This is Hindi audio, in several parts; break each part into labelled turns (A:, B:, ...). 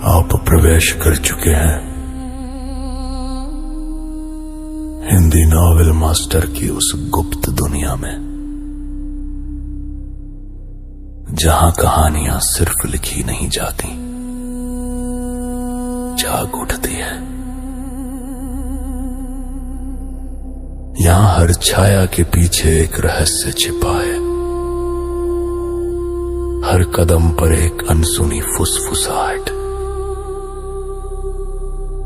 A: आप प्रवेश कर चुके हैं हिंदी नॉवेल मास्टर की उस गुप्त दुनिया में, जहां कहानियां सिर्फ लिखी नहीं जाती, जाग उठती है। यहां हर छाया के पीछे एक रहस्य छिपा है, हर कदम पर एक अनसुनी फुसफुसाहट,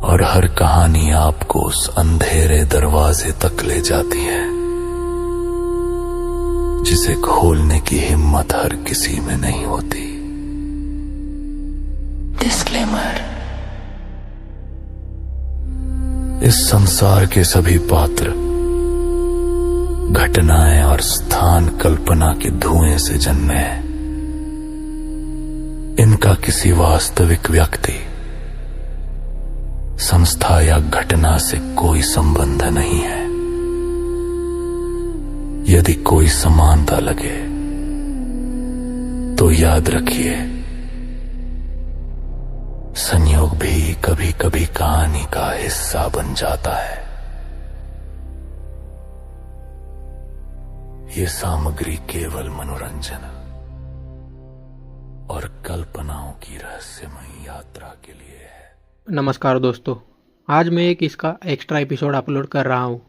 A: और हर कहानी आपको उस अंधेरे दरवाजे तक ले जाती है जिसे खोलने की हिम्मत हर किसी में नहीं होती। डिस्क्लेमर: इस संसार के सभी पात्र, घटनाएं और स्थान कल्पना के धुएं से जन्मे हैं। इनका किसी वास्तविक व्यक्ति, संस्था या घटना से कोई संबंध नहीं है। यदि कोई समानता लगे तो याद रखिए, संयोग भी कभी कभी कहानी का हिस्सा बन जाता है। ये सामग्री केवल मनोरंजन और कल्पनाओं की रहस्यमयी यात्रा के लिए है।
B: नमस्कार दोस्तों, आज मैं एक इसका एक्स्ट्रा एपिसोड अपलोड कर रहा हूँ।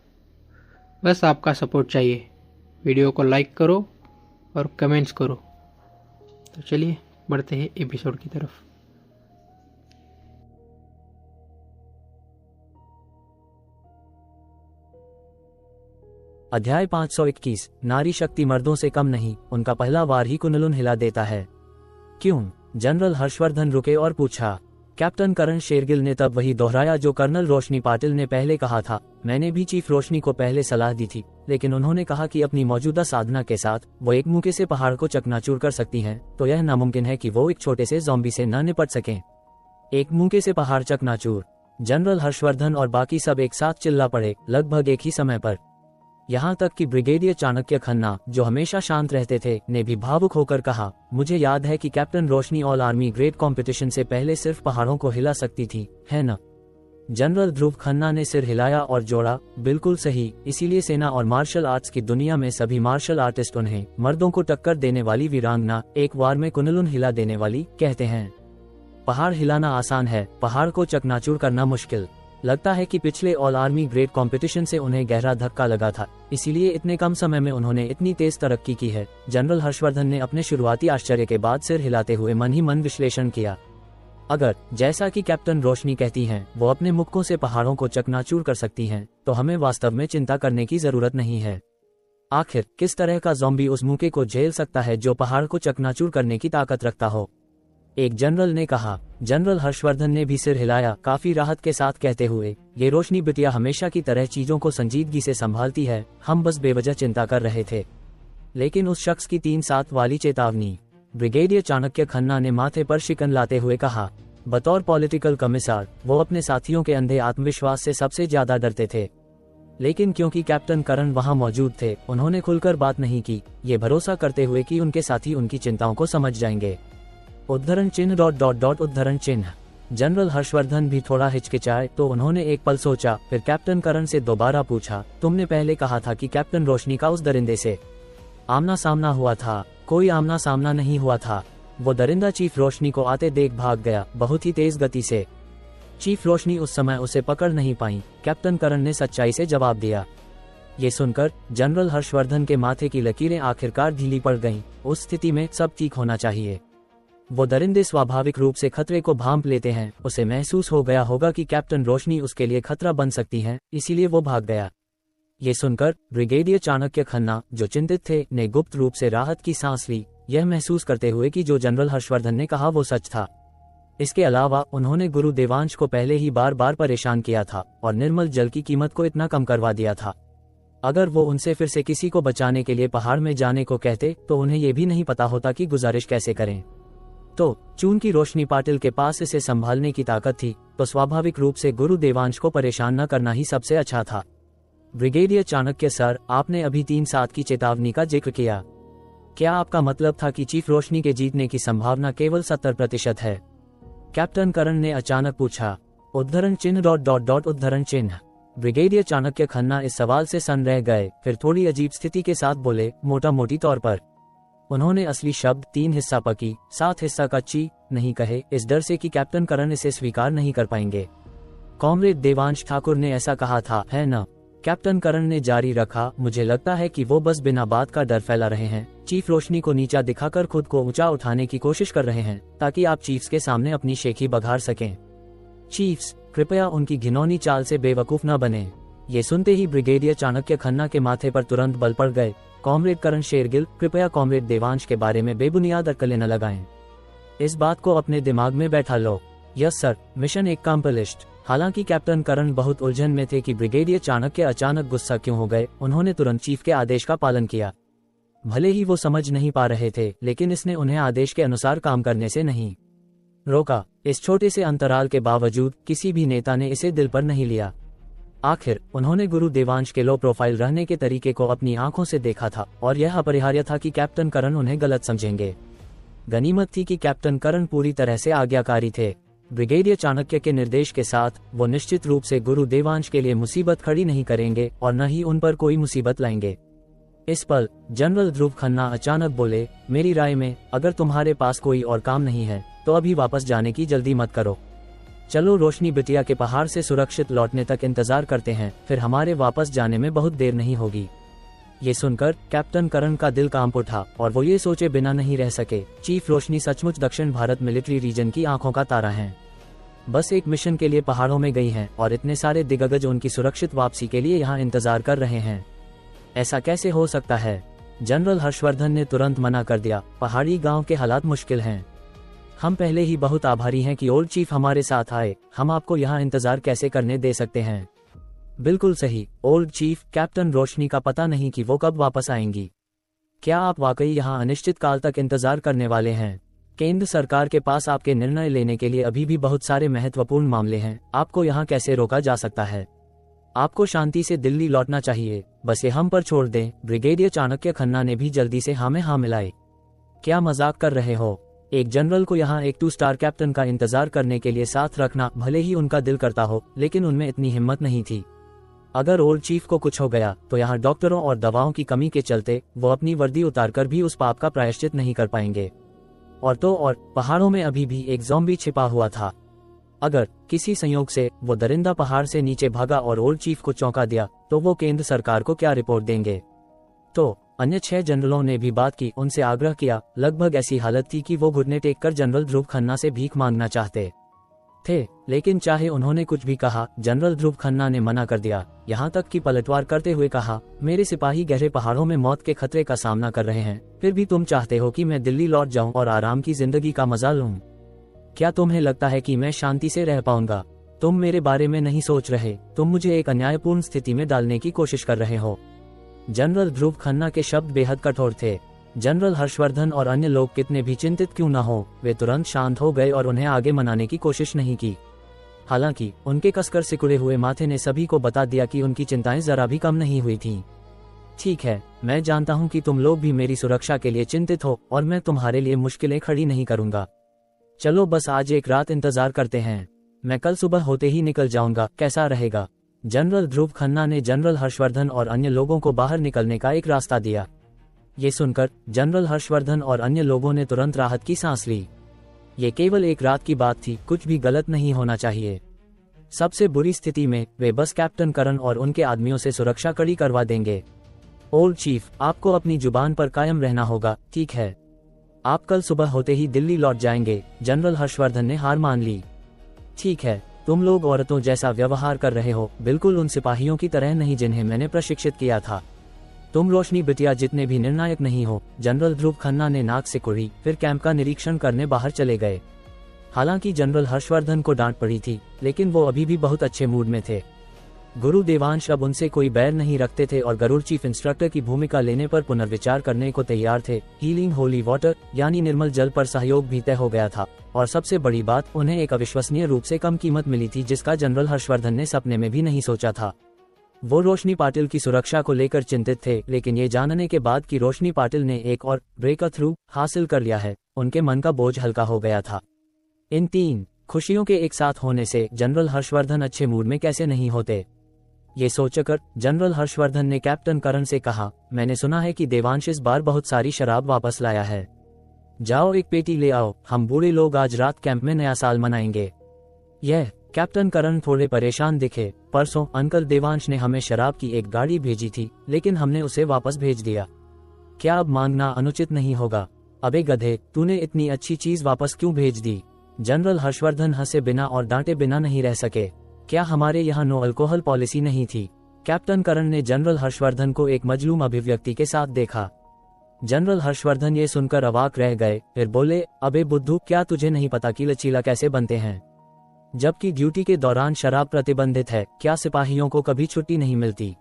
B: बस आपका सपोर्ट चाहिए। वीडियो को लाइक करो और कमेंट्स करो। तो चलिए बढ़ते हैं एपिसोड की तरफ।
C: अध्याय 521। नारी शक्ति मर्दों से कम नहीं, उनका पहला वार ही कुनलुन हिला देता है। क्यों? जनरल हर्षवर्धन रुके और पूछा। कैप्टन करण शेरगिल ने तब वही दोहराया जो कर्नल रोशनी पाटिल ने पहले कहा था। मैंने भी चीफ रोशनी को पहले सलाह दी थी, लेकिन उन्होंने कहा कि अपनी मौजूदा साधना के साथ वो एक मुक्के से पहाड़ को चकनाचूर कर सकती हैं, तो यह नामुमकिन है कि वो एक छोटे से ज़ॉम्बी से न निपट सकें। एक मुक्के से पहाड़ चकनाचूर। जनरल हर्षवर्धन और बाकी सब एक साथ चिल्ला पड़े, लगभग एक ही समय पर। यहाँ तक कि ब्रिगेडियर चाणक्य खन्ना, जो हमेशा शांत रहते थे, ने भी भावुक होकर कहा, मुझे याद है कि कैप्टन रोशनी ऑल आर्मी ग्रेड कंपटीशन से पहले सिर्फ पहाड़ों को हिला सकती थी, है न? जनरल ध्रुव खन्ना ने सिर हिलाया और जोड़ा, बिल्कुल सही। इसीलिए सेना और मार्शल आर्ट्स की दुनिया में सभी मार्शल आर्टिस्ट उन्हें मर्दों को टक्कर देने वाली वीरांगना, एक वार में कुनलुन हिला देने वाली, कहते हैं। पहाड़ हिलाना आसान है, पहाड़ को चकनाचूर करना मुश्किल। लगता है कि पिछले ऑल आर्मी ग्रेड कंपटीशन से उन्हें गहरा धक्का लगा था, इसीलिए इतने कम समय में उन्होंने इतनी तेज तरक्की की है। जनरल हर्षवर्धन ने अपने शुरुआती आश्चर्य के बाद सिर हिलाते हुए मन ही मन विश्लेषण किया। अगर, जैसा कि कैप्टन रोशनी कहती हैं, वो अपने मुक्कों से पहाड़ों को चकनाचूर कर सकती हैं, तो हमें वास्तव में चिंता करने की जरूरत नहीं है। आखिर किस तरह का ज़ॉम्बी उस मुक्के को झेल सकता है जो पहाड़ को चकनाचूर करने की ताकत रखता हो? एक जनरल ने कहा। जनरल हर्षवर्धन ने भी सिर हिलाया, काफी राहत के साथ कहते हुए, ये रोशनी बिटिया हमेशा की तरह चीजों को संजीदगी से संभालती है, हम बस बेवजह चिंता कर रहे थे। लेकिन उस शख्स की 3-7 वाली चेतावनी। ब्रिगेडियर चाणक्य खन्ना ने माथे पर शिकन लाते हुए कहा। बतौर पॉलिटिकल कमिश्नर वो अपने साथियों के अंधे आत्मविश्वास से सबसे ज्यादा डरते थे, लेकिन क्योंकि कैप्टन करण वहां मौजूद थे, उन्होंने खुलकर बात नहीं की, ये भरोसा करते हुए कि उनके साथी उनकी चिंताओं को समझ जाएंगे। उद्धरण चिन्ह ... उद्धरण चिन्ह। जनरल हर्षवर्धन भी थोड़ा हिचकिचाए, तो उन्होंने एक पल सोचा, फिर कैप्टन करण से दोबारा पूछा, तुमने पहले कहा था कि कैप्टन रोशनी का उस दरिंदे से आमना सामना हुआ था। कोई आमना सामना नहीं हुआ था। वो दरिंदा चीफ रोशनी को आते देख भाग गया, बहुत ही तेज गति से। चीफ रोशनी उस समय उसे पकड़ नहीं पाई, कैप्टन करण ने सच्चाई से जवाब दिया। ये सुनकर जनरल हर्षवर्धन के माथे की लकीरें आखिरकार ढीली पड़ गईं। उस स्थिति में सब ठीक होना चाहिए। वो दरिंदे स्वाभाविक रूप से खतरे को भांप लेते हैं। उसे महसूस हो गया होगा कि कैप्टन रोशनी उसके लिए खतरा बन सकती हैं, इसीलिए वो भाग गया। ये सुनकर ब्रिगेडियर चाणक्य खन्ना, जो चिंतित थे, ने गुप्त रूप से राहत की सांस ली, यह महसूस करते हुए कि जो जनरल हर्षवर्धन ने कहा वो सच था। इसके अलावा उन्होंने गुरु देवांश को पहले ही बार बार परेशान किया था और निर्मल जल की कीमत को इतना कम करवा दिया था। अगर वो उनसे फिर से किसी को बचाने के लिए पहाड़ में जाने को कहते, तो उन्हें ये भी नहीं पता होता कि गुजारिश कैसे करें। तो चूंकि रोशनी पाटिल के पास इसे संभालने की ताकत थी, तो स्वाभाविक रूप से गुरु देवांश को परेशान न करना ही सबसे अच्छा था। ब्रिगेडियर चाणक्य सर, आपने अभी 3-7 की चेतावनी का जिक्र किया। क्या आपका मतलब था कि चीफ रोशनी के जीतने की संभावना केवल 70% है? कैप्टन करण ने अचानक पूछा। उद्धरण चिन्ह डॉट डॉट डॉट उद्धरण चिन्ह। ब्रिगेडियर चाणक्य खन्ना इस सवाल से सन्न रह गए, फिर थोड़ी अजीब स्थिति के साथ बोले, मोटा मोटी तौर पर। उन्होंने असली शब्द 3 हिस्सा पकी 7 हिस्सा कच्ची नहीं कहे, इस डर से कि कैप्टन करण इसे स्वीकार नहीं कर पाएंगे। कॉमरेड देवांश ठाकुर ने ऐसा कहा था, है न? कैप्टन करण ने जारी रखा, मुझे लगता है कि वो बस बिना बात का डर फैला रहे हैं। चीफ रोशनी को नीचा दिखाकर खुद को ऊंचा उठाने की कोशिश कर रहे हैं ताकि आप चीफ्स के सामने अपनी शेखी बघार सकें। चीफ्स, कृपया उनकी घिनौनी चाल से बेवकूफ न बने। ये सुनते ही ब्रिगेडियर चाणक्य खन्ना के माथे पर तुरंत बल पड़ गए। कॉमरेड करण शेरगिल, कृपया कॉमरेड देवांश के बारे में बेबुनियाद अटकलें न लगाएं। इस बात को अपने दिमाग में बैठा लो। Yes sir, mission accomplished. हालांकि कैप्टन करण बहुत उलझन में थे कि ब्रिगेडियर चाणक्य अचानक गुस्सा क्यों हो गए। उन्होंने तुरंत चीफ के आदेश का पालन किया। भले ही वो समझ नहीं पा रहे थे, लेकिन इसने उन्हें आदेश के अनुसार काम करने से नहीं रोका। इस छोटे से अंतराल के बावजूद किसी भी नेता ने इसे दिल पर नहीं लिया। आखिर उन्होंने गुरु देवांश के लो प्रोफाइल रहने के तरीके को अपनी आंखों से देखा था और यह अपरिहार्य था कि कैप्टन करण उन्हें गलत समझेंगे। गनीमत थी कि कैप्टन करण पूरी तरह से आज्ञाकारी थे। ब्रिगेडियर चाणक्य के निर्देश के साथ वो निश्चित रूप से गुरु देवांश के लिए मुसीबत खड़ी नहीं करेंगे और न ही उन पर कोई मुसीबत लाएंगे। इस पल जनरल ध्रुव खन्ना अचानक बोले, मेरी राय में अगर तुम्हारे पास कोई और काम नहीं है तो अभी वापस जाने की जल्दी मत करो। चलो रोशनी बिटिया के पहाड़ से सुरक्षित लौटने तक इंतजार करते हैं, फिर हमारे वापस जाने में बहुत देर नहीं होगी। ये सुनकर कैप्टन करण का दिल कांप उठा और वो ये सोचे बिना नहीं रह सके, चीफ रोशनी सचमुच दक्षिण भारत मिलिट्री रीजन की आंखों का तारा हैं। बस एक मिशन के लिए पहाड़ों में गई हैं और इतने सारे दिग्गज उनकी सुरक्षित वापसी के लिए यहाँ इंतजार कर रहे हैं। ऐसा कैसे हो सकता है? जनरल हर्षवर्धन ने तुरंत मना कर दिया, पहाड़ी गाँव के हालात मुश्किल हैं। हम पहले ही बहुत आभारी हैं कि ओल्ड चीफ हमारे साथ आए। हम आपको यहाँ इंतजार कैसे करने दे सकते हैं? बिल्कुल सही ओल्ड चीफ, कैप्टन रोशनी का पता नहीं कि वो कब वापस आएंगी। क्या आप वाकई यहाँ अनिश्चित काल तक इंतजार करने वाले हैं? केंद्र सरकार के पास आपके निर्णय लेने के लिए अभी भी बहुत सारे महत्वपूर्ण मामले हैं। आपको यहाँ कैसे रोका जा सकता है? आपको शांति से दिल्ली लौटना चाहिए, बस ये हम पर छोड़ दें। ब्रिगेडियर चाणक्य खन्ना ने भी जल्दी से हाँ में हाँ मिलाई। क्या मजाक कर रहे हो? एक जनरल को यहाँ एक 2 स्टार कैप्टन का इंतजार करने के लिए साथ रखना भले ही उनका दिल करता हो, लेकिन उनमें इतनी हिम्मत नहीं थी। अगर ओल्ड चीफ को कुछ हो गया तो यहाँ डॉक्टरों और दवाओं की कमी के चलते वो अपनी वर्दी उतारकर भी उस पाप का प्रायश्चित नहीं कर पाएंगे। और तो और पहाड़ों में अभी भी एक ज़ॉम्बी छिपा हुआ था। अगर किसी संयोग से वो दरिंदा पहाड़ से नीचे भागा और ओल्ड चीफ को चौंका दिया तो वो केंद्र सरकार को क्या रिपोर्ट देंगे? तो अन्य 6 जनरलों ने भी बात की, उनसे आग्रह किया। लगभग ऐसी हालत थी कि वो घुटने टेक कर जनरल ध्रुव खन्ना से भीख मांगना चाहते थे, लेकिन चाहे उन्होंने कुछ भी कहा, जनरल ध्रुव खन्ना ने मना कर दिया। यहाँ तक कि पलटवार करते हुए कहा, मेरे सिपाही गहरे पहाड़ों में मौत के खतरे का सामना कर रहे हैं, फिर भी तुम चाहते हो कि मैं दिल्ली लौट जाऊं और आराम की जिंदगी का मजा लूं? क्या तुम्हें लगता है कि मैं शांति से रह पाऊंगा? तुम मेरे बारे में नहीं सोच रहे, तुम मुझे एक अन्यायपूर्ण स्थिति में डालने की कोशिश कर रहे हो। जनरल ध्रुव खन्ना के शब्द बेहद कठोर थे। जनरल हर्षवर्धन और अन्य लोग कितने भी चिंतित क्यों न हो, वे तुरंत शांत हो गए और उन्हें आगे मनाने की कोशिश नहीं की। हालांकि उनके कसकर सिकुड़े हुए माथे ने सभी को बता दिया कि उनकी चिंताएं जरा भी कम नहीं हुई थीं। ठीक है, मैं जानता हूं कि तुम लोग भी मेरी सुरक्षा के लिए चिंतित हो और मैं तुम्हारे लिए मुश्किलें खड़ी नहीं करूंगा। चलो बस आज एक रात इंतजार करते हैं, मैं कल सुबह होते ही निकल जाऊंगा, कैसा रहेगा? जनरल ध्रुव खन्ना ने जनरल हर्षवर्धन और अन्य लोगों को बाहर निकलने का एक रास्ता दिया। ये सुनकर जनरल हर्षवर्धन और अन्य लोगों ने तुरंत राहत की सांस ली। ये केवल एक रात की बात थी, कुछ भी गलत नहीं होना चाहिए। सबसे बुरी स्थिति में वे बस कैप्टन करण और उनके आदमियों से सुरक्षा कड़ी करवा देंगे। ओल्ड चीफ, आपको अपनी जुबान पर कायम रहना होगा, ठीक है? आप कल सुबह होते ही दिल्ली लौट जाएंगे। जनरल हर्षवर्धन ने हार मान ली। ठीक है, तुम लोग औरतों जैसा व्यवहार कर रहे हो, बिल्कुल उन सिपाहियों की तरह नहीं जिन्हें मैंने प्रशिक्षित किया था। तुम रोशनी बिटिया जितने भी निर्णायक नहीं हो। जनरल ध्रुव खन्ना ने नाक सिकुड़ी, फिर कैंप का निरीक्षण करने बाहर चले गए। हालांकि जनरल हर्षवर्धन को डांट पड़ी थी, लेकिन वो अभी भी बहुत अच्छे मूड में थे। गुरु देवांश अब उनसे कोई बैर नहीं रखते थे और गरुड़ चीफ इंस्ट्रक्टर की भूमिका लेने पर पुनर्विचार करने को तैयार थे। हीलिंग होली वाटर यानी निर्मल जल पर सहयोग भी तय हो गया था और सबसे बड़ी बात, उन्हें एक अविश्वसनीय रूप से कम कीमत मिली थी जिसका जनरल हर्षवर्धन ने सपने में भी नहीं सोचा था। वो रोशनी पाटिल की सुरक्षा को लेकर चिंतित थे, लेकिन ये जानने के बाद कि रोशनी पाटिल ने एक और ब्रेक थ्रू हासिल कर लिया है, उनके मन का बोझ हल्का हो गया था। इन 3 खुशियों के एक साथ होने से जनरल हर्षवर्धन अच्छे मूड में कैसे नहीं होते। ये सोचकर जनरल हर्षवर्धन ने कैप्टन करण से कहा, मैंने सुना है कि देवांश इस बार बहुत सारी शराब वापस लाया है। जाओ एक पेटी ले आओ, हम बूढ़े लोग आज रात कैंप में नया साल मनाएंगे। यह कैप्टन करण थोड़े परेशान दिखे। परसों अंकल देवांश ने हमें शराब की एक गाड़ी भेजी थी, लेकिन हमने उसे वापस भेज दिया। क्या अब मांगना अनुचित नहीं होगा? अबे गधे, तूने इतनी अच्छी चीज वापस क्यों भेज दी? जनरल हर्षवर्धन हंसे बिना और डांटे बिना नहीं रह सके। क्या हमारे यहाँ नो अल्कोहल पॉलिसी नहीं थी? कैप्टन करण ने जनरल हर्षवर्धन को एक मजलूम अभिव्यक्ति के साथ देखा। जनरल हर्षवर्धन ये सुनकर अवाक रह गए, फिर बोले, अबे बुद्धू, क्या तुझे नहीं पता कि लचीला कैसे बनते हैं? जबकि ड्यूटी के दौरान शराब प्रतिबंधित है, क्या सिपाहियों को कभी छुट्टी नहीं मिलती?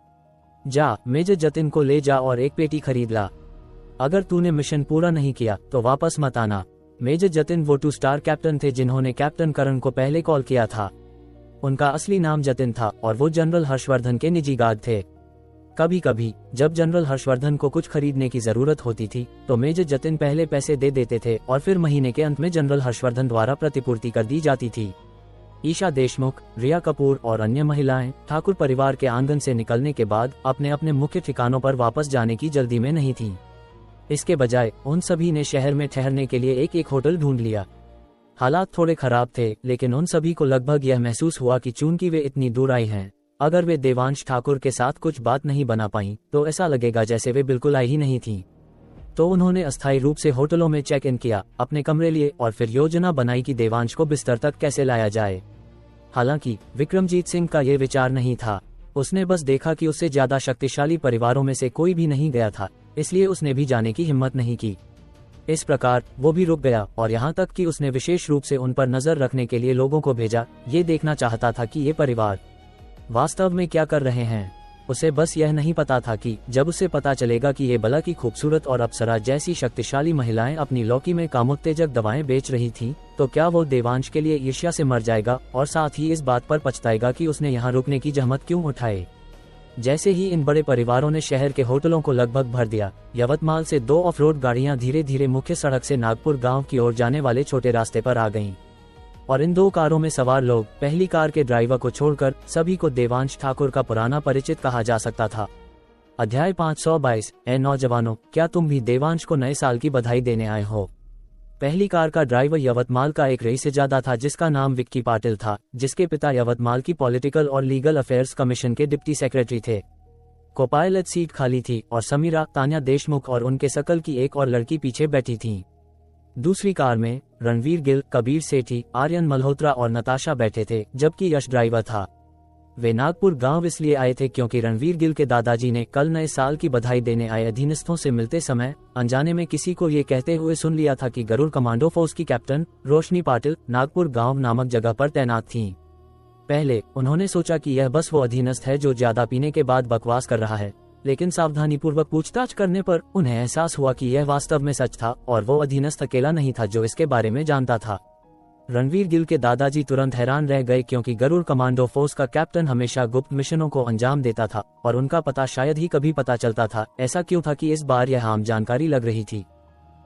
C: जा मेजर जतिन को ले जा और एक पेटी खरीद ला। अगर तूने मिशन पूरा नहीं किया तो वापस मत आना। मेजर जतिन वो 2 स्टार कैप्टन थे जिन्होंने कैप्टन करण को पहले कॉल किया था। उनका असली नाम जतिन था और वो जनरल हर्षवर्धन के निजी गार्ड थे। कभी कभी जब जनरल हर्षवर्धन को कुछ खरीदने की जरूरत होती थी तो मेजर जतिन पहले पैसे दे देते थे और फिर महीने के अंत में जनरल हर्षवर्धन द्वारा प्रतिपूर्ति कर दी जाती थी। ईशा देशमुख, रिया कपूर और अन्य महिलाएं ठाकुर परिवार के आंगन से निकलने के बाद अपने अपने मुख्य ठिकानों पर वापस जाने की जल्दी में नहीं थीं। इसके बजाय उन सभी ने शहर में ठहरने के लिए एक होटल ढूंढ लिया। हालात थोड़े खराब थे, लेकिन उन सभी को लगभग यह महसूस हुआ कि चूंकि वे इतनी दूर आई हैं, अगर वे देवांश ठाकुर के साथ कुछ बात नहीं बना पाईं, तो ऐसा लगेगा जैसे वे बिल्कुल आई ही नहीं थीं। तो उन्होंने अस्थायी रूप से होटलों में चेक इन किया, अपने कमरे लिए और फिर योजना बनाई कि देवांश को बिस्तर तक कैसे लाया जाए। हालांकि विक्रमजीत सिंह का ये विचार नहीं था। उसने बस देखा कि उससे ज्यादा शक्तिशाली परिवारों में से कोई भी नहीं गया था, इसलिए उसने भी जाने की हिम्मत नहीं की। इस प्रकार वो भी रुक गया और यहाँ तक कि उसने विशेष रूप से उन पर नजर रखने के लिए लोगों को भेजा। ये देखना चाहता था कि ये परिवार वास्तव में क्या कर रहे हैं। उसे बस यह नहीं पता था कि जब उसे पता चलेगा कि ये बला की खूबसूरत और अप्सरा जैसी शक्तिशाली महिलाएं अपनी लौकी में कामोत्तेजक दवाएं बेच रही थीं, तो क्या वो देवांश के लिए ईर्ष्या से मर जाएगा और साथ ही इस बात पर पछताएगा कि उसने यहाँ रुकने की जहमत क्यों उठाए। जैसे ही इन बड़े परिवारों ने शहर के होटलों को लगभग भर दिया, यवतमाल से 2 ऑफ-रोड गाड़ियां धीरे धीरे मुख्य सड़क से नागपुर गांव की ओर जाने वाले छोटे रास्ते पर आ गईं। और इन 2 कारों में सवार लोग, पहली कार के ड्राइवर को छोड़कर सभी को देवांश ठाकुर का पुराना परिचित कहा जा सकता था। अध्याय 522। ए नौजवानों, क्या तुम भी देवांश को नए साल की बधाई देने आए हो? पहली कार का ड्राइवर यवतमाल का एक रईस-ए-जादा था जिसका नाम विक्की पाटिल था, जिसके पिता यवतमाल की पॉलिटिकल और लीगल अफेयर्स कमीशन के डिप्टी सेक्रेटरी थे। को-पायलट सीट खाली थी और समीरा, तान्या देशमुख और उनके सकल की एक और लड़की पीछे बैठी थीं। दूसरी कार में रणवीर गिल, कबीर सेठी, आर्यन मल्होत्रा और नताशा बैठे थे, जबकि यश ड्राइवर था। वे नागपुर गांव इसलिए आए थे क्योंकि रणवीर गिल के दादाजी ने कल नए साल की बधाई देने आए अधीनस्थों से मिलते समय अनजाने में किसी को ये कहते हुए सुन लिया था कि गरुड़ कमांडो फोर्स की कैप्टन रोशनी पाटिल नागपुर गांव नामक जगह पर तैनात थीं। पहले उन्होंने सोचा कि यह बस वो अधीनस्थ है जो ज्यादा पीने के बाद बकवास कर रहा है, लेकिन सावधानीपूर्वक पूछताछ करने पर उन्हें एहसास हुआ कि यह वास्तव में सच था और वो अधीनस्थ अकेला नहीं था जो इसके बारे में जानता था। रणवीर गिल के दादाजी तुरंत हैरान रह गए क्योंकि गरुड़ कमांडो फोर्स का कैप्टन हमेशा गुप्त मिशनों को अंजाम देता था और उनका पता शायद ही कभी पता चलता था। ऐसा क्यों था कि इस बार यह आम जानकारी लग रही थी?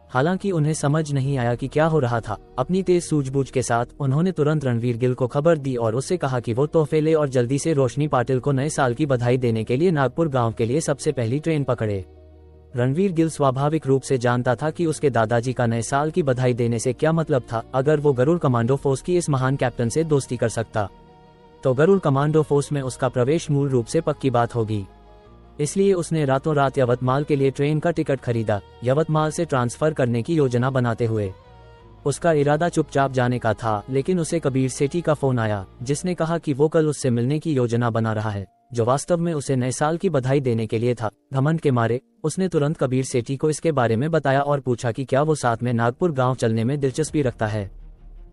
C: हालांकि उन्हें समझ नहीं आया कि क्या हो रहा था। अपनी तेज सूझबूझ के साथ उन्होंने तुरंत रणवीर गिल को खबर दी और उससे कहा कि वो तोहफे ले और जल्दी से रोशनी पाटिल को नए साल की बधाई देने के लिए नागपुर गाँव के लिए सबसे पहली ट्रेन पकड़े। रणवीर गिल स्वाभाविक रूप से जानता था कि उसके दादाजी का नए साल की बधाई देने से क्या मतलब था। अगर वो गरुड़ कमांडो फोर्स की इस महान कैप्टन से दोस्ती कर सकता तो गरुड़ कमांडो फोर्स में उसका प्रवेश मूल रूप से पक्की बात होगी। इसलिए उसने रातों रात यवतमाल के लिए ट्रेन का टिकट खरीदा, यवतमाल से ट्रांसफर करने की योजना बनाते हुए। उसका इरादा चुपचाप जाने का था, लेकिन उसे कबीर सेठी का फोन आया जिसने कहा कि वो कल उससे मिलने की योजना बना रहा है, जो वास्तव में उसे नए साल की बधाई देने के लिए था। घमंड के मारे उसने तुरंत कबीर सेठी को इसके बारे में बताया और पूछा कि क्या वो साथ में नागपुर गांव चलने में दिलचस्पी रखता है।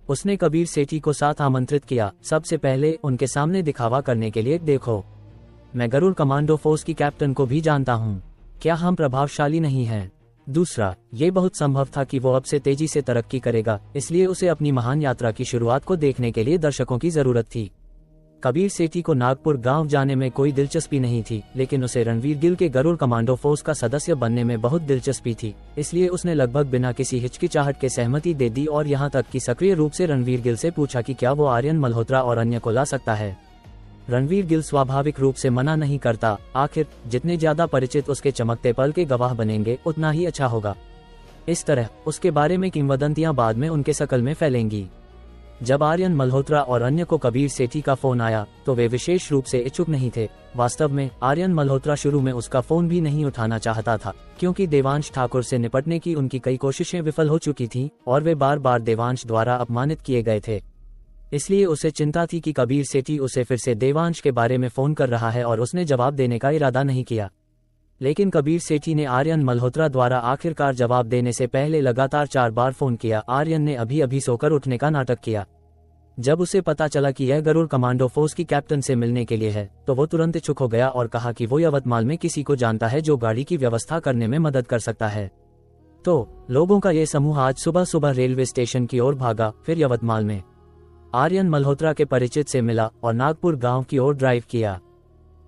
C: उसने कबीर सेठी को साथ आमंत्रित किया, सबसे पहले उनके सामने दिखावा करने के लिए, देखो मैं गरुड़ कमांडो फोर्स की कैप्टन को भी जानता हूँ, क्या हम प्रभावशाली नहीं हैं? दूसरा, ये बहुत संभव था कि वो अब से तेजी से तरक्की करेगा, इसलिए उसे अपनी महान यात्रा की शुरुआत को देखने के लिए दर्शकों की जरूरत थी। कबीर सेठी को नागपुर गांव जाने में कोई दिलचस्पी नहीं थी, लेकिन उसे रणवीर गिल के गरुड़ कमांडो फोर्स का सदस्य बनने में बहुत दिलचस्पी थी। इसलिए उसने लगभग बिना किसी हिचकिचाहट के सहमति दे दी और यहाँ तक कि सक्रिय रूप से रणवीर गिल से पूछा कि क्या वो आर्यन मल्होत्रा और अन्य को ला सकता है। रणवीर गिल स्वाभाविक रूप से मना नहीं करता। आखिर जितने ज्यादा परिचित उसके चमकते पल के गवाह बनेंगे उतना ही अच्छा होगा। इस तरह उसके बारे में किंवदंतियां बाद में उनके शकल में फैलेंगी। जब आर्यन मल्होत्रा और अन्य को कबीर सेठी का फोन आया तो वे विशेष रूप से इच्छुक नहीं थे। वास्तव में आर्यन मल्होत्रा शुरू में उसका फोन भी नहीं उठाना चाहता था, क्योंकि देवांश ठाकुर से निपटने की उनकी कई कोशिशें विफल हो चुकी थीं और वे बार बार देवांश द्वारा अपमानित किए गए थे। इसलिए उसे चिंता थी कि कबीर सेठी उसे फिर से देवांश के बारे में फोन कर रहा है और उसने जवाब देने का इरादा नहीं किया। लेकिन कबीर सेठी ने आर्यन मल्होत्रा द्वारा आखिरकार जवाब देने से पहले लगातार 4 बार फोन किया। आर्यन ने अभी अभी सोकर उठने का नाटक किया। जब उसे पता चला कि यह गरुड़ कमांडो फोर्स की कैप्टन से मिलने के लिए है तो वो तुरंत चुप हो गया और कहा कि वो यवतमाल में किसी को जानता है जो गाड़ी की व्यवस्था करने में मदद कर सकता है। तो लोगों का ये समूह आज सुबह सुबह रेलवे स्टेशन की ओर भागा। फिर यवतमाल में आर्यन मल्होत्रा के परिचित से मिला और नागपुर गांव की ओर ड्राइव किया।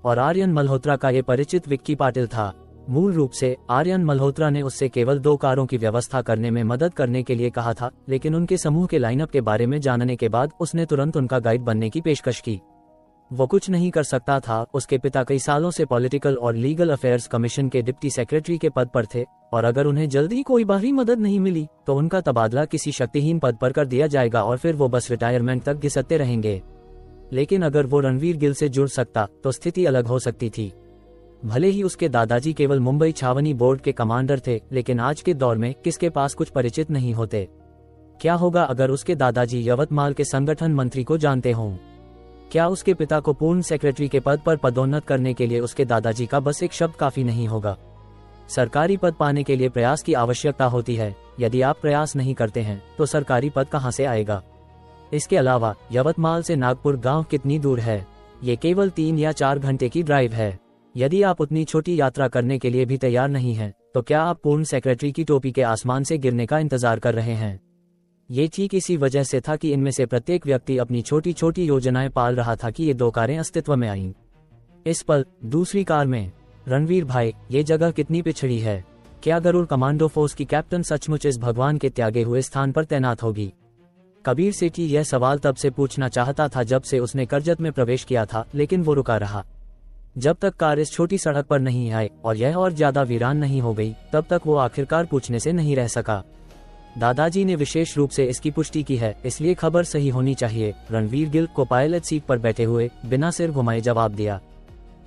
C: और आर्यन मल्होत्रा का ये परिचित विक्की पाटिल था। मूल रूप से आर्यन मल्होत्रा ने उससे केवल 2 कारों की व्यवस्था करने में मदद करने के लिए कहा था, लेकिन उनके समूह के लाइनअप के बारे में जानने के बाद उसने तुरंत उनका गाइड बनने की पेशकश की। वो कुछ नहीं कर सकता था। उसके पिता कई सालों से पॉलिटिकल और लीगल अफेयर्स कमीशन के डिप्टी सेक्रेटरी के पद पर थे और अगर उन्हें जल्दी कोई बाहरी मदद नहीं मिली तो उनका तबादला किसी शक्तिहीन पद पर कर दिया जाएगा और फिर वो बस रिटायरमेंट तक घिसते रहेंगे। लेकिन अगर वो रणवीर गिल से जुड़ सकता तो स्थिति अलग हो सकती थी। भले ही उसके दादाजी केवल मुंबई छावनी बोर्ड के कमांडर थे, लेकिन आज के दौर में किसके पास कुछ परिचित नहीं होते। क्या होगा अगर उसके दादाजी यवतमाल के संगठन मंत्री को जानते हों? क्या उसके पिता को पूर्ण सेक्रेटरी के पद पर पदोन्नत करने के लिए उसके दादाजी का बस एक शब्द काफी नहीं होगा? सरकारी पद पाने के लिए प्रयास की आवश्यकता होती है। यदि आप प्रयास नहीं करते हैं तो सरकारी पद कहां से आएगा? इसके अलावा यवतमाल से नागपुर गांव कितनी दूर है? ये केवल 3 या 4 घंटे की ड्राइव है। यदि आप उतनी छोटी यात्रा करने के लिए भी तैयार नहीं हैं, तो क्या आप पूर्ण सेक्रेटरी की टोपी के आसमान से गिरने का इंतजार कर रहे हैं? ये ठीक इसी वजह से था कि इनमें से प्रत्येक व्यक्ति अपनी छोटी छोटी योजनाएं पाल रहा था कि ये 2 कारें अस्तित्व में आईं। इस पल दूसरी कार में, रणवीर भाई, ये जगह कितनी पिछड़ी है। क्या गरुड़ कमांडो फोर्स की कैप्टन सचमुच इस भगवान के त्यागे हुए स्थान पर तैनात होगी? कबीर सेठी यह सवाल तब से पूछना चाहता था जब से उसने करजत में प्रवेश किया था, लेकिन वो रुका रहा। जब तक कार इस छोटी सड़क पर नहीं आए और यह और ज्यादा वीरान नहीं हो गई, तब तक वो आखिरकार पूछने से नहीं रह सका। दादाजी ने विशेष रूप से इसकी पुष्टि की है, इसलिए खबर सही होनी चाहिए। रणवीर गिल को पायलट सीट पर बैठे हुए बिना सिर घुमाए जवाब दिया।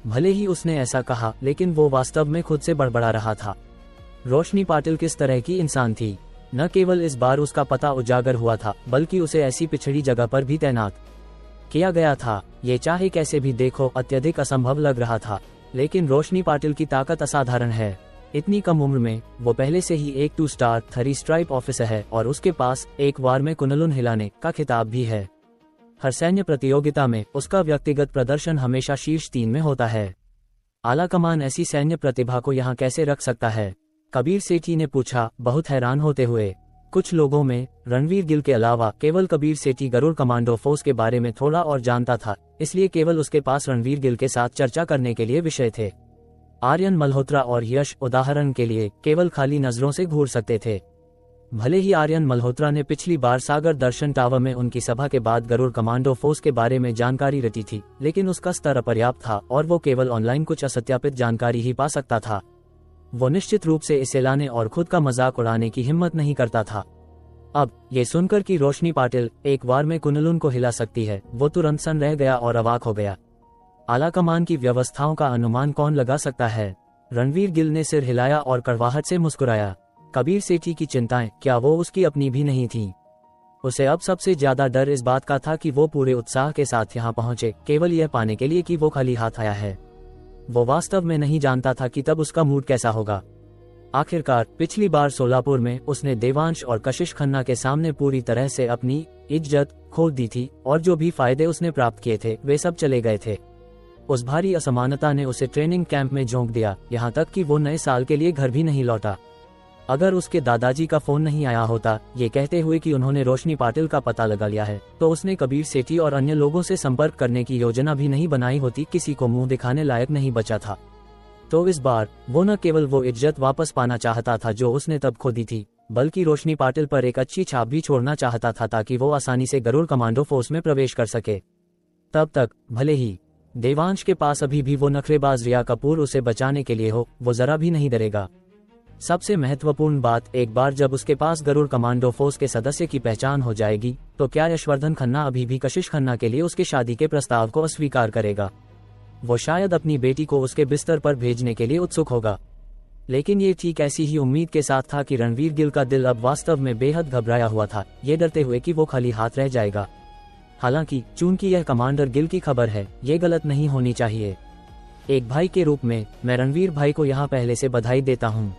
C: भले ही उसने ऐसा कहा, लेकिन वो वास्तव में खुद से बड़बड़ा रहा था। रोशनी पाटिल किस तरह की इंसान थी? न केवल इस बार उसका पता उजागर हुआ था, बल्कि उसे ऐसी पिछड़ी जगह पर भी तैनात किया गया था। ये चाहे कैसे भी देखो अत्यधिक असंभव लग रहा था, लेकिन रोशनी पाटिल की ताकत असाधारण है। इतनी कम उम्र में वो पहले से ही एक 2 स्टार 3 स्ट्राइप ऑफिसर है और उसके पास एक वार में कुनलुन हिलाने का खिताब भी है। हर सैन्य प्रतियोगिता में उसका व्यक्तिगत प्रदर्शन हमेशा शीर्ष 3 में होता है। आला कमान ऐसी सैन्य प्रतिभा को यहाँ कैसे रख सकता है? कबीर सेठी ने पूछा, बहुत हैरान होते हुए। कुछ लोगों में रणवीर गिल के अलावा केवल कबीर सेठी गरुड़ कमांडो फोर्स के बारे में थोड़ा और जानता था, इसलिए केवल उसके पास रणवीर गिल के साथ चर्चा करने के लिए विषय थे। आर्यन मल्होत्रा और यश उदाहरण के लिए केवल खाली नजरों से घूर सकते थे। भले ही आर्यन मल्होत्रा ने पिछली बार सागर दर्शन टावर में उनकी सभा के बाद गरुड़ कमांडो फोर्स के बारे में जानकारी रटी थी, लेकिन उसका स्तर अपर्याप्त था और वो केवल ऑनलाइन कुछ असत्यापित जानकारी ही पा सकता था। वो निश्चित रूप से इसे लाने और खुद का मजाक उड़ाने की हिम्मत नहीं करता था। अब ये सुनकर कि रोशनी पाटिल एक वार में कुनलुन को हिला सकती है, वो तुरंत सन रह गया और अवाक हो गया। आला कमान की व्यवस्थाओं का अनुमान कौन लगा सकता है? रणवीर गिल ने सिर हिलाया और कड़वाहट से मुस्कुराया। कबीर सेठी की चिंताएं क्या वो उसकी अपनी भी नहीं थीं? उसे अब सबसे ज्यादा डर इस बात का था कि वो पूरे उत्साह के साथ यहाँ पहुंचे केवल यह पाने के लिए कि वो खाली हाथ आया है। वो वास्तव में नहीं जानता था कि तब उसका मूड कैसा होगा। आखिरकार पिछली बार सोलापुर में उसने देवांश और कशिश खन्ना के सामने पूरी तरह से अपनी इज्जत खो दी थी और जो भी फायदे उसने प्राप्त किए थे वे सब चले गए थे। उस भारी असमानता ने उसे ट्रेनिंग कैंप में झोंक दिया, यहाँ तक कि वो नए साल के लिए घर भी नहीं लौटा। अगर उसके दादाजी का फोन नहीं आया होता, ये कहते हुए कि उन्होंने रोशनी पाटिल का पता लगा लिया है, तो उसने कबीर सेठी और अन्य लोगों से संपर्क करने की योजना भी नहीं बनाई होती, किसी को मुंह दिखाने लायक नहीं बचा था। तो इस बार वो न केवल वो इज्जत वापस पाना चाहता था जो उसने तब खो दी थी, बल्कि रोशनी पाटिल पर एक अच्छी छाप भी छोड़ना चाहता था ताकि वो आसानी से गरुड़ कमांडो फोर्स में प्रवेश कर सके। तब तक भले ही देवांश के पास अभी भी वो नखरेबाज रिया कपूर उसे बचाने के लिए हो, वो जरा भी नहीं डरेगा। सबसे महत्वपूर्ण बात, एक बार जब उसके पास गरुड़ कमांडो फोर्स के सदस्य की पहचान हो जाएगी, तो क्या यशवर्धन खन्ना अभी भी कशिश खन्ना के लिए उसकी शादी के प्रस्ताव को अस्वीकार करेगा? वो शायद अपनी बेटी को उसके बिस्तर पर भेजने के लिए उत्सुक होगा। लेकिन ये ठीक ऐसी ही उम्मीद के साथ था कि रणवीर गिल का दिल अब वास्तव में बेहद घबराया हुआ था, ये डरते हुए कि वो खाली हाथ रह जाएगा। हालांकि चूंकि यह कमांडर गिल की खबर है, ये गलत नहीं होनी चाहिए। एक भाई के रूप में मैं रणवीर भाई को यहाँ पहले से बधाई देता हूँ।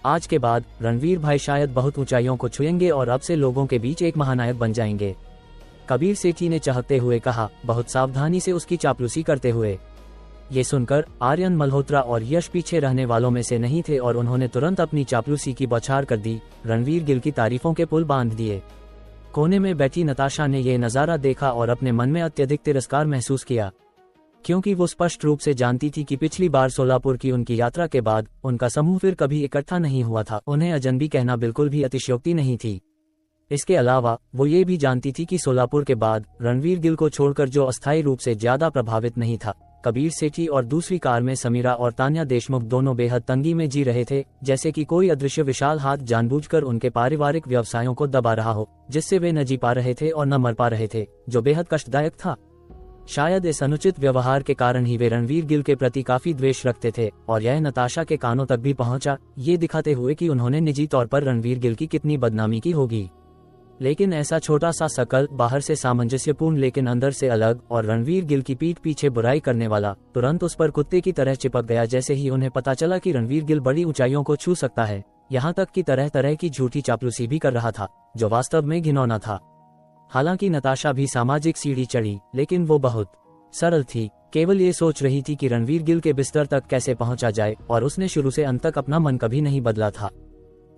C: आज के बाद रणवीर भाई शायद बहुत ऊंचाइयों को छुएंगे और अब से लोगों के बीच एक महानायक बन जाएंगे, कबीर सेठी ने चाहते हुए कहा, बहुत सावधानी से उसकी चापलूसी करते हुए। ये सुनकर आर्यन मल्होत्रा और यश पीछे रहने वालों में से नहीं थे और उन्होंने तुरंत अपनी चापलूसी की बौछार कर दी, रणवीर गिल की तारीफों के पुल बांध दिए। कोने में बैठी नताशा ने यह नजारा देखा और अपने मन में अत्यधिक तिरस्कार महसूस किया, क्योंकि वो स्पष्ट रूप से जानती थी कि पिछली बार सोलापुर की उनकी यात्रा के बाद उनका समूह फिर कभी इकट्ठा नहीं हुआ था। उन्हें अजनबी कहना बिल्कुल भी अतिशयोक्ति नहीं थी। इसके अलावा वो ये भी जानती थी कि सोलापुर के बाद रणवीर गिल को छोड़कर जो अस्थायी रूप से ज्यादा प्रभावित नहीं था, कबीर सेठी और दूसरी कार में समीरा और तान्या देशमुख दोनों बेहद तंगी में जी रहे थे, जैसे कि कोई अदृश्य विशाल हाथ जानबूझकर उनके पारिवारिक व्यवसायों को दबा रहा हो, जिससे वे न जी पा रहे थे और न मर पा रहे थे, जो बेहद कष्टदायक था। शायद इस अनुचित व्यवहार के कारण ही वे रणवीर गिल के प्रति काफी द्वेष रखते थे और यह नताशा के कानों तक भी पहुंचा, ये दिखाते हुए कि उन्होंने निजी तौर पर रणवीर गिल की कितनी बदनामी की होगी। लेकिन ऐसा छोटा सा सकल, बाहर से सामंजस्यपूर्ण लेकिन अंदर से अलग और रणवीर गिल की पीठ पीछे बुराई करने वाला, तुरंत उस पर कुत्ते की तरह चिपक गया जैसे ही उन्हें पता चला कि रणवीर गिल बड़ी ऊंचाइयों को छू सकता है, यहाँ तक कि तरह तरह की झूठी चापलूसी भी कर रहा था, जो वास्तव में घिनौना था। हालांकि नताशा भी सामाजिक सीढ़ी चढ़ी, लेकिन वो बहुत सरल थी, केवल ये सोच रही थी कि रणवीर गिल के बिस्तर तक कैसे पहुंचा जाए, और उसने शुरू से अंत तक अपना मन कभी नहीं बदला था।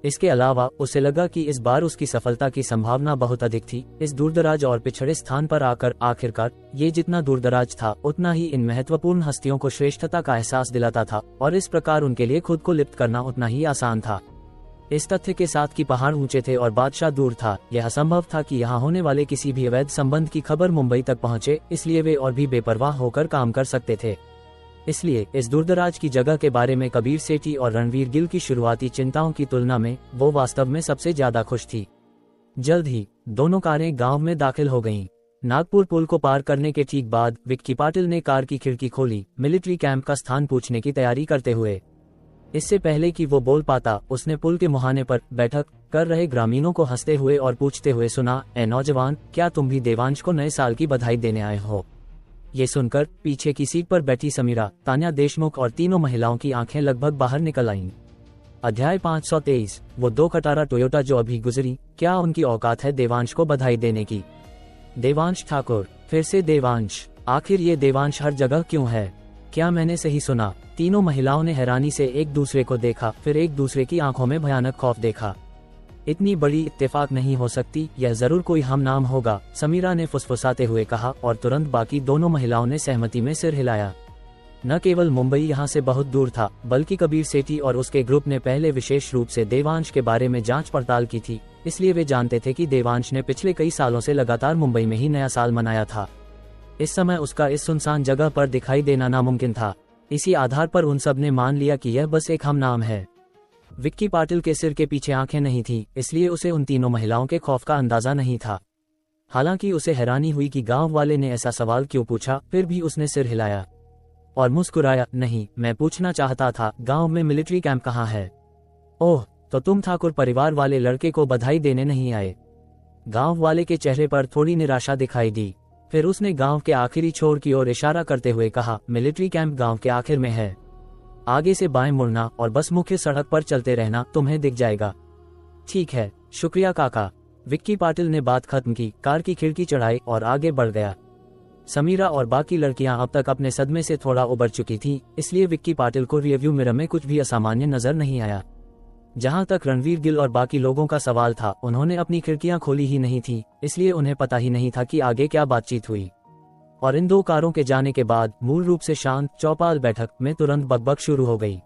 C: इसके अलावा उसे लगा कि इस बार उसकी सफलता की संभावना बहुत अधिक थी। इस दूरदराज और पिछड़े स्थान पर आकर आखिरकार ये जितना दूरदराज था उतना ही इन महत्वपूर्ण हस्तियों को श्रेष्ठता का एहसास दिलाता था, और इस प्रकार उनके लिए खुद को लिप्त करना उतना ही आसान था। इस तथ्य के साथ कि पहाड़ ऊंचे थे और बादशाह दूर था, यह असंभव था कि यहाँ होने वाले किसी भी अवैध संबंध की खबर मुंबई तक पहुँचे, इसलिए वे और भी बेपरवाह होकर काम कर सकते थे। इसलिए इस दूरदराज की जगह के बारे में कबीर सेठी और रणवीर गिल की शुरुआती चिंताओं की तुलना में वो वास्तव में सबसे ज्यादा खुश थी। जल्द ही दोनों कारें गांव में दाखिल हो गईं। नागपुर पुल को पार करने के ठीक बाद विक्की पाटिल ने कार की खिड़की खोली, मिलिट्री कैंप का स्थान पूछने की तैयारी करते हुए। इससे पहले कि वो बोल पाता, उसने पुल के मुहाने पर बैठक कर रहे ग्रामीणों को हंसते हुए और पूछते हुए सुना, ए नौजवान, क्या तुम भी देवांश को नए साल की बधाई देने आए हो? ये सुनकर पीछे की सीट पर बैठी समीरा, तान्या देशमुख और तीनों महिलाओं की आंखें लगभग बाहर निकल आईं। अध्याय 523। वो दो खटारा टोयोटा जो अभी गुजरी, क्या उनकी औकात है देवांश को बधाई देने की? देवांश ठाकुर, फिर से देवांश, आखिर ये देवांश हर जगह क्यों है? क्या मैंने सही सुना? तीनों महिलाओं ने हैरानी से एक दूसरे को देखा, फिर एक दूसरे की आंखों में भयानक खौफ देखा। इतनी बड़ी इत्तेफाक नहीं हो सकती, यह जरूर कोई हम नाम होगा, समीरा ने फुसफुसाते हुए कहा, और तुरंत बाकी दोनों महिलाओं ने सहमति में सिर हिलाया। न केवल मुंबई यहाँ से बहुत दूर था, बल्कि कबीर सेठी और उसके ग्रुप ने पहले विशेष रूप से देवांश के बारे में जांच पड़ताल की थी, इसलिए वे जानते थे कि देवांश ने पिछले कई सालों से लगातार मुंबई में ही नया साल मनाया था। इस समय उसका इस सुनसान जगह पर दिखाई देना नामुमकिन था। इसी आधार पर उन सब ने मान लिया कि यह बस एक हम नाम है। विक्की पाटिल के सिर के पीछे आंखें नहीं थी, इसलिए उसे उन तीनों महिलाओं के खौफ का अंदाजा नहीं था। हालांकि उसे हैरानी हुई कि गांव वाले ने ऐसा सवाल क्यों पूछा, फिर भी उसने सिर हिलाया और मुस्कुराया, नहीं, मैं पूछना चाहता था, गांव में मिलिट्री कैंप कहाँ है? ओह, तो तुम ठाकुर परिवार वाले लड़के को बधाई देने नहीं आए? गांव वाले के चेहरे पर थोड़ी निराशा दिखाई दी। फिर उसने गांव के आखिरी छोर की ओर इशारा करते हुए कहा, मिलिट्री कैंप गांव के आखिर में है, आगे से बाएं मुड़ना और बस मुख्य सड़क पर चलते रहना, तुम्हें दिख जाएगा। ठीक है, शुक्रिया काका। विक्की पाटिल ने बात खत्म की, कार की खिड़की चढ़ाई और आगे बढ़ गया। समीरा और बाकी लड़कियां अब तक अपने सदमे से थोड़ा उबर चुकी थीं, इसलिए विक्की पाटिल को रियरव्यू मिरर में कुछ भी असामान्य नजर नहीं आया। जहां तक रणवीर गिल और बाकी लोगों का सवाल था, उन्होंने अपनी खिड़कियां खोली ही नहीं थी, इसलिए उन्हें पता ही नहीं था कि आगे क्या बातचीत हुई। और इन 2 कारों के जाने के बाद मूल रूप से शांत चौपाल बैठक में तुरंत बकबक शुरू हो गई।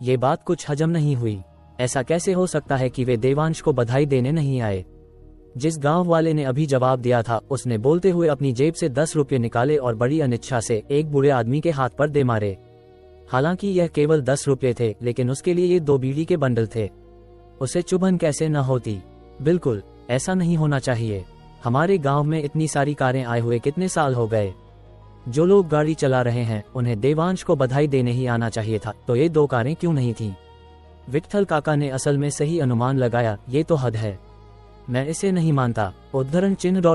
C: ये बात कुछ हजम नहीं हुई। ऐसा कैसे हो सकता है कि वे देवांश को बधाई देने नहीं आए? जिस गांव वाले ने अभी जवाब दिया था, उसने बोलते हुए अपनी जेब से 10 रुपये निकाले और बड़ी अनिच्छा से एक बूढ़े आदमी के हाथ पर दे मारे। हालांकि यह केवल 10 रुपये थे, लेकिन उसके लिए ये 2 बीड़ी के बंडल थे। उसे चुभन कैसे न होती? बिल्कुल, ऐसा नहीं होना चाहिए। हमारे गांव में इतनी सारी कारें आए हुए कितने साल हो गए। जो लोग गाड़ी चला रहे हैं, उन्हें देवांश को बधाई देने ही आना चाहिए था, तो ये 2 कारें क्यों नहीं थीं? विट्ठल काका ने असल में सही अनुमान लगाया। ये तो हद है, मैं इसे नहीं मानता। उद्धरण चिन्ह ...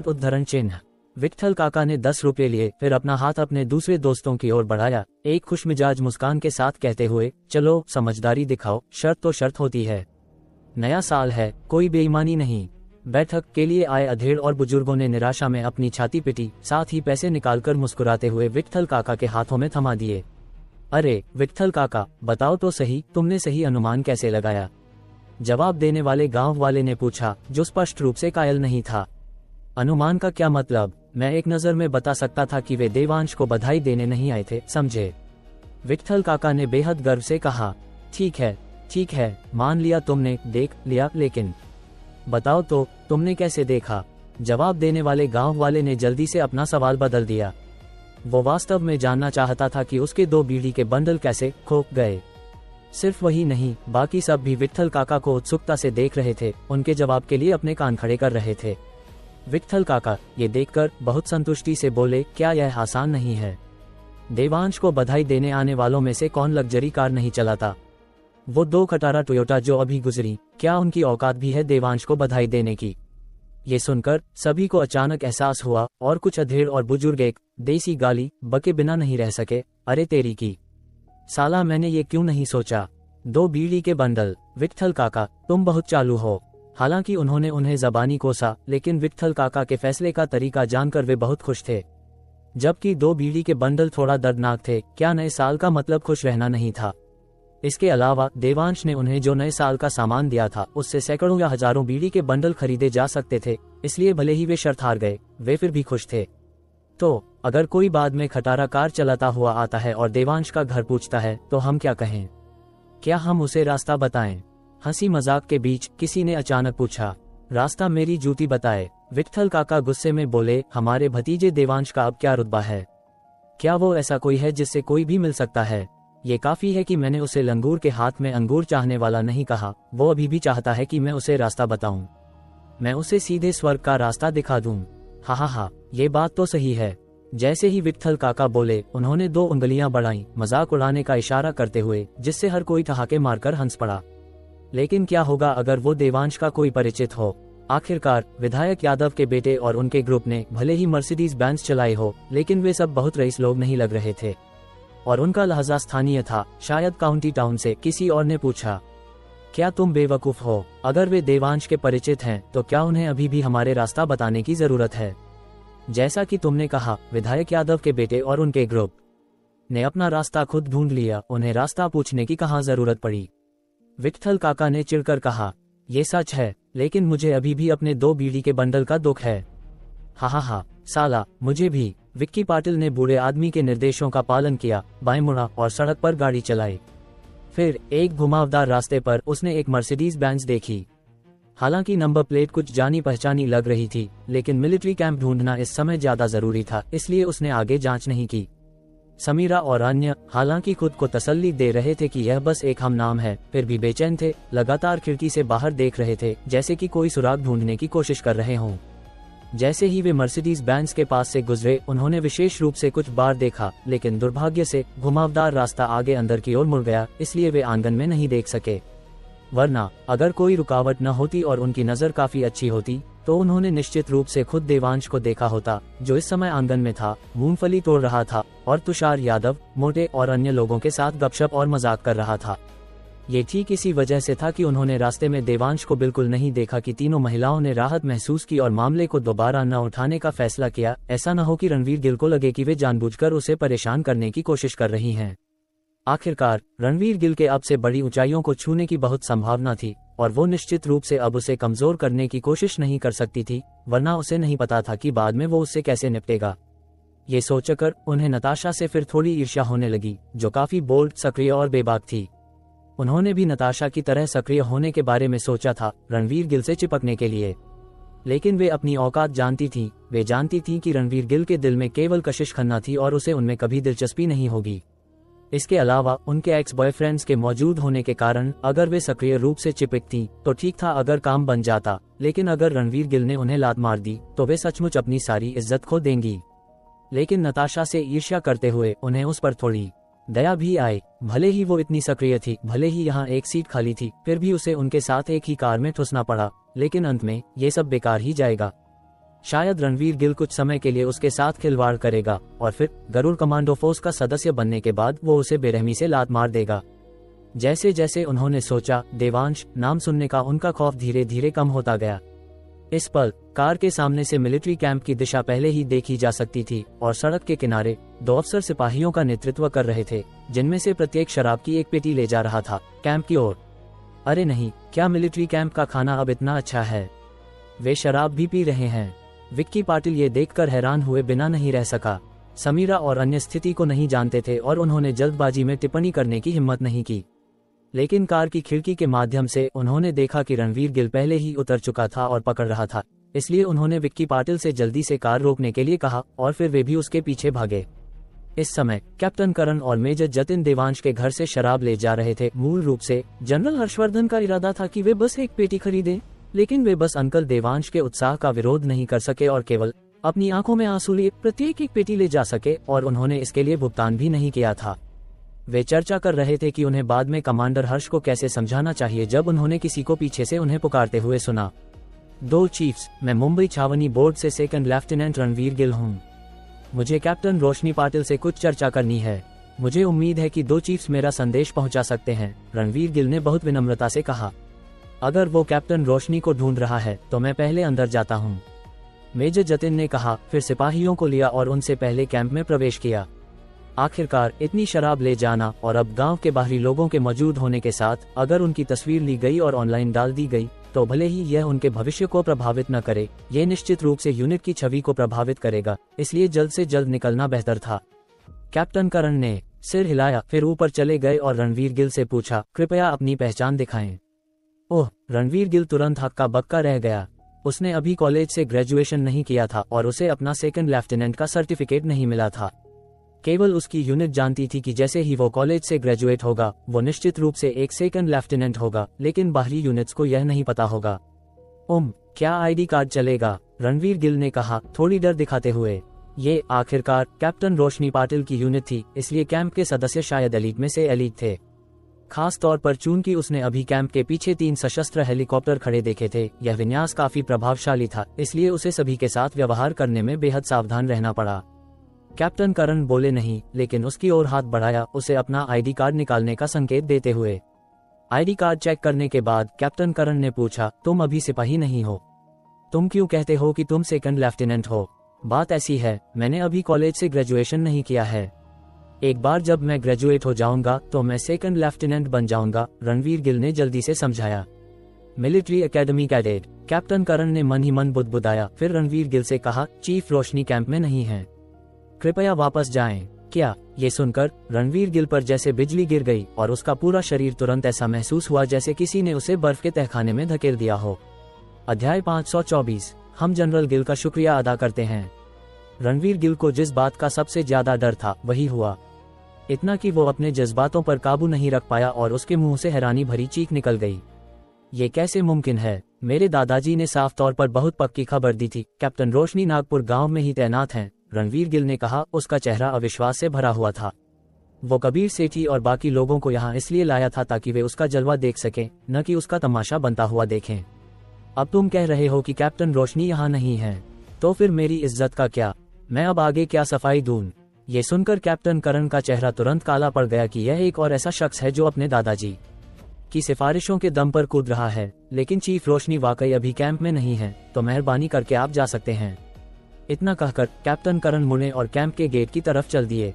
C: उद्धरण चिन्ह। विट्ठल काका ने 10 रुपये लिए, फिर अपना हाथ अपने दूसरे दोस्तों की ओर बढ़ाया, एक खुशमिजाज मुस्कान के साथ कहते हुए, चलो समझदारी दिखाओ, शर्त तो शर्त होती है। नया साल है, कोई बेईमानी नहीं। बैठक के लिए आए अधेड़ और बुजुर्गों ने निराशा में अपनी छाती पिटी, साथ ही पैसे निकालकर मुस्कुराते हुए विट्ठल काका के हाथों में थमा दिए। अरे विट्ठल काका, बताओ तो सही, तुमने सही अनुमान कैसे लगाया? जवाब देने वाले गांव वाले ने पूछा, जो स्पष्ट रूप से कायल नहीं था। अनुमान का क्या मतलब? मैं एक नजर में बता सकता था कि वे देवांश को बधाई देने नहीं आए थे, समझे? विट्ठल काका ने बेहद गर्व से कहा। ठीक है, मान लिया तुमने, देख लिया, लेकिन बताओ तो तुमने कैसे देखा? जवाब देने वाले गांव वाले ने जल्दी से अपना सवाल बदल दिया। वो वास्तव में जानना चाहता था कि उसके 2 बीड़ी के बंडल कैसे खो गए। सिर्फ वही नहीं, बाकी सब भी विट्ठल काका को उत्सुकता से देख रहे थे, उनके जवाब के लिए अपने कान खड़े कर रहे थे। विट्ठल काका ये देखकर बहुत संतुष्टि से बोले, क्या यह आसान नहीं है? देवांश को बधाई देने आने वालों में से कौन लग्जरी कार नहीं चलाता? वो 2 खटारा टोयोटा जो अभी गुजरी, क्या उनकी औकात भी है देवांश को बधाई देने की? ये सुनकर सभी को अचानक एहसास हुआ और कुछ अधेड़ और बुजुर्ग एक देसी गाली बके बिना नहीं रह सके। अरे तेरी की साला, मैंने ये क्यों नहीं सोचा? 2 बीड़ी के बंडल, विट्ठल काका तुम बहुत चालू हो। हालांकि उन्होंने उन्हें जबानी कोसा, लेकिन विट्ठल काका के फैसले का तरीका जानकर वे बहुत खुश थे। जबकि 2 बीड़ी के बंडल थोड़ा दर्दनाक थे, क्या नए साल का मतलब खुश रहना नहीं था? इसके अलावा देवांश ने उन्हें जो नए साल का सामान दिया था, उससे सैकड़ों या हजारों बीड़ी के बंडल खरीदे जा सकते थे, इसलिए भले ही वे शर्त हार गए, वे फिर भी खुश थे। तो अगर कोई बाद में खटारा कार चलाता हुआ आता है और देवांश का घर पूछता है, तो हम क्या कहें? क्या हम उसे रास्ता बताएं? हंसी मजाक के बीच किसी ने अचानक पूछा, रास्ता मेरी जूती बताए। विट्ठल काका गुस्से में बोले, हमारे भतीजे देवांश का अब क्या रुतबा है? क्या वो ऐसा कोई है जिससे कोई भी मिल सकता है? ये काफी है कि मैंने उसे लंगूर के हाथ में अंगूर चाहने वाला नहीं कहा। वो अभी भी चाहता है कि मैं उसे रास्ता बताऊं। मैं उसे सीधे स्वर्ग का रास्ता दिखा दूं। हा, ये बात तो सही है। जैसे ही विट्ठल काका बोले, उन्होंने 2 उंगलियां बढ़ाईं, मजाक उड़ाने का इशारा करते हुए, जिससे हर कोई ठहाके मारकर हंस पड़ा। लेकिन क्या होगा अगर वो देवांश का कोई परिचित हो? आखिरकार विधायक यादव के बेटे और उनके ग्रुप ने भले ही मर्सिडीज बेंज चलाई हो, लेकिन वे सब बहुत रईस लोग नहीं लग रहे थे और उनका लहजा स्थानीय था, शायद काउंटी टाउन से। किसी और ने पूछा, क्या तुम बेवकूफ हो? अगर वे देवांश के परिचित हैं, तो क्या उन्हें अभी भी हमारे रास्ता बताने की जरूरत है? जैसा कि तुमने कहा, विधायक यादव के बेटे और उनके ग्रुप ने अपना रास्ता खुद ढूंढ लिया, उन्हें रास्ता पूछने की कहाँ जरूरत पड़ी? विट्ठल काका ने चिढ़कर कहा, ये सच है, लेकिन मुझे अभी भी अपने 2 बीड़ी के बंडल का दुख है। हा, साला, मुझे भी। विक्की पाटिल ने बूढ़े आदमी के निर्देशों का पालन किया, बाएं मुड़ा और सड़क पर गाड़ी चलाई। फिर एक घुमावदार रास्ते पर उसने एक मर्सिडीज बेंज देखी। हालांकि नंबर प्लेट कुछ जानी पहचानी लग रही थी, लेकिन मिलिट्री कैंप ढूंढना इस समय ज्यादा जरूरी था, इसलिए उसने आगे जांच नहीं की। समीरा और अन्य हालांकि खुद को तसल्ली दे रहे थे कि यह बस एक हम नाम है, फिर भी बेचैन थे, लगातार खिड़की से बाहर देख रहे थे, जैसे कि कोई सुराग ढूंढने की कोशिश कर रहे हों। जैसे ही वे मर्सिडीज बेंज के पास से गुजरे, उन्होंने विशेष रूप से कुछ बार देखा, लेकिन दुर्भाग्य से घुमावदार रास्ता आगे अंदर की ओर मुड़ गया, इसलिए वे आंगन में नहीं देख सके। वरना अगर कोई रुकावट न होती और उनकी नजर काफी अच्छी होती, तो उन्होंने निश्चित रूप से खुद देवांश को देखा होता, जो इस समय आंगन में था, मूंगफली तोड़ रहा था और तुषार यादव, मोटे और अन्य लोगों के साथ गपशप और मजाक कर रहा था। ये ठीक इसी वजह से था कि उन्होंने रास्ते में देवांश को बिल्कुल नहीं देखा कि तीनों महिलाओं ने राहत महसूस की और मामले को दोबारा न उठाने का फैसला किया। ऐसा न हो कि रणवीर गिल को लगे कि वे जानबूझकर उसे परेशान करने की कोशिश कर रही हैं। आखिरकार रणवीर गिल के अब से बड़ी ऊंचाइयों को छूने की बहुत संभावना थी और वो निश्चित रूप से अब उसे कमजोर करने की कोशिश नहीं कर सकती थी, वरना उसे नहीं पता था कि बाद में वो उससे कैसे निपटेगा। ये सोचकर उन्हें नताशा से फिर थोड़ी ईर्ष्या होने लगी, जो काफी बोल्ड, सक्रिय और बेबाक थी। उन्होंने भी नताशा की तरह सक्रिय होने के बारे में सोचा था, रणवीर गिल से चिपकने के लिए। लेकिन वे अपनी औकात जानती थीं। वे जानती थीं कि रणवीर गिल के दिल में केवल कशिश खन्ना थी और उसे उनमें कभी दिलचस्पी नहीं होगी। इसके अलावा उनके एक्स बॉयफ्रेंड्स के मौजूद होने के कारण अगर वे सक्रिय रूप से चिपकती तो ठीक था, अगर काम बन जाता। लेकिन अगर रणवीर गिल ने उन्हें लात मार दी तो वे सचमुच अपनी सारी इज्जत खो देंगी। लेकिन नताशा से ईर्ष्या करते हुए उन्हें उस पर थोड़ी दया भी आई। भले ही वो इतनी सक्रिय थी, भले ही यहाँ एक सीट खाली थी, फिर भी उसे उनके साथ एक ही कार में ठुसना पड़ा। लेकिन अंत में ये सब बेकार ही जाएगा। शायद रणवीर गिल कुछ समय के लिए उसके साथ खिलवाड़ करेगा और फिर गरुड़ कमांडो फोर्स का सदस्य बनने के बाद वो उसे बेरहमी से लात मार देगा। जैसे जैसे उन्होंने सोचा, देवांश नाम सुनने का उनका खौफ धीरे धीरे कम होता गया। इस पल कार के सामने से मिलिट्री कैंप की दिशा पहले ही देखी जा सकती थी और सड़क के किनारे 2 अफसर सिपाहियों का नेतृत्व कर रहे थे, जिनमें से प्रत्येक शराब की एक पेटी ले जा रहा था कैंप की ओर। अरे नहीं, क्या मिलिट्री कैंप का खाना अब इतना अच्छा है? वे शराब भी पी रहे हैं। विक्की पाटिल ये देखकर हैरान हुए बिना नहीं रह सका। समीरा और अन्य स्थिति को नहीं जानते थे और उन्होंने जल्दबाजी में टिप्पणी करने की हिम्मत नहीं की। लेकिन कार की खिड़की के माध्यम से उन्होंने देखा कि रणवीर गिल पहले ही उतर चुका था और पकड़ रहा था। इसलिए उन्होंने विक्की पाटिल से जल्दी से कार रोकने के लिए कहा और फिर वे भी उसके पीछे भागे। इस समय कैप्टन करण और मेजर जतिन देवांश के घर से शराब ले जा रहे थे। मूल रूप से जनरल हर्षवर्धन का इरादा था कि वे बस एक पेटी खरीदें, लेकिन वे बस अंकल देवांश के उत्साह का विरोध नहीं कर सके और केवल अपनी आंखों में आंसू लिए प्रत्येक एक पेटी ले जा सके, और उन्होंने इसके लिए भुगतान भी नहीं किया था। वे चर्चा कर रहे थे कि उन्हें बाद में कमांडर हर्ष को कैसे समझाना चाहिए जब उन्होंने किसी को पीछे से उन्हें पुकारते हुए सुना। 2 चीफ्स, मैं मुंबई छावनी बोर्ड से सेकंड लेफ्टिनेंट रणवीर गिल हूँ। मुझे कैप्टन रोशनी पाटिल से कुछ चर्चा करनी है। मुझे उम्मीद है कि 2 चीफ्स मेरा संदेश पहुंचा सकते हैं, रणवीर गिल ने बहुत विनम्रता से कहा। अगर वो कैप्टन रोशनी को ढूंढ रहा है तो मैं पहले अंदर जाता हूँ, मेजर जतिन ने कहा। फिर सिपाहियों को लिया और उनसे पहले कैंप में प्रवेश किया। आखिरकार इतनी शराब ले जाना और अब गांव के बाहरी लोगों के मौजूद होने के साथ अगर उनकी तस्वीर ली गई और ऑनलाइन डाल दी गई तो भले ही यह उनके भविष्य को प्रभावित न करे, ये निश्चित रूप से यूनिट की छवि को प्रभावित करेगा। इसलिए जल्द से जल्द निकलना बेहतर था। कैप्टन करण ने सिर हिलाया, फिर ऊपर चले गए और रणवीर गिल से पूछा, कृपया अपनी पहचान दिखाएं। ओह, रणवीर गिल तुरंत हक्का बक्का रह गया। उसने अभी कॉलेज से ग्रेजुएशन नहीं किया था और उसे अपना सेकंड लेफ्टिनेंट का सर्टिफिकेट नहीं मिला था। केवल उसकी यूनिट जानती थी कि जैसे ही वो कॉलेज से ग्रेजुएट होगा वो निश्चित रूप से एक सेकंड लेफ्टिनेंट होगा, लेकिन बाहरी यूनिट्स को यह नहीं पता होगा। क्या आईडी कार्ड चलेगा? रणवीर गिल ने कहा, थोड़ी डर दिखाते हुए। ये आखिरकार कैप्टन रोशनी पाटिल की यूनिट थी, इसलिए कैंप के सदस्य शायद एलीट में से एलीट थे। खास तौर पर चूंकि उसने अभी कैंप के पीछे 3 सशस्त्र हेलीकॉप्टर खड़े देखे थे, यह विन्यास काफी प्रभावशाली था, इसलिए उसे सभी के साथ व्यवहार करने में बेहद सावधान रहना पड़ा। कैप्टन करण बोले नहीं, लेकिन उसकी ओर हाथ बढ़ाया, उसे अपना आईडी कार्ड निकालने का संकेत देते हुए। आईडी कार्ड चेक करने के बाद कैप्टन करण ने पूछा, तुम अभी सिपाही नहीं हो? तुम क्यों कहते हो कि तुम सेकंड लेफ्टिनेंट हो? बात ऐसी है, मैंने अभी कॉलेज से ग्रेजुएशन नहीं किया है। एक बार जब मैं ग्रेजुएट हो जाऊंगा तो मैं सेकंड लेफ्टिनेंट बन जाऊंगा, रणवीर गिल ने जल्दी से समझाया। मिलिट्री एकेडमी कैडेट, कैप्टन करण ने मन ही मन बुदबुदाया। फिर रणवीर गिल से कहा, चीफ रोशनी कैंप में नहीं है, कृपया वापस जाएं। क्या? ये सुनकर रणवीर गिल पर जैसे बिजली गिर गई और उसका पूरा शरीर तुरंत ऐसा महसूस हुआ जैसे किसी ने उसे बर्फ के तहखाने में धकेल दिया हो। अध्याय 524। हम जनरल गिल का शुक्रिया अदा करते हैं। रणवीर गिल को जिस बात का सबसे ज्यादा डर था वही हुआ, इतना कि वो अपने जज्बातों पर काबू नहीं रख पाया और उसके मुंह से हैरानी भरी चीख निकल गई। ये कैसे मुमकिन है? मेरे दादाजी ने साफ तौर पर बहुत पक्की खबर दी थी। कैप्टन रोशनी नागपुर गांव में ही तैनात हैं, रणवीर गिल ने कहा। उसका चेहरा अविश्वास से भरा हुआ था। वो कबीर सेठी और बाकी लोगों को यहाँ इसलिए लाया था ताकि वे उसका जलवा देख सकें, न कि उसका तमाशा बनता हुआ देखें। अब तुम कह रहे हो कि कैप्टन रोशनी यहाँ नहीं है, तो फिर मेरी इज्जत का क्या? मैं अब आगे क्या सफाई दूं? ये सुनकर कैप्टन करण का चेहरा तुरंत काला पड़ गया कि यह एक और ऐसा शख्स है जो अपने दादाजी की सिफारिशों के दम पर कूद रहा है। लेकिन चीफ रोशनी वाकई अभी कैंप में नहीं है, तो मेहरबानी करके आप जा सकते हैं। इतना कहकर कैप्टन करण मुड़े और कैंप के गेट की तरफ चल दिए।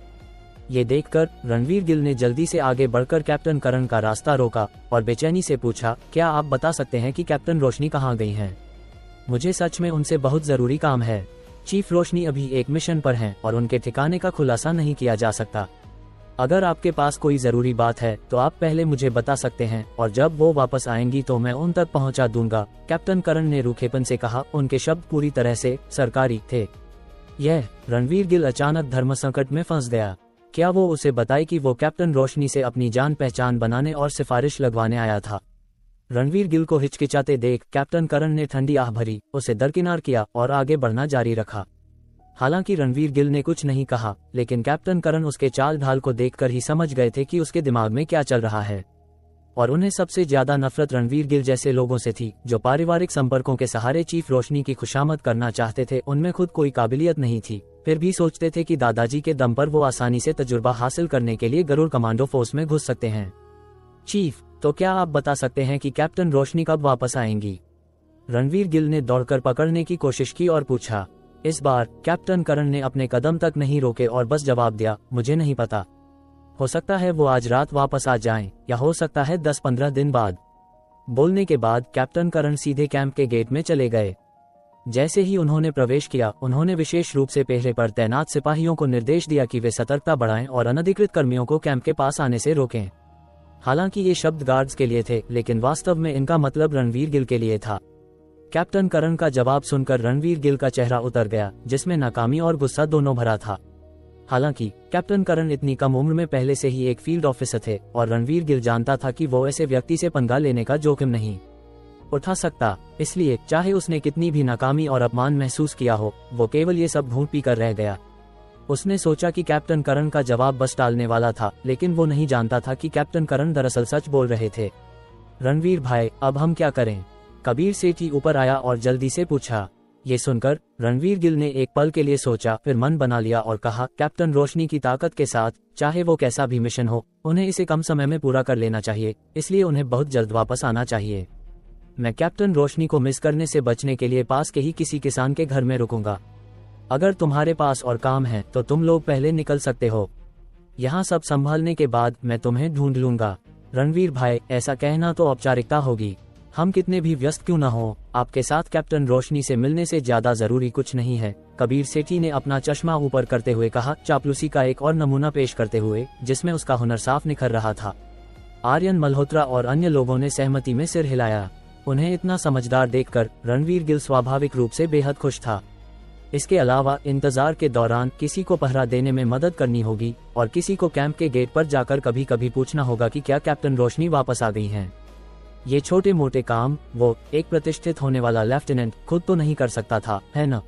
C: ये देखकर रणवीर गिल ने जल्दी से आगे बढ़कर कैप्टन करण का रास्ता रोका और बेचैनी से पूछा, क्या आप बता सकते हैं कि कैप्टन रोशनी कहाँ गई हैं? मुझे सच में उनसे बहुत जरूरी काम है। चीफ रोशनी अभी एक मिशन पर हैं और उनके ठिकाने का खुलासा नहीं किया जा सकता। अगर आपके पास कोई जरूरी बात है तो आप पहले मुझे बता सकते हैं और जब वो वापस आएंगी तो मैं उन तक पहुंचा दूंगा, कैप्टन करण ने रूखेपन से कहा। उनके शब्द पूरी तरह से सरकारी थे। यह रणवीर गिल अचानक धर्म संकट में फंस गया। क्या वो उसे बताए कि वो कैप्टन रोशनी से अपनी जान पहचान बनाने और सिफारिश लगवाने आया था? रणवीर गिल को हिचकिचाते देख कैप्टन करण ने ठंडी आह भरी, उसे दरकिनार किया और आगे बढ़ना जारी रखा। हालांकि रणवीर गिल ने कुछ नहीं कहा, लेकिन कैप्टन करण उसके चाल ढाल को देखकर ही समझ गए थे कि उसके दिमाग में क्या चल रहा है। और उन्हें सबसे ज्यादा नफरत रणवीर गिल जैसे लोगों से थी जो पारिवारिक संपर्कों के सहारे चीफ रोशनी की खुशामद करना चाहते थे। उनमें खुद कोई काबिलियत नहीं थी, फिर भी सोचते थे कि दादाजी के दम पर वो आसानी से तजुर्बा हासिल करने के लिए गरुड़ कमांडो फोर्स में घुस सकते हैं। चीफ, तो क्या आप बता सकते हैं कि कैप्टन रोशनी कब वापस आएंगी? रणवीर गिल ने दौड़कर पकड़ने की कोशिश की और पूछा। इस बार कैप्टन करण ने अपने कदम तक नहीं रोके और बस जवाब दिया, मुझे नहीं पता। हो सकता है वो आज रात वापस आ जाएं, या हो सकता है 10-15 दिन बाद। बोलने के बाद कैप्टन करण सीधे कैंप के गेट में चले गए। जैसे ही उन्होंने प्रवेश किया, उन्होंने विशेष रूप से पहरे पर तैनात सिपाहियों को निर्देश दिया कि वे सतर्कता बढ़ाएं और अनधिकृत कर्मियों को कैंप के पास आने से रोकें। हालांकि ये शब्द गार्ड्स के लिए थे, लेकिन वास्तव में इनका मतलब रणवीर गिल के लिए था। कैप्टन करण का जवाब सुनकर रणवीर गिल का चेहरा उतर गया, जिसमें नाकामी और गुस्सा दोनों भरा था। हालांकि कैप्टन करण इतनी कम उम्र में पहले से ही एक फील्ड ऑफिसर थे और रणवीर गिल जानता था कि वो ऐसे व्यक्ति से पंगा लेने का जोखिम नहीं उठा सकता। इसलिए चाहे उसने कितनी भी नाकामी और अपमान महसूस किया हो, वो केवल ये सब घूंट पी कर रह गया। उसने सोचा कि कैप्टन करण का जवाब बस टालने वाला था, लेकिन वो नहीं जानता था कि कैप्टन करण दरअसल सच बोल रहे थे। रणवीर भाई, अब हम क्या करें? कबीर सेठी ऊपर आया और जल्दी से पूछा। ये सुनकर रणवीर गिल ने एक पल के लिए सोचा, फिर मन बना लिया और कहा, कैप्टन रोशनी की ताकत के साथ चाहे वो कैसा भी मिशन हो, उन्हें इसे कम समय में पूरा कर लेना चाहिए, इसलिए उन्हें बहुत जल्द वापस आना चाहिए। मैं कैप्टन रोशनी को मिस करने से बचने के लिए पास के ही किसी किसान के घर में रुकूंगा। अगर तुम्हारे पास और काम है तो तुम लोग पहले निकल सकते हो। यहाँ सब संभालने के बाद मैं तुम्हें ढूंढ लूंगा। रणवीर भाई, ऐसा कहना तो औपचारिकता होगी। हम कितने भी व्यस्त क्यों न हो, आपके साथ कैप्टन रोशनी से मिलने से ज्यादा जरूरी कुछ नहीं है। कबीर सेठी ने अपना चश्मा ऊपर करते हुए कहा, चापलूसी का एक और नमूना पेश करते हुए जिसमें उसका हुनर साफ निखर रहा था। आर्यन मल्होत्रा और अन्य लोगों ने सहमति में सिर हिलाया। उन्हें इतना समझदार देखकर रणवीर गिल स्वाभाविक रूप से बेहद खुश था। इसके अलावा इंतजार के दौरान किसी को पहरा देने में मदद करनी होगी और किसी को कैंप के गेट पर जाकर कभी कभी पूछना होगा कि क्या कैप्टन रोशनी वापस आ गई हैं। ये छोटे मोटे काम वो एक प्रतिष्ठित होने वाला लेफ्टिनेंट खुद तो नहीं कर सकता था, है न?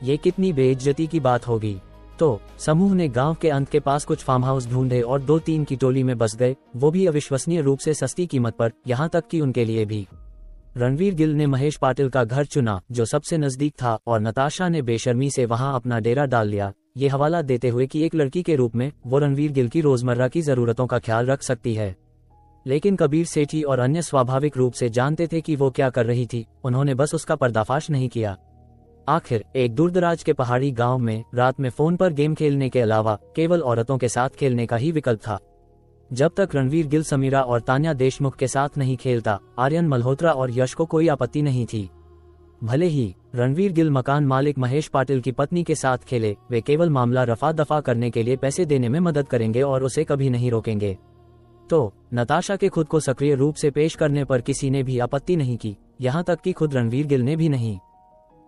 C: ये कितनी बेइज्जती की बात होगी। तो समूह ने गांव के अंत के पास कुछ फार्म हाउस ढूंढे और 2-3 की टोली में बस गए, वो भी अविश्वसनीय रूप से सस्ती कीमत पर, यहाँ तक कि उनके लिए भी। रणवीर गिल ने महेश पाटिल का घर चुना जो सबसे नजदीक था और नताशा ने बेशर्मी से वहां अपना डेरा डाल लिया, ये हवाला देते हुए कि एक लड़की के रूप में वो रणवीर गिल की रोजमर्रा की जरूरतों का ख्याल रख सकती है। लेकिन कबीर सेठी और अन्य स्वाभाविक रूप से जानते थे कि वो क्या कर रही थी, उन्होंने बस उसका पर्दाफाश नहीं किया। आखिर एक दूरदराज के पहाड़ी गांव में रात में फोन पर गेम खेलने के अलावा केवल औरतों के साथ खेलने का ही विकल्प था। जब तक रणवीर गिल समीरा और तान्या देशमुख के साथ नहीं खेलता, आर्यन मल्होत्रा और यश को कोई आपत्ति नहीं थी। भले ही रणवीर गिल मकान मालिक महेश पाटिल की पत्नी के साथ खेले, वे केवल मामला रफा दफा करने के लिए पैसे देने में मदद करेंगे और उसे कभी नहीं रोकेंगे। तो नताशा के खुद को सक्रिय रूप से पेश करने पर किसी ने भी आपत्ति नहीं की, यहाँ तक कि खुद रणवीर गिल ने भी नहीं।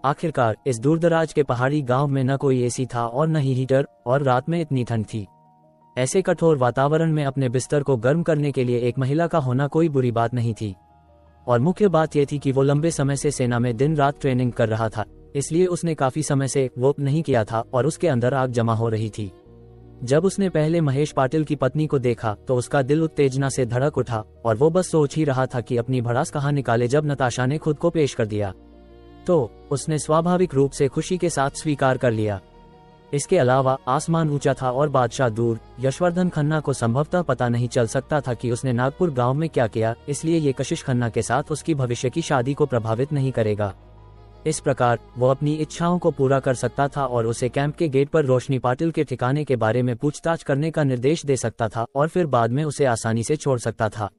C: आखिरकार इस दूरदराज के पहाड़ी गांव में न कोई एसी था और न ही हीटर, और रात में इतनी ठंड थी। ऐसे कठोर वातावरण में अपने बिस्तर को गर्म करने के लिए एक महिला का होना कोई बुरी बात नहीं थी। और मुख्य बात यह थी कि वो लंबे समय से सेना में दिन रात ट्रेनिंग कर रहा था, इसलिए उसने काफी समय से वो नहीं किया था और उसके अंदर आग जमा हो रही थी। जब उसने पहले महेश पाटिल की पत्नी को देखा तो उसका दिल उत्तेजना से धड़क उठा और वो बस सोच ही रहा था कि अपनी भड़ास कहाँ निकाले जब नताशा ने खुद को पेश कर दिया। तो उसने स्वाभाविक रूप से खुशी के साथ स्वीकार कर लिया। इसके अलावा आसमान ऊंचा था और बादशाह दूर। यशवर्धन खन्ना को संभवतः पता नहीं चल सकता था कि उसने नागपुर गांव में क्या किया, इसलिए ये कशिश खन्ना के साथ उसकी भविष्य की शादी को प्रभावित नहीं करेगा। इस प्रकार वो अपनी इच्छाओं को पूरा कर सकता था और उसे कैंप के गेट पर रोशनी पाटिल के ठिकाने के बारे में पूछताछ करने का निर्देश दे सकता था और फिर बाद में उसे आसानी से छोड़ सकता था।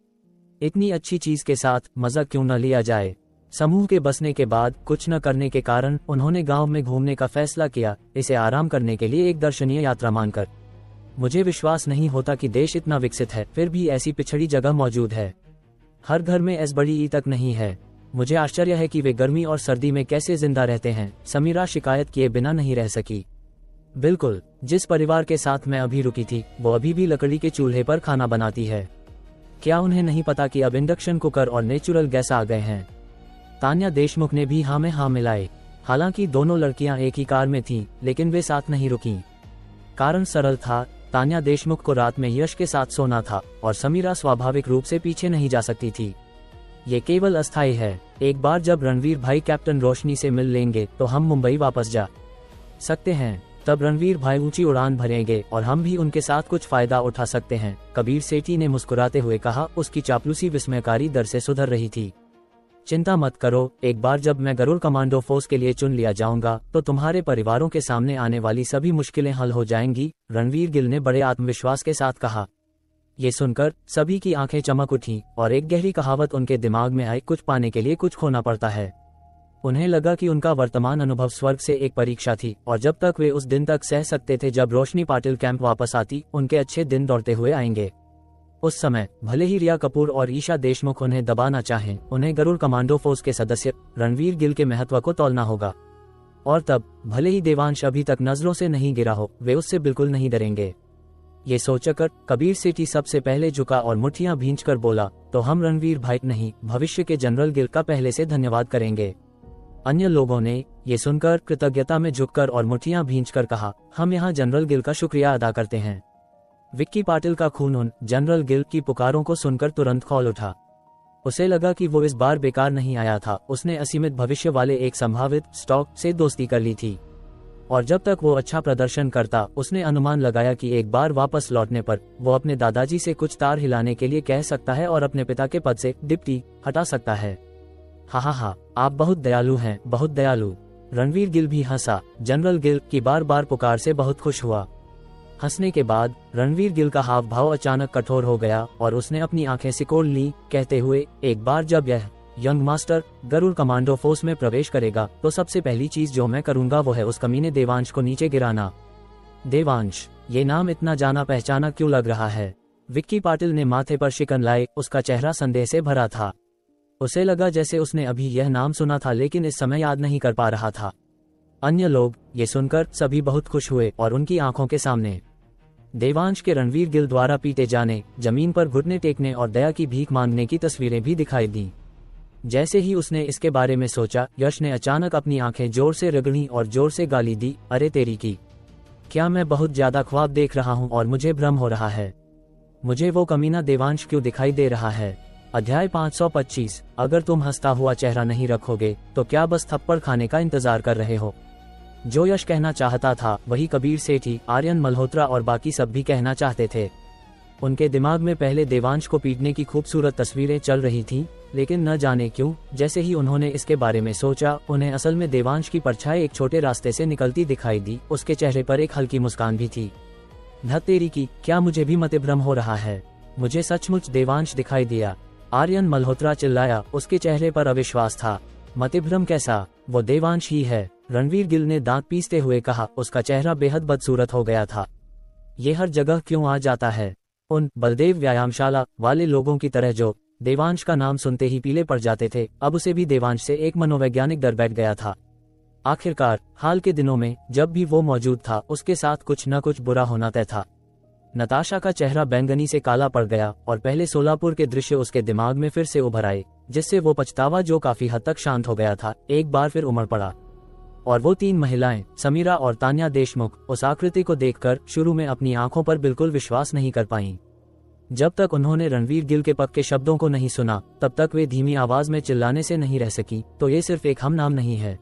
C: इतनी अच्छी चीज के साथ मजा क्यों न लिया जाए। समूह के बसने के बाद कुछ न करने के कारण उन्होंने गांव में घूमने का फैसला किया, इसे आराम करने के लिए एक दर्शनीय यात्रा मानकर। मुझे विश्वास नहीं होता कि देश इतना विकसित है फिर भी ऐसी पिछड़ी जगह मौजूद है। हर घर में एस बड़ी ई तक नहीं है। मुझे आश्चर्य है कि वे गर्मी और सर्दी में कैसे जिंदा रहते हैं। समीरा शिकायत किए बिना नहीं रह सकी। बिल्कुल, जिस परिवार के साथ मैं अभी रुकी थी वो अभी भी लकड़ी के चूल्हे पर खाना बनाती है। क्या उन्हें नहीं पता कि अब इंडक्शन कुकर और नेचुरल गैस आ गए हैं। तान्या देशमुख ने भी हाँ में हाँ मिलाए। हालांकि दोनों लड़कियां एक ही कार में थीं, लेकिन वे साथ नहीं रुकीं। कारण सरल था, तान्या देशमुख को रात में यश के साथ सोना था और समीरा स्वाभाविक रूप से पीछे नहीं जा सकती थी। ये केवल अस्थायी है। एक बार जब रणवीर भाई कैप्टन रोशनी से मिल लेंगे तो हम मुंबई वापस जा सकते हैं। तब रणवीर भाई ऊंची उड़ान भरेंगे और हम भी उनके साथ कुछ फायदा उठा सकते हैं, कबीर सेठी ने मुस्कुराते हुए कहा। उसकी चापलूसी विस्मयकारी दर से सुधर रही थी। चिंता मत करो, एक बार जब मैं गरुड़ कमांडो फोर्स के लिए चुन लिया जाऊंगा तो तुम्हारे परिवारों के सामने आने वाली सभी मुश्किलें हल हो जाएंगी, रणवीर गिल ने बड़े आत्मविश्वास के साथ कहा। ये सुनकर सभी की आंखें चमक उठी और एक गहरी कहावत उनके दिमाग में आई, कुछ पाने के लिए कुछ खोना पड़ता है। उन्हें लगा कि उनका वर्तमान अनुभव स्वर्ग से एक परीक्षा थी और जब तक वे उस दिन तक सह सकते थे जब रोशनी पाटिल कैंप वापस आती, उनके अच्छे दिन दौड़ते हुए आएंगे। उस समय भले ही रिया कपूर और ईशा देशमुख उन्हें दबाना चाहें, उन्हें गरुड़ कमांडो फोर्स के सदस्य रणवीर गिल के महत्व को तौलना होगा। और तब भले ही देवांश अभी तक नजरों से नहीं गिरा हो, वे उससे बिल्कुल नहीं डरेंगे। ये सोचकर कबीर सेठी सबसे पहले झुका और मुट्ठियां भींचकर बोला, तो हम रणवीर भाई नहीं, भविष्य के जनरल गिल का पहले से धन्यवाद करेंगे। अन्य लोगों ने ये सुनकर कृतज्ञता में झुककर और मुट्ठियां भींचकर कहा, हम यहाँ जनरल गिल का शुक्रिया अदा करते हैं। विक्की पाटिल का खून उन जनरल गिल की पुकारों को सुनकर तुरंत खौल उठा। उसे लगा कि वो इस बार बेकार नहीं आया था। उसने असीमित भविष्य वाले एक संभावित स्टॉक से दोस्ती कर ली थी और जब तक वो अच्छा प्रदर्शन करता, उसने अनुमान लगाया कि एक बार वापस लौटने पर वो अपने दादाजी से कुछ तार हिलाने के लिए कह सकता है और अपने पिता के पद से डिप्टी हटा सकता है। हा, आप बहुत दयालु हैं, बहुत दयालु। रणवीर गिल भी हंसा। जनरल गिल की बार बार पुकार से बहुत खुश हुआ। हंसने के बाद रणवीर गिल का हाव भाव अचानक कठोर हो गया और उसने अपनी आंखें सिकोड़ ली, कहते हुए, एक बार जब यह young master Garud commando force में प्रवेश करेगा तो सबसे पहली चीज जो मैं करूंगा वो है उस कमीने देवांश को नीचे गिराना। देवांश, ये नाम इतना जाना पहचाना क्यों लग रहा है? विक्की पाटिल ने माथे पर शिकन लाए। उसका चेहरा संदेह से भरा था। उसे लगा जैसे उसने अभी यह नाम सुना था लेकिन इस समय याद नहीं कर पा रहा था। अन्य लोग ये सुनकर सभी बहुत खुश हुए और उनकी आंखों के सामने देवांश के रणवीर गिल द्वारा पीटे जाने, जमीन पर घुटने टेकने और दया की भीख मांगने की तस्वीरें भी दिखाई दी। जैसे ही उसने इसके बारे में सोचा, यश ने अचानक अपनी आंखें जोर से रगड़ी और जोर से गाली दी, अरे तेरी की, क्या मैं बहुत ज्यादा ख्वाब देख रहा हूँ और मुझे भ्रम हो रहा है? मुझे वो कमीना देवांश क्यों दिखाई दे रहा है? अध्याय 525। अगर तुम हंसता हुआ चेहरा नहीं रखोगे तो क्या बस थप्पड़ खाने का इंतजार कर रहे हो? जो यश कहना चाहता था वही कबीर सेठी, आर्यन मल्होत्रा और बाकी सब भी कहना चाहते थे। उनके दिमाग में पहले देवांश को पीटने की खूबसूरत तस्वीरें चल रही थीं, लेकिन न जाने क्यों जैसे ही उन्होंने इसके बारे में सोचा, उन्हें असल में देवांश की परछाई एक छोटे रास्ते से निकलती दिखाई दी। उसके चेहरे पर एक हल्की मुस्कान भी थी। धत्तेरी की, क्या मुझे भी मतिभ्रम हो रहा है? मुझे सचमुच देवांश दिखाई दिया। आर्यन मल्होत्रा चिल्लाया। उसके चेहरे पर अविश्वास था। मतिभ्रम कैसा? वो देवांश ही है। रणवीर गिल ने दांत पीसते हुए कहा। उसका चेहरा बेहद बदसूरत हो गया था। ये हर जगह क्यों आ जाता है? उन बलदेव व्यायामशाला वाले लोगों की तरह जो देवांश का नाम सुनते ही पीले पड़ जाते थे, अब उसे भी देवांश से एक मनोवैज्ञानिक डर बैठ गया था। आखिरकार हाल के दिनों में जब भी वो मौजूद था, उसके साथ कुछ न कुछ बुरा होना तय था। नताशा का चेहरा बैंगनी से काला पड़ गया और पहले सोलापुर के दृश्य उसके दिमाग में फिर से उभर आए, जिससे वो पछतावा जो काफी हद तक शांत हो गया था, एक बार फिर उमड़ पड़ा। और वो तीन महिलाएं, समीरा और तान्या देशमुख, उस आकृति को देखकर शुरू में अपनी आंखों पर बिल्कुल विश्वास नहीं कर पाईं। जब तक उन्होंने रणवीर गिल के पक्के शब्दों को नहीं सुना, तब तक वे धीमी आवाज में चिल्लाने से नहीं रह सकी, तो ये सिर्फ एक हम नाम नहीं है।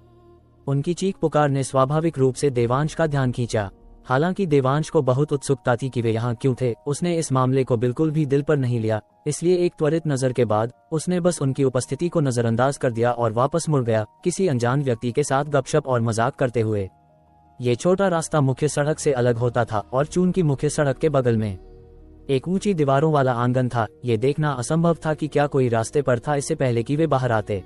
C: उनकी चीख पुकार ने स्वाभाविक रूप से देवांश का ध्यान खींचा। हालांकि देवांश को बहुत उत्सुकता थी कि वे यहाँ क्यों थे, उसने इस मामले को बिल्कुल भी दिल पर नहीं लिया, इसलिए एक त्वरित नजर के बाद उसने बस उनकी उपस्थिति को नजरअंदाज कर दिया और वापस मुड़ गया, किसी अनजान व्यक्ति के साथ गपशप और मजाक करते हुए। ये छोटा रास्ता मुख्य सड़क से अलग होता था और चून की मुख्य सड़क के बगल में एक ऊंची दीवारों वाला आंगन था। ये देखना असंभव था कि क्या कोई रास्ते पर था इससे पहले कि वे बाहर आते।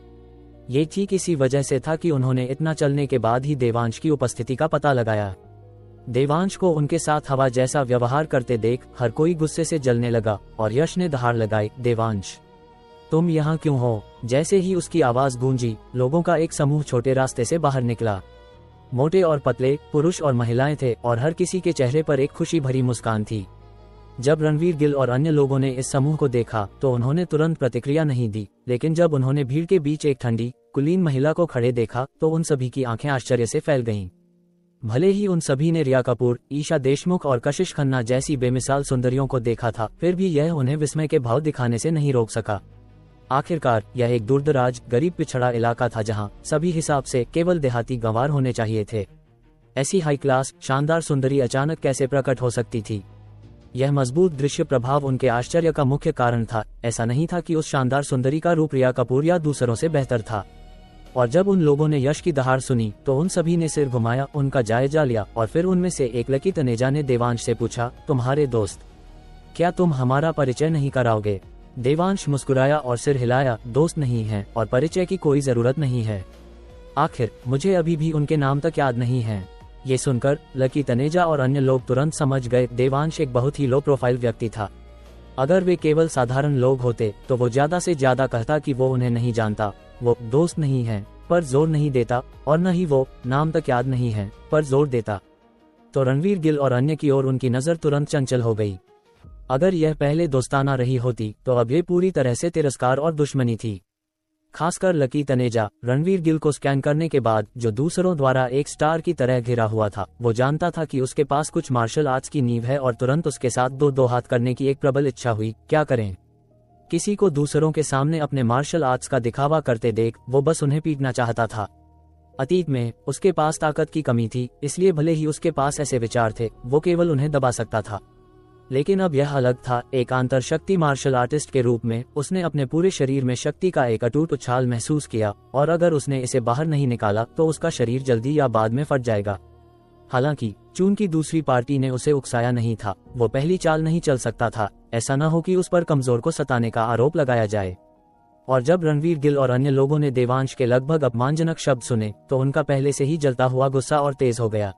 C: ये ठीक इसी वजह से था कि उन्होंने इतना चलने के बाद ही देवांश की उपस्थिति का पता लगाया। देवांश को उनके साथ हवा जैसा व्यवहार करते देख हर कोई गुस्से से जलने लगा और यश ने दहाड़ लगाई, देवांश तुम यहाँ क्यों हो? जैसे ही उसकी आवाज गूंजी, लोगों का एक समूह छोटे रास्ते से बाहर निकला। मोटे और पतले, पुरुष और महिलाएं थे और हर किसी के चेहरे पर एक खुशी भरी मुस्कान थी। जब रणवीर गिल और अन्य लोगों ने इस समूह को देखा तो उन्होंने तुरंत प्रतिक्रिया नहीं दी, लेकिन जब उन्होंने भीड़ के बीच एक ठंडी, कुलीन महिला को खड़े देखा तो उन सभी की आंखें आश्चर्य से फैल गईं। भले ही उन सभी ने रिया कपूर, ईशा देशमुख और कशिश खन्ना जैसी बेमिसाल सुंदरियों को देखा था, फिर भी यह उन्हें विस्मय के भाव दिखाने से नहीं रोक सका। आखिरकार यह एक दूरदराज, गरीब पिछड़ा इलाका था जहां सभी हिसाब से केवल देहाती गंवार होने चाहिए थे। ऐसी हाई क्लास, शानदार सुंदरी अचानक कैसे प्रकट हो सकती थी? यह मजबूत दृश्य प्रभाव उनके आश्चर्य का मुख्य कारण था। ऐसा नहीं था कि उस शानदार सुंदरी का रूप रिया कपूर या दूसरों से बेहतर था। और जब उन लोगों ने यश की दहाड़ सुनी तो उन सभी ने सिर घुमाया, उनका जायजा लिया और फिर उनमें से एक लकी तनेजा ने देवांश से पूछा, तुम्हारे दोस्त? क्या तुम हमारा परिचय नहीं कराओगे? देवांश मुस्कुराया और सिर हिलाया, दोस्त नहीं है और परिचय की कोई जरूरत नहीं है। आखिर मुझे अभी भी उनके नाम तक याद नहीं है। ये सुनकर लकी तनेजा और अन्य लोग तुरंत समझ गए देवांश एक बहुत ही लो प्रोफाइल व्यक्ति था। अगर वे केवल साधारण लोग होते तो वो ज्यादा से ज्यादा कहता कि वो उन्हें नहीं जानता, वो दोस्त नहीं है पर जोर नहीं देता, और न ही वो नाम तक याद नहीं है पर जोर देता। तो रणवीर गिल और अन्य की ओर उनकी नजर तुरंत चंचल हो गई। अगर यह पहले दोस्ताना रही होती तो अब ये पूरी तरह से तिरस्कार और दुश्मनी थी। खासकर लकी तनेजा रणवीर गिल को स्कैन करने के बाद, जो दूसरों द्वारा एक स्टार की तरह घिरा हुआ था, वो जानता था कि उसके पास कुछ मार्शल आर्ट्स की नींव है और तुरंत उसके साथ दो हाथ करने की एक प्रबल इच्छा हुई। क्या करें? किसी को दूसरों के सामने अपने मार्शल आर्ट्स का दिखावा करते देख वो बस उन्हें पीटना चाहता था। अतीत में उसके पास ताकत की कमी थी, इसलिए भले ही उसके पास ऐसे विचार थे, वो केवल उन्हें दबा सकता था। लेकिन अब यह अलग था। एक आंतर शक्ति मार्शल आर्टिस्ट के रूप में उसने अपने पूरे शरीर में शक्ति का एक अटूट उछाल महसूस किया, और अगर उसने इसे बाहर नहीं निकाला तो उसका शरीर जल्दी या बाद में फट जाएगा। हालांकि चून की दूसरी पार्टी ने उसे उकसाया नहीं था, वो पहली चाल नहीं चल सकता था। ऐसा न हो कि उस पर कमजोर को सताने का आरोप लगाया जाए। और जब रणवीर गिल और अन्य लोगों ने देवांश के लगभग अपमानजनक शब्द सुने तो उनका पहले से ही जलता हुआ गुस्सा और तेज हो गया।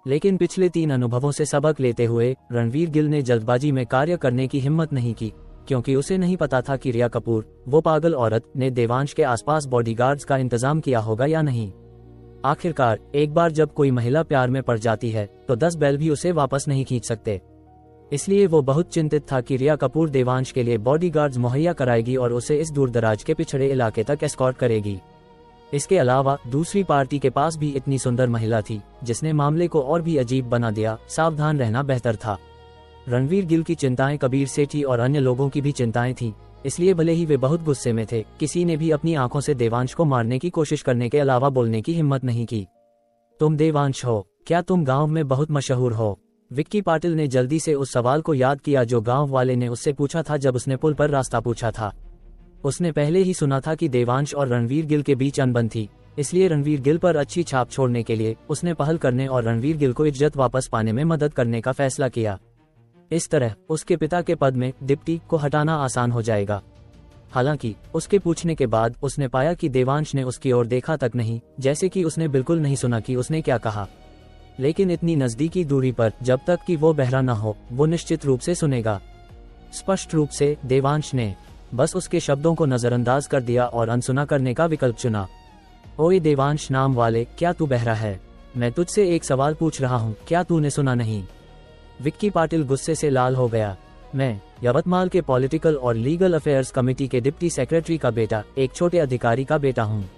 C: लेकिन पिछले 3 अनुभवों से सबक लेते हुए रणवीर गिल ने जल्दबाजी में कार्य करने की हिम्मत नहीं की, क्योंकि उसे नहीं पता था कि रिया कपूर, वो पागल औरत, ने देवांश के आसपास बॉडीगार्ड्स का इंतजाम किया होगा या नहीं। आखिरकार एक बार जब कोई महिला प्यार में पड़ जाती है तो 10 बैल भी उसे वापस नहीं खींच सकते। इसलिए वो बहुत चिंतित था कि रिया कपूर देवांश के लिए बॉडीगार्ड्स मुहैया कराएगी और उसे इस दूरदराज के पिछड़े इलाके तक एस्कॉर्ट करेगी। इसके अलावा दूसरी पार्टी के पास भी इतनी सुंदर महिला थी, जिसने मामले को और भी अजीब बना दिया। सावधान रहना बेहतर था। रणवीर गिल की चिंताएं कबीर सेठी और अन्य लोगों की भी चिंताएं थीं, इसलिए भले ही वे बहुत गुस्से में थे, किसी ने भी अपनी आंखों से देवांश को मारने की कोशिश करने के अलावा बोलने की हिम्मत नहीं की। तुम देवांश हो? क्या तुम गांव में बहुत मशहूर हो? विक्की पाटिल ने जल्दी से उस सवाल को याद किया जो गांव वाले ने उससे पूछा था जब उसने पुल पर रास्ता पूछा था। उसने पहले ही सुना था कि देवांश और रणवीर गिल के बीच अनबन थी, इसलिए रणवीर गिल पर अच्छी छाप छोड़ने के लिए उसने पहल करने और रणवीर गिल को इज्जत वापस पाने में मदद करने का फैसला किया। इस तरह उसके पिता के पद में डिप्टी को हटाना आसान हो जाएगा। हालांकि उसके पूछने के बाद उसने पाया कि देवांश ने उसकी ओर देखा तक नहीं, जैसे कि उसने बिल्कुल नहीं सुना कि उसने क्या कहा। लेकिन इतनी नजदीकी दूरी पर जब तक कि वो बहरा न हो, वो निश्चित रूप से सुनेगा। स्पष्ट रूप से देवांश ने बस उसके शब्दों को नजरअंदाज कर दिया और अनसुना करने का विकल्प चुना। ओए देवांश नाम वाले, क्या तू बहरा है? मैं तुझसे एक सवाल पूछ रहा हूँ, क्या तूने सुना नहीं? विक्की पाटिल गुस्से से लाल हो गया। मैं यवतमाल के पॉलिटिकल और लीगल अफेयर्स कमेटी के डिप्टी सेक्रेटरी का बेटा, एक छोटे अधिकारी का बेटा हूँ।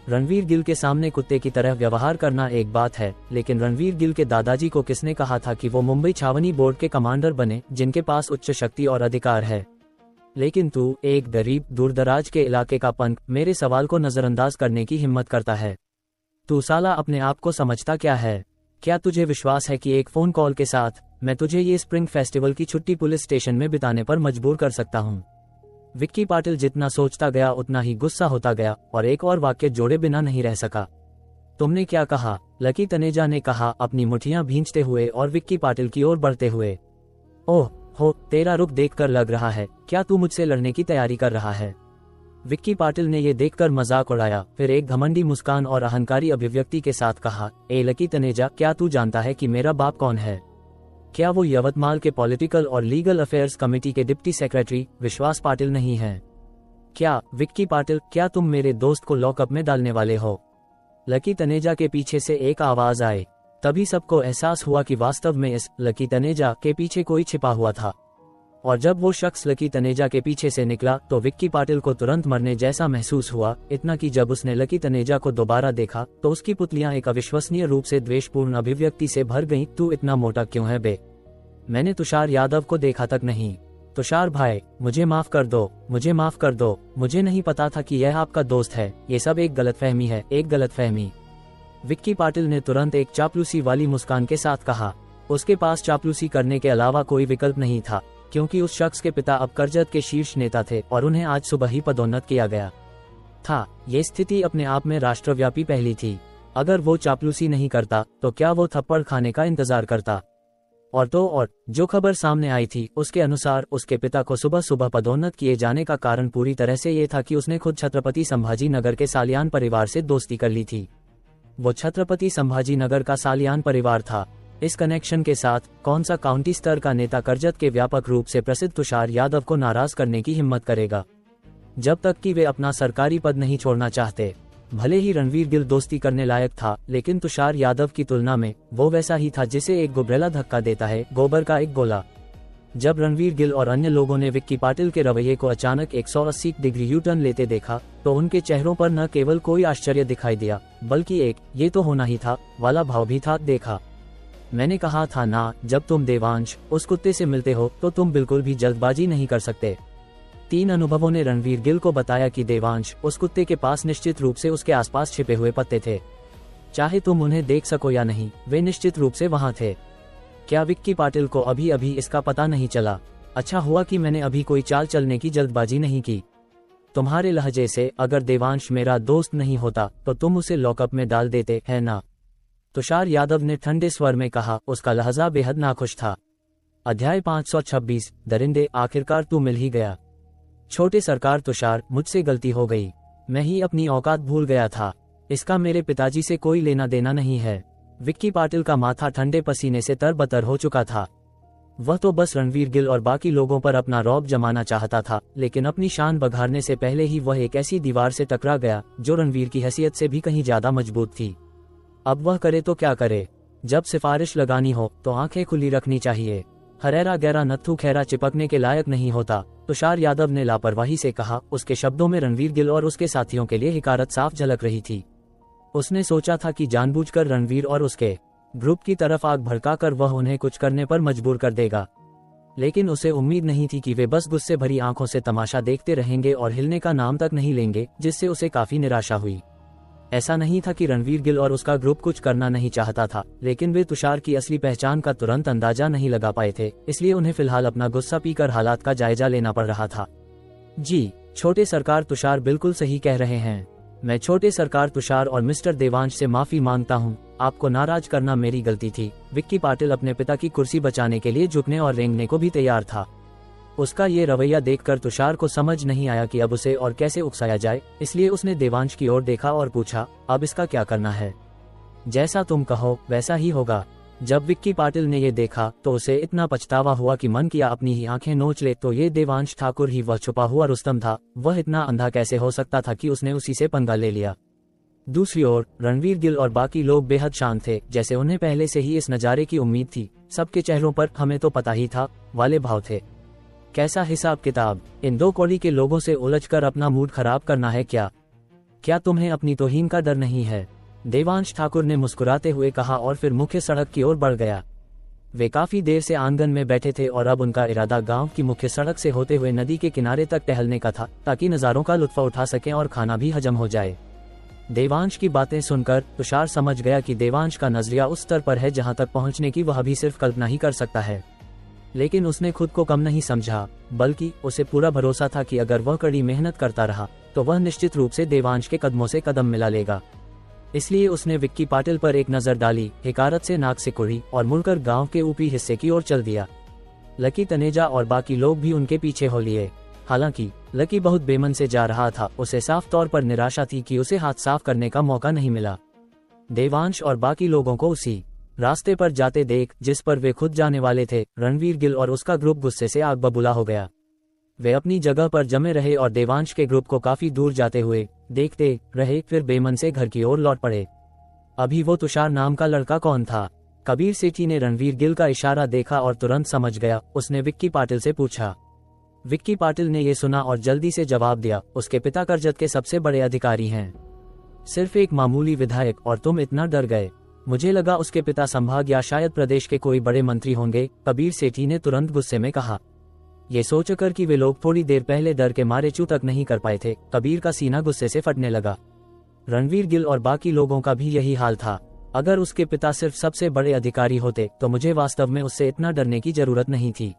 C: रणवीर गिल के सामने कुत्ते की तरह व्यवहार करना एक बात है, लेकिन रणवीर गिल के दादाजी को किसने कहा था कि वो मुंबई छावनी बोर्ड के कमांडर बने, जिनके पास उच्च शक्ति और अधिकार है? लेकिन तू एक गरीब दूरदराज के इलाके का पंख मेरे सवाल को नजरअंदाज करने की हिम्मत करता है। तू साला अपने आप को समझता क्या है? क्या तुझे विश्वास है कि एक फोन कॉल के साथ मैं तुझे ये स्प्रिंग फेस्टिवल की छुट्टी पुलिस स्टेशन में बिताने पर मजबूर कर सकता हूँ? विक्की पाटिल जितना सोचता गया उतना ही गुस्सा होता गया और एक और वाक्य जोड़े बिना नहीं रह सका। तुमने क्या कहा? लकी तनेजा ने कहा, अपनी मुठियां भींचते हुए और विक्की पाटिल की ओर बढ़ते हुए। ओह हो, तेरा रुख देखकर लग रहा है क्या तू मुझसे लड़ने की तैयारी कर रहा है? विक्की पाटिल ने यह देखकर मजाक उड़ाया, फिर एक घमंडी मुस्कान और अहंकारी अभिव्यक्ति के साथ कहा, ए लकी तनेजा, क्या तू जानता है कि मेरा बाप कौन है? क्या वो यवतमाल के पॉलिटिकल और लीगल अफेयर्स कमेटी के डिप्टी सेक्रेटरी विश्वास पाटिल नहीं है? क्या विक्की पाटिल, क्या तुम मेरे दोस्त को लॉकअप में डालने वाले हो? लकी तनेजा के पीछे से एक आवाज आई। तभी सबको एहसास हुआ कि वास्तव में इस लकी तनेजा के पीछे कोई छिपा हुआ था। और जब वो शख्स लकी तनेजा के पीछे से निकला तो विक्की पाटिल को तुरंत मरने जैसा महसूस हुआ, इतना कि जब उसने लकी तनेजा को दोबारा देखा तो उसकी पुतलियां एक अविश्वसनीय रूप से द्वेषपूर्ण अभिव्यक्ति से भर गईं। तू इतना मोटा क्यों है बे? मैंने तुषार यादव को देखा तक नहीं। तुषार भाई, मुझे माफ कर दो, मुझे माफ कर दो, मुझे नहीं पता था कि यह आपका दोस्त है, ये सब एक गलतफहमी है, एक गलतफहमी। विक्की पाटिल ने तुरंत एक चापलूसी वाली मुस्कान के साथ कहा। उसके पास चापलूसी करने के अलावा कोई विकल्प नहीं था, क्योंकि उस शख्स के पिता अब करजत के शीर्ष नेता थे और उन्हें आज सुबह ही पदोन्नत किया गया था। ये स्थिति अपने आप में राष्ट्रव्यापी पहली थी। अगर वो चापलूसी नहीं करता तो क्या वो थप्पड़ खाने का इंतजार करता? और तो और जो खबर सामने आई थी उसके अनुसार उसके पिता को सुबह सुबह पदोन्नत किए जाने का कारण पूरी तरह से ये था कि उसने खुद छत्रपति संभाजी नगर के सालियान परिवार से दोस्ती कर ली थी। वो छत्रपति संभाजी नगर का सालियान परिवार था। इस कनेक्शन के साथ कौन सा काउंटी स्तर का नेता करजत के व्यापक रूप से प्रसिद्ध तुषार यादव को नाराज करने की हिम्मत करेगा? जब तक कि वे अपना सरकारी पद नहीं छोड़ना चाहते। भले ही रणवीर गिल दोस्ती करने लायक था, लेकिन तुषार यादव की तुलना में वो वैसा ही था जिसे एक गुबरेला धक्का देता है गोबर का एक गोला। जब रणवीर गिल और अन्य लोगों ने विक्की पाटिल के रवैये को अचानक 180 डिग्री यू टर्न लेते देखा तो उनके चेहरों पर न केवल कोई आश्चर्य दिखाई दिया, बल्कि एक ये तो होना ही था वाला भाव भी था। देखा, मैंने कहा था ना, जब तुम देवांश उस कुत्ते से मिलते हो तो तुम बिल्कुल भी जल्दबाजी नहीं कर सकते। 3 अनुभवों ने रणवीर गिल को बताया कि देवांश उस कुत्ते के पास निश्चित रूप से उसके आसपास छिपे हुए पत्ते थे। चाहे तुम उन्हें देख सको या नहीं, वे निश्चित रूप से वहां थे। क्या विक्की पाटिल को अभी अभी इसका पता नहीं चला? अच्छा हुआ कि मैंने अभी कोई चाल चलने की जल्दबाजी नहीं की। तुम्हारे लहजे से अगर देवांश मेरा दोस्त नहीं होता तो तुम उसे लॉकअप में डाल देते, है ना? तुषार यादव ने ठंडे स्वर में कहा। उसका लहजा बेहद नाखुश था। अध्याय 526, दरिंदे, आखिरकार तू मिल ही गया। छोटे सरकार तुषार, मुझसे गलती हो गई। मैं ही अपनी औकात भूल गया था। इसका मेरे पिताजी से कोई लेना देना नहीं है। विक्की पाटिल का माथा ठंडे पसीने से तरबतर हो चुका था। वह तो बस रणवीर गिल और बाकी लोगों पर अपना रौब जमाना चाहता था, लेकिन अपनी शान बघारने से पहले ही वह एक ऐसी दीवार से टकरा गया जो रणवीर की हैसियत से भी कहीं ज्यादा मजबूत थी। अब वह करे तो क्या करे? जब सिफारिश लगानी हो तो आंखें खुली रखनी चाहिए। हरेरा गहरा नत्थु खैरा चिपकने के लायक नहीं होता, तुषार यादव ने लापरवाही से कहा। उसके शब्दों में रणवीर गिल और उसके साथियों के लिए हिकारत साफ झलक रही थी। उसने सोचा था कि जानबूझकर रणवीर और उसके ग्रुप की तरफ आग भड़काकर वह उन्हें कुछ करने पर मजबूर कर देगा, लेकिन उसे उम्मीद नहीं थी कि वे बस गुस्से भरी आंखों से तमाशा देखते रहेंगे और हिलने का नाम तक नहीं लेंगे, जिससे उसे काफी निराशा हुई। ऐसा नहीं था कि रणवीर गिल और उसका ग्रुप कुछ करना नहीं चाहता था, लेकिन वे तुषार की असली पहचान का तुरंत अंदाजा नहीं लगा पाए थे, इसलिए उन्हें फिलहाल अपना गुस्सा पीकर हालात का जायजा लेना पड़ रहा था। जी छोटे सरकार तुषार बिल्कुल सही कह रहे हैं। मैं छोटे सरकार तुषार और मिस्टर देवांश से माफी मांगता हूँ। आपको नाराज करना मेरी गलती थी। विक्की पाटिल अपने पिता की कुर्सी बचाने के लिए झुकने और रेंगने को भी तैयार था। उसका ये रवैया देखकर तुषार को समझ नहीं आया कि अब उसे और कैसे उकसाया जाए, इसलिए उसने देवांश की ओर देखा और पूछा, अब इसका क्या करना है? जैसा तुम कहो वैसा ही होगा। जब विक्की पाटिल ने ये देखा तो उसे इतना पछतावा हुआ कि मन किया अपनी ही आंखें नोच ले। तो ये देवांश ठाकुर ही वह छुपा हुआ रुस्तम था। वह इतना अंधा कैसे हो सकता था कि उसने उसी से पंगा ले लिया। दूसरी ओर रणवीर गिल और बाकी लोग बेहद शांत थे, जैसे उन्हें पहले से ही इस नजारे की उम्मीद थी। सबके चेहरों पर हमें तो पता ही था वाले भाव थे। कैसा हिसाब किताब? इन 2 कौड़ी के लोगों से उलझकर अपना मूड खराब करना है क्या? क्या तुम्हें अपनी तौहीन का डर नहीं है? देवांश ठाकुर ने मुस्कुराते हुए कहा और फिर मुख्य सड़क की ओर बढ़ गया। वे काफी देर से आंगन में बैठे थे और अब उनका इरादा गांव की मुख्य सड़क से होते हुए नदी के किनारे तक टहलने का था, ताकि नज़ारों का लुत्फ उठा सकें और खाना भी हजम हो जाए। देवांश की बातें सुनकर तुषार समझ गया कि देवांश का नजरिया उस स्तर पर है जहां तक पहुंचने की वह भी सिर्फ कल्पना ही कर सकता है। लेकिन उसने खुद को कम नहीं समझा, बल्कि उसे पूरा भरोसा था कि अगर वह कड़ी मेहनत करता रहा तो वह निश्चित रूप से देवांश के कदमों से कदम मिला लेगा। इसलिए उसने विक्की पाटिल पर एक नजर डाली, हिकारत से नाक सिकुड़ी और मुड़कर गांव के ऊपरी हिस्से की ओर चल दिया। लकी, तनेजा और बाकी लोग भी उनके पीछे हो लिए। हालांकि लकी बहुत बेमन से जा रहा था, उसे साफ तौर पर निराशा थी कि उसे हाथ साफ करने का मौका नहीं मिला। देवांश और बाकी लोगों को उसी रास्ते पर जाते देख जिस पर वे खुद जाने वाले थे, रणवीर गिल और उसका ग्रुप गुस्से से आग बबूला हो गया। वे अपनी जगह पर जमे रहे और देवांश के ग्रुप को काफी दूर जाते हुए देखते रहे, फिर बेमन से घर की ओर लौट पड़े। अभी वो तुषार नाम का लड़का कौन था? कबीर सेठी ने रणवीर गिल का इशारा देखा और तुरंत समझ गया। उसने विक्की पाटिल से पूछा। विक्की पाटिल ने ये सुना और जल्दी से जवाब दिया, उसके पिता करजत के सबसे बड़े अधिकारी हैं। सिर्फ एक मामूली विधायक और तुम इतना डर गए? मुझे लगा उसके पिता संभाग या शायद प्रदेश के कोई बड़े मंत्री होंगे, कबीर सेठी ने तुरंत गुस्से में कहा। ये सोचकर कि वे लोग थोड़ी देर पहले डर के मारे चू तक नहीं कर पाए थे, कबीर का सीना गुस्से से फटने लगा। रणवीर गिल और बाकी लोगों का भी यही हाल था। अगर उसके पिता सिर्फ सबसे बड़े अधिकारी होते तो मुझे वास्तव में उससे इतना डरने की जरूरत नहीं थी।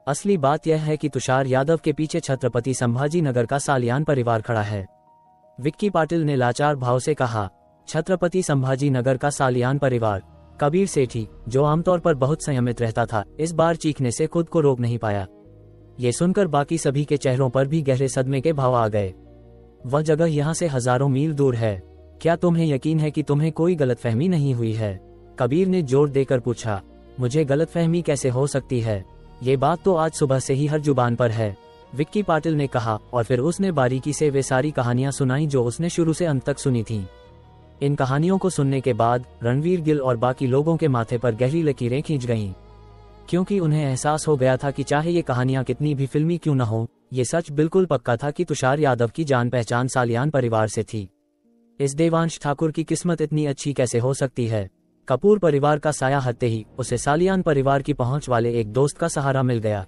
C: असली बात यह है कि तुषार यादव के पीछे छत्रपति संभाजी नगर का सालियान परिवार खड़ा है, विक्की पाटिल ने लाचार भाव से कहा। छत्रपति संभाजी नगर का सालियान परिवार? कबीर सेठी, जो आमतौर पर बहुत संयमित रहता था, इस बार चीखने से खुद को रोक नहीं पाया। ये सुनकर बाकी सभी के चेहरों पर भी गहरे सदमे के भाव आ गए। वह जगह यहाँ से हजारों मील दूर है। क्या तुम्हें यकीन है कि तुम्हें कोई गलतफहमी नहीं हुई है? कबीर ने जोर देकर पूछा। मुझे गलतफहमी कैसे हो सकती है? ये बात तो आज सुबह से ही हर जुबान पर है, विक्की पाटिल ने कहा, और फिर उसने बारीकी से वे सारी कहानियां सुनाई जो उसने शुरू से अंत तक सुनी थीं। इन कहानियों को सुनने के बाद रणवीर गिल और बाकी लोगों के माथे पर गहरी लकीरें खींच गईं, क्योंकि उन्हें एहसास हो गया था कि चाहे ये कहानियां कितनी भी फिल्मी क्यों न हो, ये सच बिल्कुल पक्का था कि तुषार यादव की जान पहचान सालियान परिवार से थी। इस देवांश ठाकुर की किस्मत इतनी अच्छी कैसे हो सकती है? कपूर परिवार का साया हटते ही उसे सालियान परिवार की पहुंच वाले एक दोस्त का सहारा मिल गया।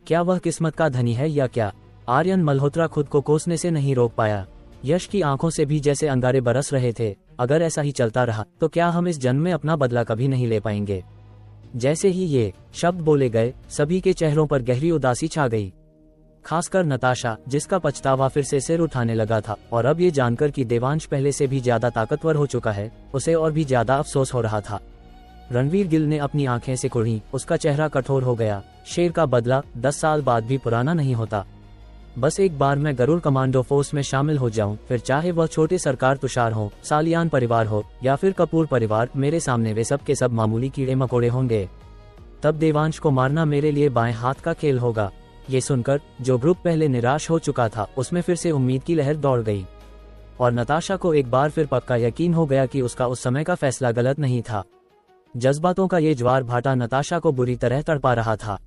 C: क्या वह किस्मत का धनी है या क्या? आर्यन मल्होत्रा खुद को कोसने से नहीं रोक पाया। यश की आंखों से भी जैसे अंगारे बरस रहे थे। अगर ऐसा ही चलता रहा तो क्या हम इस जन्म में अपना बदला कभी नहीं ले पाएंगे? जैसे ही ये शब्द बोले गए, सभी के चेहरों पर गहरी उदासी छा गई, खासकर नताशा, जिसका पछतावा फिर से सिर उठाने लगा था। और अब ये जानकर कि देवांश पहले से भी ज्यादा ताकतवर हो चुका है, उसे और भी ज्यादा अफसोस हो रहा था। रणवीर गिल ने अपनी आंखें सिकुड़ी, उसका चेहरा कठोर हो गया। शेर का बदला 10 साल बाद भी पुराना नहीं होता। बस एक बार मैं गरुड़ कमांडो फोर्स में शामिल हो जाऊं, फिर चाहे वह छोटे सरकार तुषार हो, सालियान परिवार हो या फिर कपूर परिवार, मेरे सामने वे सब के सब मामूली कीड़े मकोड़े होंगे। तब देवांश को मारना मेरे लिए बाएं हाथ का खेल होगा। ये सुनकर जो ग्रुप पहले निराश हो चुका था, उसमें फिर से उम्मीद की लहर दौड़ गई, और नताशा को एक बार फिर पक्का यकीन हो गया कि उसका उस समय का फैसला गलत नहीं था। जज्बातों का ये ज्वार भाटा नताशा को बुरी तरह तड़पा रहा था।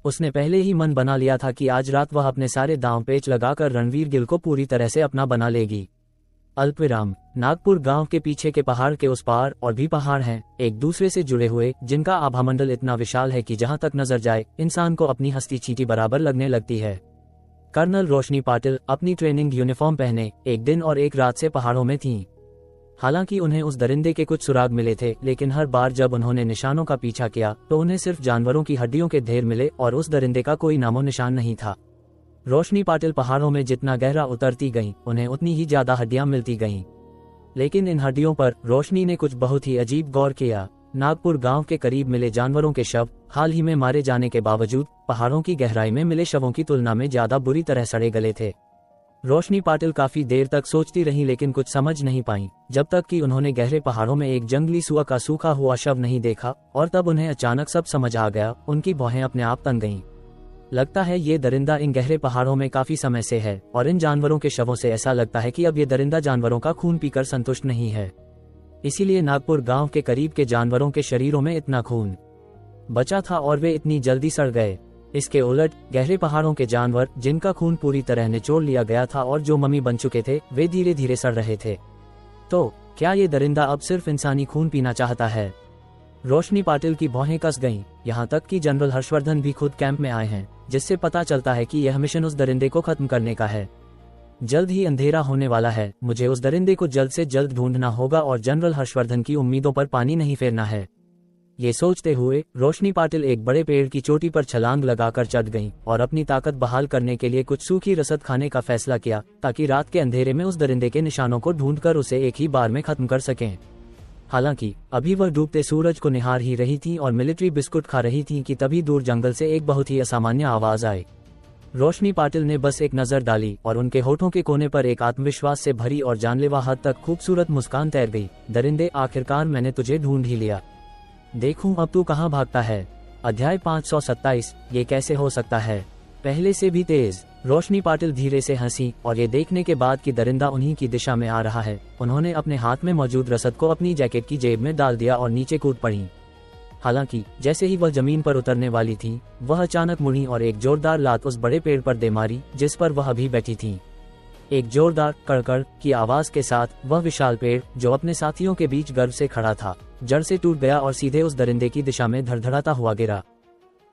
C: उसने पहले ही मन बना लिया था कि आज रात वह अपने सारे दांव पेच लगाकर रणवीर गिल को पूरी तरह से अपना बना लेगी। अल्पविराम। नागपुर गांव के पीछे के पहाड़ के उस पार और भी पहाड़ हैं, एक दूसरे से जुड़े हुए, जिनका आभामंडल इतना विशाल है कि जहां तक नजर जाए इंसान को अपनी हस्ती चींटी बराबर लगने लगती है। कर्नल रोशनी पाटिल अपनी ट्रेनिंग यूनिफॉर्म पहने एक दिन और एक रात से पहाड़ों में थीं। हालांकि उन्हें उस दरिंदे के कुछ सुराग मिले थे, लेकिन हर बार जब उन्होंने निशानों का पीछा किया तो उन्हें सिर्फ जानवरों की हड्डियों के ढेर मिले और उस दरिंदे का कोई नामो निशान नहीं था। रोशनी पाटिल पहाड़ों में जितना गहरा उतरती गईं, उन्हें उतनी ही ज्यादा हड्डियां मिलती गईं। लेकिन इन हड्डियों पर रोशनी ने कुछ बहुत ही अजीब गौर किया। नागपुर गांव के करीब मिले जानवरों के शव हाल ही में मारे जाने के बावजूद पहाड़ों की गहराई में मिले शवों की तुलना में ज्यादा बुरी तरह सड़े गले थे। रोशनी पाटिल काफी देर तक सोचती रही, लेकिन कुछ समझ नहीं पाई, जब तक कि उन्होंने गहरे पहाड़ों में एक जंगली सुअर का सूखा हुआ शव नहीं देखा। और तब उन्हें अचानक सब समझ आ गया। उनकी भौहें अपने आप तन गईं। लगता है ये दरिंदा इन गहरे पहाड़ों में काफी समय से है, और इन जानवरों के शवों से ऐसा लगता है कि अब ये दरिंदा जानवरों का खून पीकर संतुष्ट नहीं है। इसीलिए नागपुर गांव के करीब के जानवरों के शरीरों में इतना खून बचा था और वे इतनी जल्दी सड़ गए। इसके उलट गहरे पहाड़ों के जानवर, जिनका खून पूरी तरह निचोड़ लिया गया था और जो मम्मी बन चुके थे, वे धीरे धीरे सड़ रहे थे। तो क्या ये दरिंदा अब सिर्फ इंसानी खून पीना चाहता है? रोशनी पाटिल की भौहें कस गईं, यहाँ तक कि जनरल हर्षवर्धन भी खुद कैंप में आए हैं, जिससे पता चलता है कि यह मिशन उस दरिंदे को खत्म करने का है। जल्द ही अंधेरा होने वाला है, मुझे उस दरिंदे को जल्द से जल्द ढूंढना होगा और जनरल हर्षवर्धन की उम्मीदों पर पानी नहीं फेरना है। ये सोचते हुए रोशनी पाटिल एक बड़े पेड़ की चोटी पर छलांग लगाकर चढ़ गईं और अपनी ताकत बहाल करने के लिए कुछ सूखी रसद खाने का फैसला किया, ताकि रात के अंधेरे में उस दरिंदे के निशानों को ढूंढकर उसे एक ही बार में खत्म कर सकें। हालांकि अभी वह डूबते सूरज को निहार ही रही थी और मिलिट्री बिस्कुट खा रही थी कि तभी दूर जंगल से एक बहुत ही असामान्य आवाज आई। रोशनी पाटिल ने बस एक नजर डाली और उनके होठों के कोने पर एक आत्मविश्वास से भरी और जानलेवा हद तक खूबसूरत मुस्कान तैर गई। दरिंदे, आखिरकार मैंने तुझे ढूंढ ही लिया। देखूं अब तू कहाँ भागता है। अध्याय 527, ये कैसे हो सकता है। पहले से भी तेज। रोशनी पाटिल धीरे से हंसी और ये देखने के बाद कि दरिंदा उन्हीं की दिशा में आ रहा है, उन्होंने अपने हाथ में मौजूद रसद को अपनी जैकेट की जेब में डाल दिया और नीचे कूद पड़ी। हालांकि जैसे ही वह जमीन पर उतरने वाली थी, वह अचानक मुड़ी और एक जोरदार लात उस बड़े पेड़ पर दे मारी जिस पर वह अभी बैठी थी। एक जोरदार कड़कड़ की आवाज के साथ वह विशाल पेड़, जो अपने साथियों के बीच गर्व से खड़ा था, जड़ से टूट गया और सीधे उस दरिंदे की दिशा में धड़धड़ाता हुआ गिरा।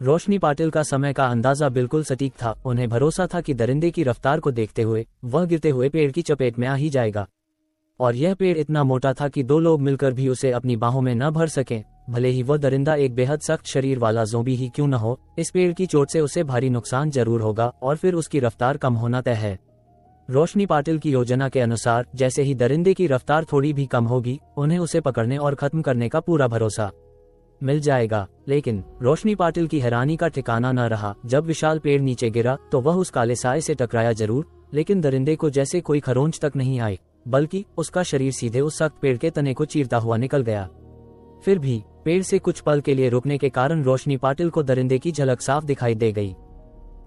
C: रोशनी पाटिल का समय का अंदाजा बिल्कुल सटीक था। उन्हें भरोसा था कि दरिंदे की रफ्तार को देखते हुए वह गिरते हुए पेड़ की चपेट में आ ही जाएगा। और यह पेड़ इतना मोटा था कि 2 लोग मिलकर भी उसे अपनी बाहों में न भर सकें। भले ही वह दरिंदा एक बेहद सख्त शरीर वाला ज़ोंबी ही क्यों न हो, इस पेड़ की चोट से उसे भारी नुकसान जरूर होगा और फिर उसकी रफ्तार कम होना तय है। रोशनी पाटिल की योजना के अनुसार जैसे ही दरिंदे की रफ्तार थोड़ी भी कम होगी, उन्हें उसे पकड़ने और खत्म करने का पूरा भरोसा मिल जाएगा। लेकिन रोशनी पाटिल की हैरानी का ठिकाना न रहा। जब विशाल पेड़ नीचे गिरा तो वह उस काले साए से टकराया जरूर, लेकिन दरिंदे को जैसे कोई खरोंच तक नहीं आई, बल्कि उसका शरीर सीधे उस सख्त पेड़ के तने को चीरता हुआ निकल गया। फिर भी पेड़ से कुछ पल के लिए रुकने के कारण रोशनी पाटिल को दरिंदे की झलक साफ दिखाई दे गई।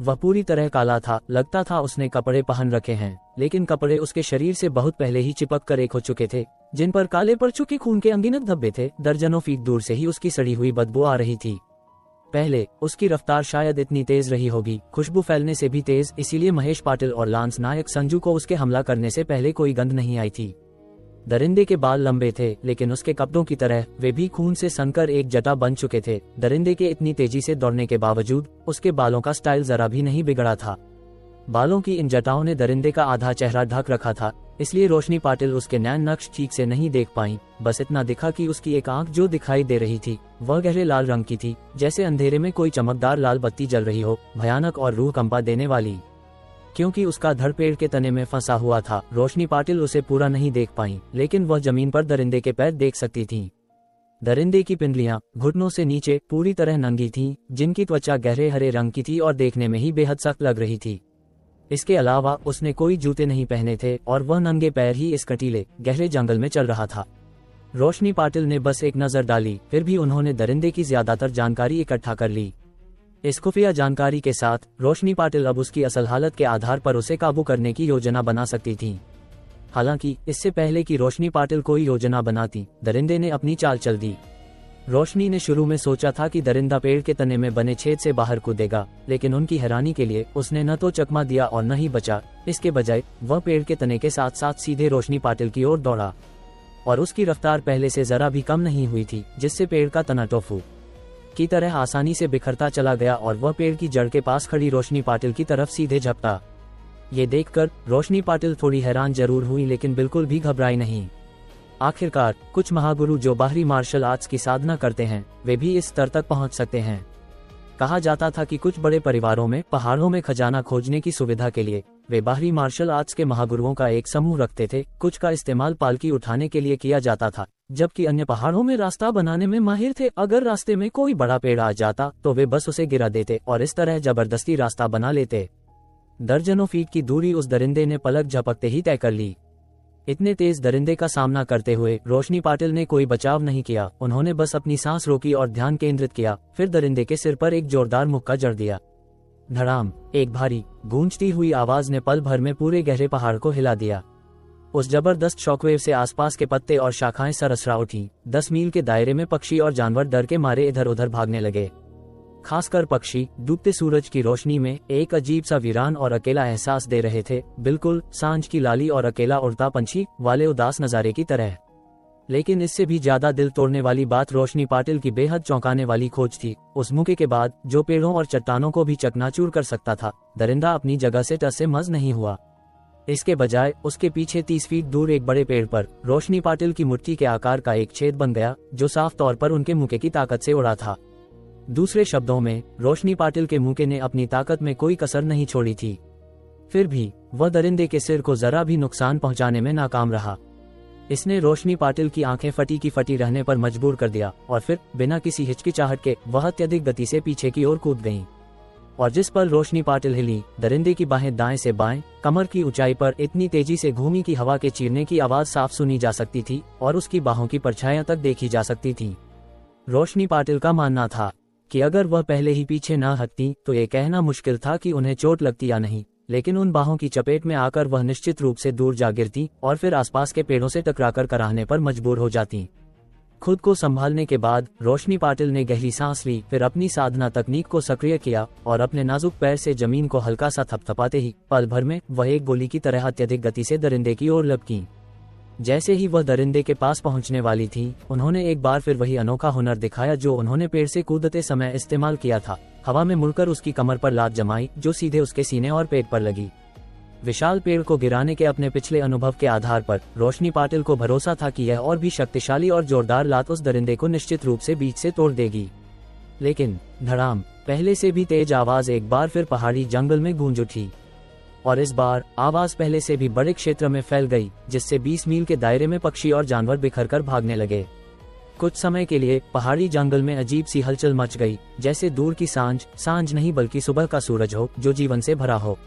C: वह पूरी तरह काला था। लगता था उसने कपड़े पहन रखे हैं, लेकिन कपड़े उसके शरीर से बहुत पहले ही चिपक कर एक हो चुके थे, जिन पर काले पड़ चुके खून के अनगिनत धब्बे थे। दर्जनों फीट दूर से ही उसकी सड़ी हुई बदबू आ रही थी। पहले उसकी रफ्तार शायद इतनी तेज रही होगी, खुशबू फैलने से भी तेज, इसीलिए महेश पाटिल और लांस नायक संजू को उसके हमला करने से पहले कोई गंध नहीं आई थी। दरिंदे के बाल लंबे थे, लेकिन उसके कपड़ों की तरह वे भी खून से सनकर एक जटा बन चुके थे। दरिंदे के इतनी तेजी से दौड़ने के बावजूद उसके बालों का स्टाइल जरा भी नहीं बिगड़ा था। बालों की इन जटाओं ने दरिंदे का आधा चेहरा ढक रखा था, इसलिए रोशनी पाटिल उसके नैन नक्श ठीक से नहीं देख पाई। बस इतना दिखा कि उसकी एक आंख जो दिखाई दे रही थी वह गहरे लाल रंग की थी, जैसे अंधेरे में कोई चमकदार लाल बत्ती जल रही हो, भयानक और रूह कंपा देने वाली। क्योंकि उसका धड़ पेड़ के तने में फंसा हुआ था, रोशनी पाटिल उसे पूरा नहीं देख पाई, लेकिन वह जमीन पर दरिंदे के पैर देख सकती थी। दरिंदे की पिंडलियां घुटनों से नीचे पूरी तरह नंगी थीं, जिनकी त्वचा गहरे हरे रंग की थी और देखने में ही बेहद सख्त लग रही थी। इसके अलावा उसने कोई जूते नहीं पहने थे और वह नंगे पैर ही इस कटीले गहरे जंगल में चल रहा था। रोशनी पाटिल ने बस एक नजर डाली, फिर भी उन्होंने दरिंदे की ज्यादातर जानकारी इकट्ठा कर ली। इस खुफिया जानकारी के साथ रोशनी पाटिल अब उसकी असल हालत के आधार पर उसे काबू करने की योजना बना सकती थी। हालांकि इससे पहले कि रोशनी पाटिल कोई योजना बनाती, दरिंदे ने अपनी चाल चल दी। रोशनी ने शुरू में सोचा था कि दरिंदा पेड़ के तने में बने छेद से बाहर कूदेगा, लेकिन उनकी हैरानी के लिए उसने न तो चकमा दिया और न ही बचा। इसके बजाय वह पेड़ के तने के साथ साथ सीधे रोशनी पाटिल की ओर दौड़ा और उसकी रफ्तार पहले से जरा भी कम नहीं हुई थी, जिससे पेड़ का तना टोफू की तरह आसानी से बिखरता चला गया और वह पेड़ की जड़ के पास खड़ी रोशनी पाटिल की तरफ सीधे झपटा। ये देखकर रोशनी पाटिल थोड़ी हैरान जरूर हुई, लेकिन बिल्कुल भी घबराई नहीं। आखिरकार कुछ महागुरु जो बाहरी मार्शल आर्ट्स की साधना करते हैं, वे भी इस स्तर तक पहुंच सकते हैं। कहा जाता था कि कुछ बड़े परिवारों में पहाड़ों में खजाना खोजने की सुविधा के लिए वे बाहरी मार्शल आर्ट्स के महागुरुओं का एक समूह रखते थे। कुछ का इस्तेमाल पालकी उठाने के लिए किया जाता था, जबकि अन्य पहाड़ों में रास्ता बनाने में माहिर थे। अगर रास्ते में कोई बड़ा पेड़ आ जाता तो वे बस उसे गिरा देते और इस तरह जबरदस्ती रास्ता बना लेते। दर्जनों फीट की दूरी उस दरिंदे ने पलक झपकते ही तय कर ली। इतने तेज दरिंदे का सामना करते हुए रोशनी पाटिल ने कोई बचाव नहीं किया। उन्होंने बस अपनी सांस रोकी और ध्यान केंद्रित किया। फिर दरिंदे के सिर पर एक जोरदार मुक्का जड़ दिया। धड़ाम, एक भारी गूंजती हुई आवाज ने पल भर में पूरे गहरे पहाड़ को हिला दिया। उस जबरदस्त शॉकवेव से आसपास के पत्ते और शाखाएं सरसरा उठी। 10 मील के दायरे में पक्षी और जानवर डर के मारे इधर उधर भागने लगे। खासकर पक्षी डूबते सूरज की रोशनी में एक अजीब सा वीरान और अकेला एहसास दे रहे थे, बिल्कुल सांझ की लाली और अकेला उड़ता पंछी वाले उदास नजारे की तरह। लेकिन इससे भी ज्यादा दिल तोड़ने वाली बात रोशनी पाटिल की बेहद चौंकाने वाली खोज थी। उस मौके के बाद जो पेड़ों और चट्टानों को भी चकनाचूर कर सकता था, दरिंदा अपनी जगह से टस से मस नहीं हुआ। इसके बजाय उसके पीछे 30 फीट दूर एक बड़े पेड़ पर रोशनी पाटिल की मुट्ठी के आकार का एक छेद बन गया, जो साफ तौर पर उनके मुक्के की ताकत से उड़ा था। दूसरे शब्दों में, रोशनी पाटिल के मुक्के ने अपनी ताकत में कोई कसर नहीं छोड़ी थी। फिर भी वह दरिंदे के सिर को जरा भी नुकसान पहुंचाने में नाकाम रहा। इसने रोशनी पाटिल की आंखें फटी की फटी रहने पर मजबूर कर दिया और फिर बिना किसी हिचकिचाहट के वह अत्यधिक गति से पीछे की ओर कूद गईं। और जिस पल रोशनी पाटिल हिली, दरिंदे की बाहें दाएं से बाएं कमर की ऊंचाई पर इतनी तेजी से घूमी कि हवा के चीरने की आवाज साफ सुनी जा सकती थी और उसकी बाहों की परछाइयां तक देखी जा सकती थीं। रोशनी पाटिल का मानना था कि अगर वह पहले ही पीछे न हटती तो ये कहना मुश्किल था कि उन्हें चोट लगती या नहीं, लेकिन उन बाहों की चपेट में आकर वह निश्चित रूप से दूर जा गिरती और फिर आसपास के पेड़ों से टकराकर कराहने पर मजबूर हो जाती। खुद को संभालने के बाद रोशनी पाटिल ने गहरी सांस ली, फिर अपनी साधना तकनीक को सक्रिय किया और अपने नाजुक पैर से जमीन को हल्का सा थपथपाते ही पल भर में वह एक गोली की तरह अत्यधिक गति से दरिंदे की ओर लपकी। जैसे ही वह दरिंदे के पास पहुंचने वाली थी, उन्होंने एक बार फिर वही अनोखा हुनर दिखाया जो उन्होंने पेड़ से कूदते समय इस्तेमाल किया था। हवा में मुड़कर उसकी कमर पर लात जमाई, जो सीधे उसके सीने और पेट पर लगी। विशाल पेड़ को गिराने के अपने पिछले अनुभव के आधार पर रोशनी पाटिल को भरोसा था कि यह और भी शक्तिशाली और जोरदार लात उस दरिंदे को निश्चित रूप से बीच से तोड़ देगी। लेकिन धड़ाम, पहले से भी तेज आवाज एक बार फिर पहाड़ी जंगल में गूंज उठी और इस बार आवाज पहले से भी बड़े क्षेत्र में फैल गई, जिससे 20 मील के दायरे में पक्षी और जानवर बिखर कर भागने लगे। कुछ समय के लिए पहाड़ी जंगल में अजीब सी हलचल मच गई, जैसे दूर की सांझ नहीं बल्कि सुबह का सूरज हो जो जीवन से भरा हो।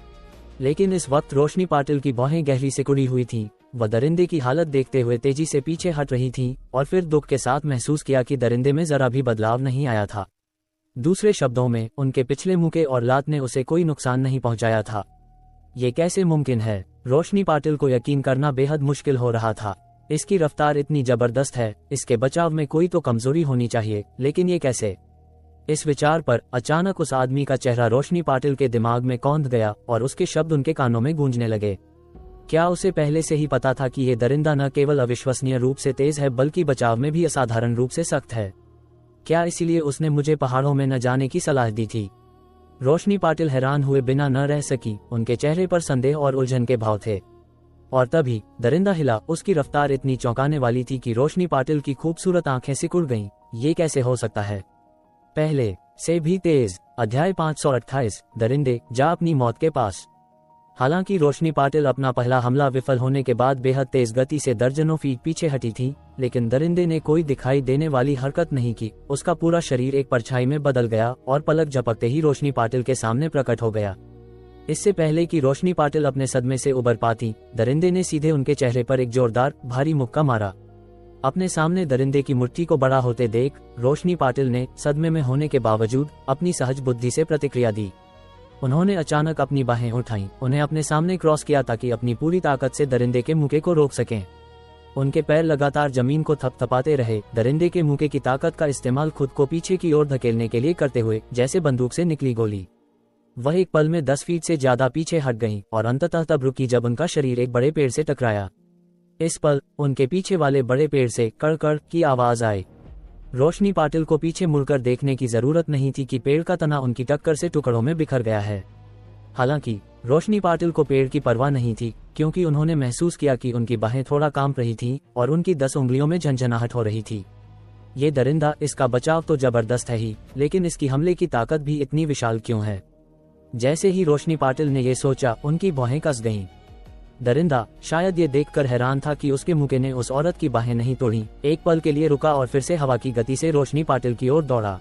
C: लेकिन इस वक्त रोशनी पाटिल की बाहें गहरी सिकुड़ी हुई थीं। वह दरिंदे की हालत देखते हुए तेजी से पीछे हट रही थीं और फिर दुख के साथ महसूस किया कि दरिंदे में जरा भी बदलाव नहीं आया था। दूसरे शब्दों में, उनके पिछले मुक्के और लात ने उसे कोई नुकसान नहीं पहुंचाया था। ये कैसे मुमकिन है? रोशनी पाटिल को यकीन करना बेहद मुश्किल हो रहा था। इसकी रफ्तार इतनी जबरदस्त है, इसके बचाव में कोई तो कमजोरी होनी चाहिए, लेकिन ये कैसे? इस विचार पर अचानक उस आदमी का चेहरा रोशनी पाटिल के दिमाग में कौंध गया और उसके शब्द उनके कानों में गूंजने लगे। क्या उसे पहले से ही पता था कि ये दरिंदा न केवल अविश्वसनीय रूप से तेज है बल्कि बचाव में भी असाधारण रूप से सख्त है? क्या इसीलिए उसने मुझे पहाड़ों में न जाने की सलाह दी थी? रोशनी पाटिल हैरान हुए बिना न रह सकी। उनके चेहरे पर संदेह और उलझन के भाव थे। और तभी दरिंदा हिला। उसकी रफ्तार इतनी चौंकाने वाली थी कि रोशनी पाटिल की खूबसूरत आंखें सिकुड़ गईं। ये कैसे हो सकता है? पहले से भी तेज। अध्याय 528, दरिंदे जा अपनी मौत के पास। हालांकि रोशनी पाटिल अपना पहला हमला विफल होने के बाद बेहद तेज गति से दर्जनों फीट पीछे हटी थी, लेकिन दरिंदे ने कोई दिखाई देने वाली हरकत नहीं की। उसका पूरा शरीर एक परछाई में बदल गया और पलक झपकते ही रोशनी पाटिल के सामने प्रकट हो गया। इससे पहले कि रोशनी पाटिल अपने सदमे से उबर पाती, दरिंदे ने सीधे उनके चेहरे पर एक जोरदार भारी मुक्का मारा। अपने सामने दरिंदे की मुट्ठी को बड़ा होते देख रोशनी पाटिल ने सदमे में होने के बावजूद अपनी सहज बुद्धि से प्रतिक्रिया दी। उन्होंने अचानक अपनी बाहें उठाईं, उन्हें अपने सामने क्रॉस किया ताकि अपनी पूरी ताकत से दरिंदे के मुक्के को रोक सकें। उनके पैर लगातार जमीन को थपथपाते रहे, दरिंदे के मुक्के की ताकत का इस्तेमाल खुद को पीछे की ओर धकेलने के लिए करते हुए, जैसे बंदूक से निकली गोली। वह एक पल में 10 फीट से ज्यादा पीछे हट गईं और अंततः तब रुकी जब उनका शरीर एक बड़े पेड़ से टकराया। इस पल उनके पीछे वाले बड़े पेड़ से कड़कड़ की आवाज आई। रोशनी पाटिल को पीछे मुड़कर देखने की जरूरत नहीं थी कि पेड़ का तना उनकी टक्कर से टुकड़ों में बिखर गया है। हालांकि रोशनी पाटिल को पेड़ की परवाह नहीं थी, क्योंकि उन्होंने महसूस किया कि उनकी बाहें थोड़ा कांप रही थीं और उनकी 10 उंगलियों में झंझनाहट हो रही थी। ये दरिंदा, इसका बचाव तो जबरदस्त है ही, लेकिन इसकी हमले की ताकत भी इतनी विशाल क्यों है? जैसे ही रोशनी पाटिल ने ये सोचा, उनकी बाहें कस गईं। दरिंदा शायद ये देखकर हैरान था कि उसके मुक्के ने उस औरत की बाहें नहीं तोड़ी। एक पल के लिए रुका और फिर से हवा की गति से रोशनी पाटिल की ओर दौड़ा।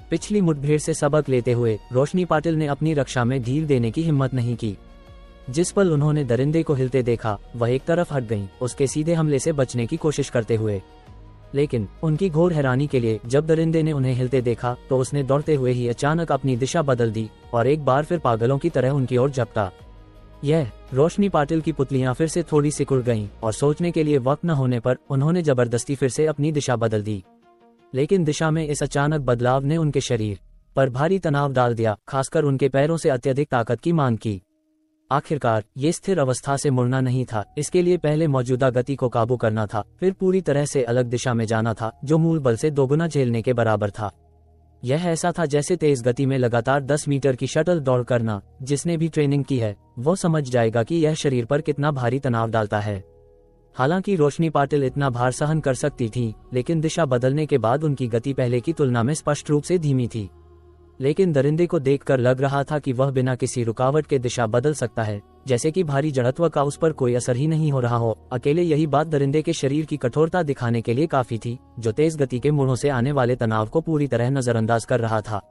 C: पिछली मुठभेड़ से सबक लेते हुए रोशनी पाटिल ने अपनी रक्षा में ढील देने की हिम्मत नहीं की। जिस पल उन्होंने दरिंदे को हिलते देखा, वह एक तरफ हट गईं, उसके सीधे हमले से बचने की कोशिश करते हुए। लेकिन उनकी घोर हैरानी के लिए जब दरिंदे ने उन्हें हिलते देखा तो उसने दौड़ते हुए ही अचानक अपनी दिशा बदल दी और एक बार फिर पागलों की तरह उनकी ओर झपटा। यह रोशनी पाटिल की पुतलियां फिर से थोड़ी सिकुड़ गईं और सोचने के लिए वक्त न होने पर उन्होंने जबरदस्ती फिर से अपनी दिशा बदल दी। लेकिन दिशा में इस अचानक बदलाव ने उनके शरीर पर भारी तनाव डाल दिया, खासकर उनके पैरों से अत्यधिक ताकत की मांग की। आखिरकार ये स्थिर अवस्था से मुड़ना नहीं था, इसके लिए पहले मौजूदा गति को काबू करना था, फिर पूरी तरह से अलग दिशा में जाना था जो मूल बल से दोगुना झेलने के बराबर था। यह ऐसा था जैसे तेज गति में लगातार 10 मीटर की शटल दौड़ करना। जिसने भी ट्रेनिंग की है वो समझ जाएगा कि यह शरीर पर कितना भारी तनाव डालता है। हालांकि रोशनी पाटिल इतना भार सहन कर सकती थी, लेकिन दिशा बदलने के बाद उनकी गति पहले की तुलना में स्पष्ट रूप से धीमी थी। लेकिन दरिंदे को देखकर लग रहा था कि वह बिना किसी रुकावट के दिशा बदल सकता है, जैसे कि भारी जड़त्व का उस पर कोई असर ही नहीं हो रहा हो। अकेले यही बात दरिंदे के शरीर की कठोरता दिखाने के लिए काफी थी, जो तेज गति के मोड़ों से आने वाले तनाव को पूरी तरह नजरअंदाज कर रहा था।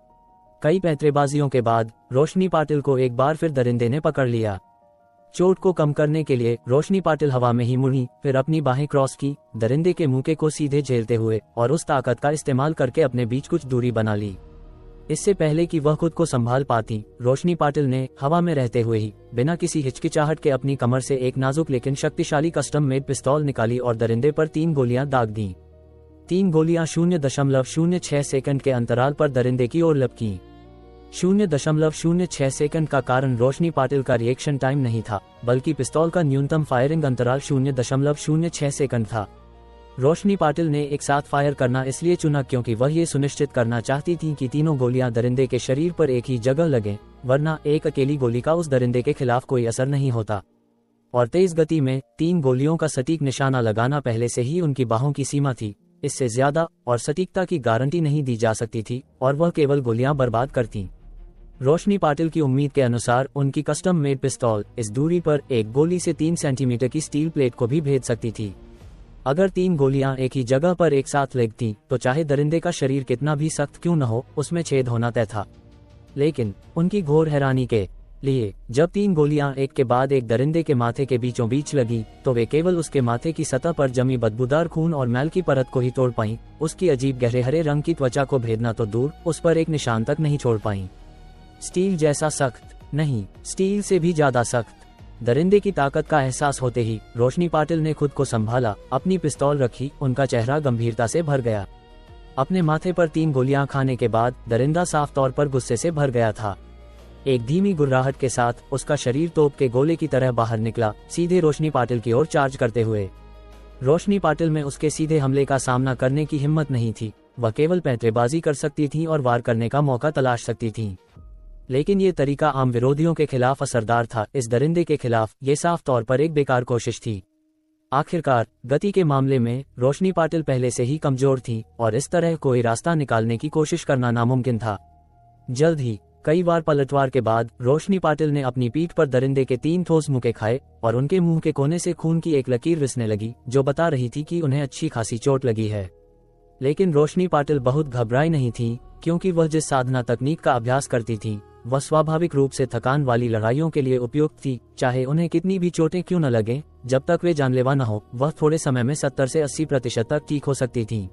C: कई पैंतरेबाजियों के बाद रोशनी पाटिल को एक बार फिर दरिंदे ने पकड़ लिया। चोट को कम करने के लिए रोशनी पाटिल हवा में ही मुड़ी, फिर अपनी बाहें क्रॉस की, दरिंदे के मुंह को सीधे झेलते हुए और उस ताकत का इस्तेमाल करके अपने बीच कुछ दूरी बना ली। इससे पहले कि वह खुद को संभाल पाती, रोशनी पाटिल ने हवा में रहते हुए ही बिना किसी हिचकिचाहट के अपनी कमर से एक नाजुक लेकिन शक्तिशाली कस्टम मेड पिस्तौल निकाली और दरिंदे पर 3 गोलियां दाग दी। 3 गोलियां 0.06 सेकंड के अंतराल पर दरिंदे की ओर लपकीं। 0.06 सेकंड का कारण रोशनी पाटिल का रिएक्शन टाइम नहीं था, बल्कि पिस्तौल का न्यूनतम फायरिंग अंतराल 0.06 सेकंड था। रोशनी पाटिल ने एक साथ फायर करना इसलिए चुना क्योंकि वह ये सुनिश्चित करना चाहती थी कि तीनों गोलियां दरिंदे के शरीर पर एक ही जगह लगें, वरना एक अकेली गोली का उस दरिंदे के खिलाफ कोई असर नहीं होता। और तेज गति में 3 गोलियों का सटीक निशाना लगाना पहले से ही उनकी बाहों की सीमा थी। इससे ज्यादा और सटीकता की गारंटी नहीं दी जा सकती थी और वह केवल गोलियां बर्बाद करती। रोशनी पाटिल की उम्मीद के अनुसार उनकी कस्टम मेड पिस्तौल इस दूरी पर एक गोली से 3 सेंटीमीटर की स्टील प्लेट को भी भेद सकती थी। अगर 3 गोलियां एक ही जगह पर एक साथ लगती तो चाहे दरिंदे का शरीर कितना भी सख्त क्यों न हो, उसमें छेद होना तय था। लेकिन उनकी घोर हैरानी के लिए जब 3 गोलियां एक के बाद एक दरिंदे के माथे के बीचों बीच लगी तो वे केवल उसके माथे की सतह पर जमी बदबूदार खून और मैल की परत को ही तोड़ पाईं। उसकी अजीब गहरे हरे रंग की त्वचा को भेदना तो दूर, उस पर एक निशान तक नहीं छोड़ पाईं। स्टील जैसा सख्त नहीं, स्टील से भी ज्यादा सख्त। दरिंदे की ताकत का एहसास होते ही रोशनी पाटिल ने खुद को संभाला, अपनी पिस्तौल रखी, उनका चेहरा गंभीरता से भर गया। अपने माथे पर 3 गोलियां खाने के बाद दरिंदा साफ तौर पर गुस्से से भर गया था। एक धीमी गुर्राहट के साथ उसका शरीर तोप के गोले की तरह बाहर निकला, सीधे रोशनी पाटिल की ओर चार्ज करते हुए। रोशनी पाटिल में उसके सीधे हमले का सामना करने की हिम्मत नहीं थी, वह केवल पैंतरेबाजी कर सकती थी और वार करने का मौका तलाश सकती थी। लेकिन ये तरीका आम विरोधियों के खिलाफ असरदार था, इस दरिंदे के खिलाफ ये साफ तौर पर एक बेकार कोशिश थी। आखिरकार गति के मामले में रोशनी पाटिल पहले से ही कमजोर थी और इस तरह कोई रास्ता निकालने की कोशिश करना नामुमकिन था। जल्द ही कई बार पलटवार के बाद रोशनी पाटिल ने अपनी पीठ पर दरिंदे के 3 ठोस मुक्के खाए और उनके मुंह के कोने से खून की एक लकीर रिसने लगी, जो बता रही थी कि उन्हें अच्छी खासी चोट लगी है। लेकिन रोशनी पाटिल बहुत घबराई नहीं थी, क्योंकि वह जिस साधना तकनीक का अभ्यास करती थी वह स्वाभाविक रूप से थकान वाली लड़ाइयों के लिए उपयुक्त थी। चाहे उन्हें कितनी भी चोटें क्यों न लगें, जब तक वे जानलेवा न हो, वह थोड़े समय में 70 से 80% तक ठीक हो सकती थीं।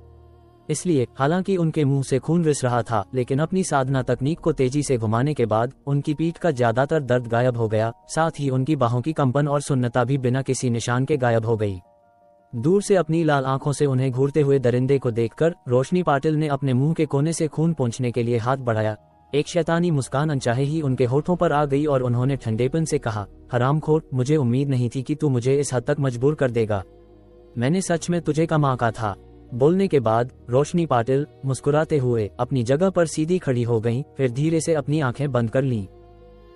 C: इसलिए हालांकि उनके मुंह से खून रिस रहा था, लेकिन अपनी साधना तकनीक को तेजी से घुमाने के बाद उनकी पीठ का ज्यादातर दर्द गायब हो गया। साथ ही उनकी बाहों की कंपन और सुन्नता भी बिना किसी निशान के गायब हो गई। दूर से अपनी लाल आंखों से उन्हें घूरते हुए दरिंदे को देखकर रोशनी पाटिल ने अपने मुंह के कोने से खून पोंछने के लिए हाथ बढ़ाया। एक शैतानी मुस्कान अनचाहे ही उनके होठों पर आ गई और उन्होंने ठंडेपन से कहा, हरामखोर, मुझे उम्मीद नहीं थी कि तू मुझे इस हद तक मजबूर कर देगा। मैंने सच में तुझे कम आंका था। बोलने के बाद रोशनी पाटिल मुस्कुराते हुए अपनी जगह पर सीधी खड़ी हो गईं, फिर धीरे से अपनी आंखें बंद कर लीं।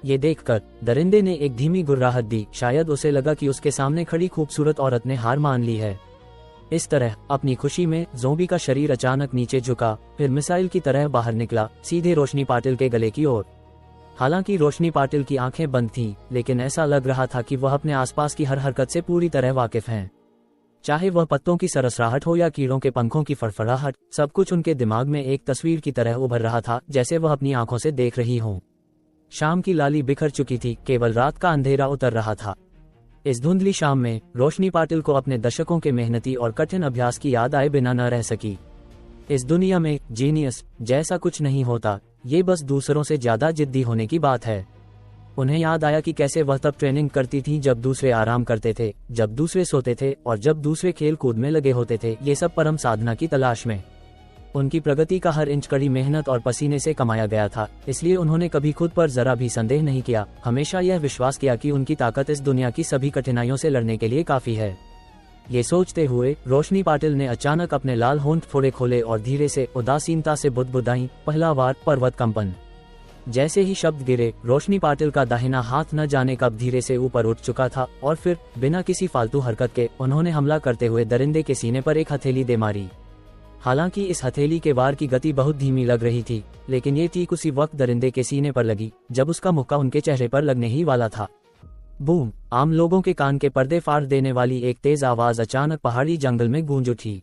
C: ये देखकर दरिंदे ने एक धीमी गुर्राहट दी। शायद उसे लगा कि उसके सामने खड़ी खूबसूरत औरत ने हार मान ली है। इस तरह अपनी खुशी में ज़ोंबी का शरीर अचानक नीचे झुका, फिर मिसाइल की तरह बाहर निकला, सीधे रोशनी पाटिल के गले की ओर। हालांकि रोशनी पाटिल की आंखें बंद थीं, लेकिन ऐसा लग रहा था कि वह अपने आसपास की हर हरकत से पूरी तरह वाकिफ हैं। चाहे वह पत्तों की सरसराहट हो या कीड़ों के पंखों की फड़फड़ाहट, सब कुछ उनके दिमाग में एक तस्वीर की तरह उभर रहा था, जैसे वह अपनी आंखों से देख रही हों। शाम की लाली बिखर चुकी थी, केवल रात का अंधेरा उतर रहा था। इस धुंधली शाम में रोशनी पाटिल को अपने दशकों के मेहनती और कठिन अभ्यास की याद आए बिना न रह सकी। इस दुनिया में जीनियस जैसा कुछ नहीं होता, ये बस दूसरों से ज्यादा जिद्दी होने की बात है। उन्हें याद आया कि कैसे वह तब ट्रेनिंग करती थी जब दूसरे आराम करते थे, जब दूसरे सोते थे और जब दूसरे खेल कूद में लगे होते थे, ये सब परम साधना की तलाश में। उनकी प्रगति का हर इंच कड़ी मेहनत और पसीने से कमाया गया था, इसलिए उन्होंने कभी खुद पर जरा भी संदेह नहीं किया। हमेशा यह विश्वास किया कि उनकी ताकत इस दुनिया की सभी कठिनाइयों से लड़ने के लिए काफी है। ये सोचते हुए रोशनी पाटिल ने अचानक अपने लाल होंठ थोड़े खोले और धीरे से उदासीनता से बुदबुदाई, पहला वार पर्वत कंपन। जैसे ही शब्द गिरे, रोशनी पाटिल का दाहिना हाथ न जाने कब धीरे से ऊपर उठ चुका था और फिर बिना किसी फालतू हरकत के उन्होंने हमला करते हुए दरिंदे के सीने पर एक हथेली दे मारी। हालांकि इस हथेली के वार की गति बहुत धीमी लग रही थी, लेकिन ये ठीक उसी वक्त दरिंदे के सीने पर लगी जब उसका मुक्का उनके चेहरे पर लगने ही वाला था। बूम! आम लोगों के कान के पर्दे फाड़ देने वाली एक तेज आवाज अचानक पहाड़ी जंगल में गूंज उठी।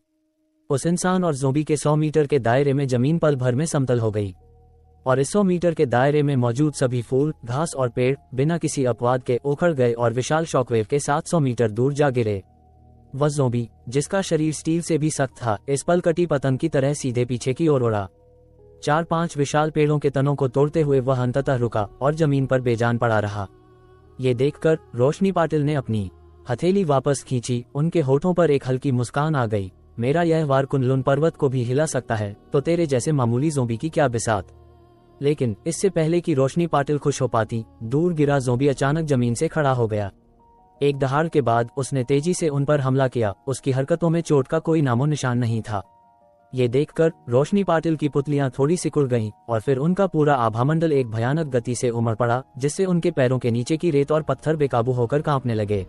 C: उस इंसान और ज़ोंबी के 100 मीटर के दायरे में जमीन पल भर में समतल हो गई और इस 100 मीटर के दायरे में मौजूद सभी फूल, घास और पेड़ बिना किसी अपवाद के उखड़ गए और विशाल शॉकवेव के साथ 100 मीटर दूर जा गिरे। वह ज़ोंबी, जिसका शरीर स्टील से भी सख्त था, इस पल कटी पतंग की तरह सीधे पीछे की ओर उड़ा। 4-5 विशाल पेड़ों के तनों को तोड़ते हुए वह अंततः रुका और जमीन पर बेजान पड़ा रहा। ये देखकर रोशनी पाटिल ने अपनी हथेली वापस खींची। उनके होठों पर एक हल्की मुस्कान आ गई। मेरा यह वार कुनलुन पर्वत को भी हिला सकता है, तो तेरे जैसे मामूली ज़ोंबी की क्या बिसात। लेकिन इससे पहले कि रोशनी पाटिल खुश हो पाती, दूर गिरा ज़ोंबी अचानक जमीन से खड़ा हो गया। एक दहाड़ के बाद उसने तेजी से उन पर हमला किया। उसकी हरकतों में चोट का कोई नामो निशान नहीं था। ये देखकर रोशनी पाटिल की पुतलियां थोड़ी सिकुड़ गईं और फिर उनका पूरा आभामंडल एक भयानक गति से उमड़ पड़ा, जिससे उनके पैरों के नीचे की रेत और पत्थर बेकाबू होकर कांपने लगे।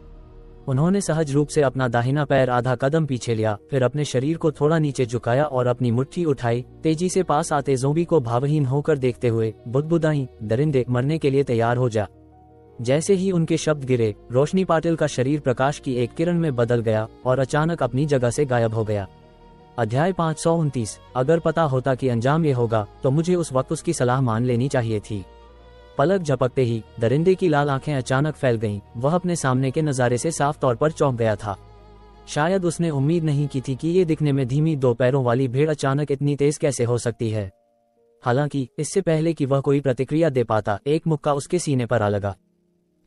C: उन्होंने सहज रूप से अपना दाहिना पैर आधा कदम पीछे लिया, फिर अपने शरीर को थोड़ा नीचे झुकाया और अपनी मुट्ठी उठाई। तेजी से पास आते ज़ोंबी को भावहीन होकर देखते हुए बुदबुदाई, दरिंदे, मरने के लिए तैयार हो जा। जैसे ही उनके शब्द गिरे, रोशनी पाटिल का शरीर प्रकाश की एक किरण में बदल गया और अचानक अपनी जगह से गायब हो गया। अध्याय 529। अगर पता होता कि अंजाम ये होगा तो मुझे उस वक्त उसकी सलाह मान लेनी चाहिए थी। पलक झपकते ही दरिंदे की लाल आंखें अचानक फैल गईं। वह अपने सामने के नज़ारे से साफ तौर पर चौंक गया था। शायद उसने उम्मीद नहीं की थी कि ये दिखने में धीमी 2 पैरों वाली भेड़ अचानक इतनी तेज कैसे हो सकती है। हालांकि इससे पहले कि वह कोई प्रतिक्रिया दे पाता, एक मुक्का उसके सीने पर आ लगा।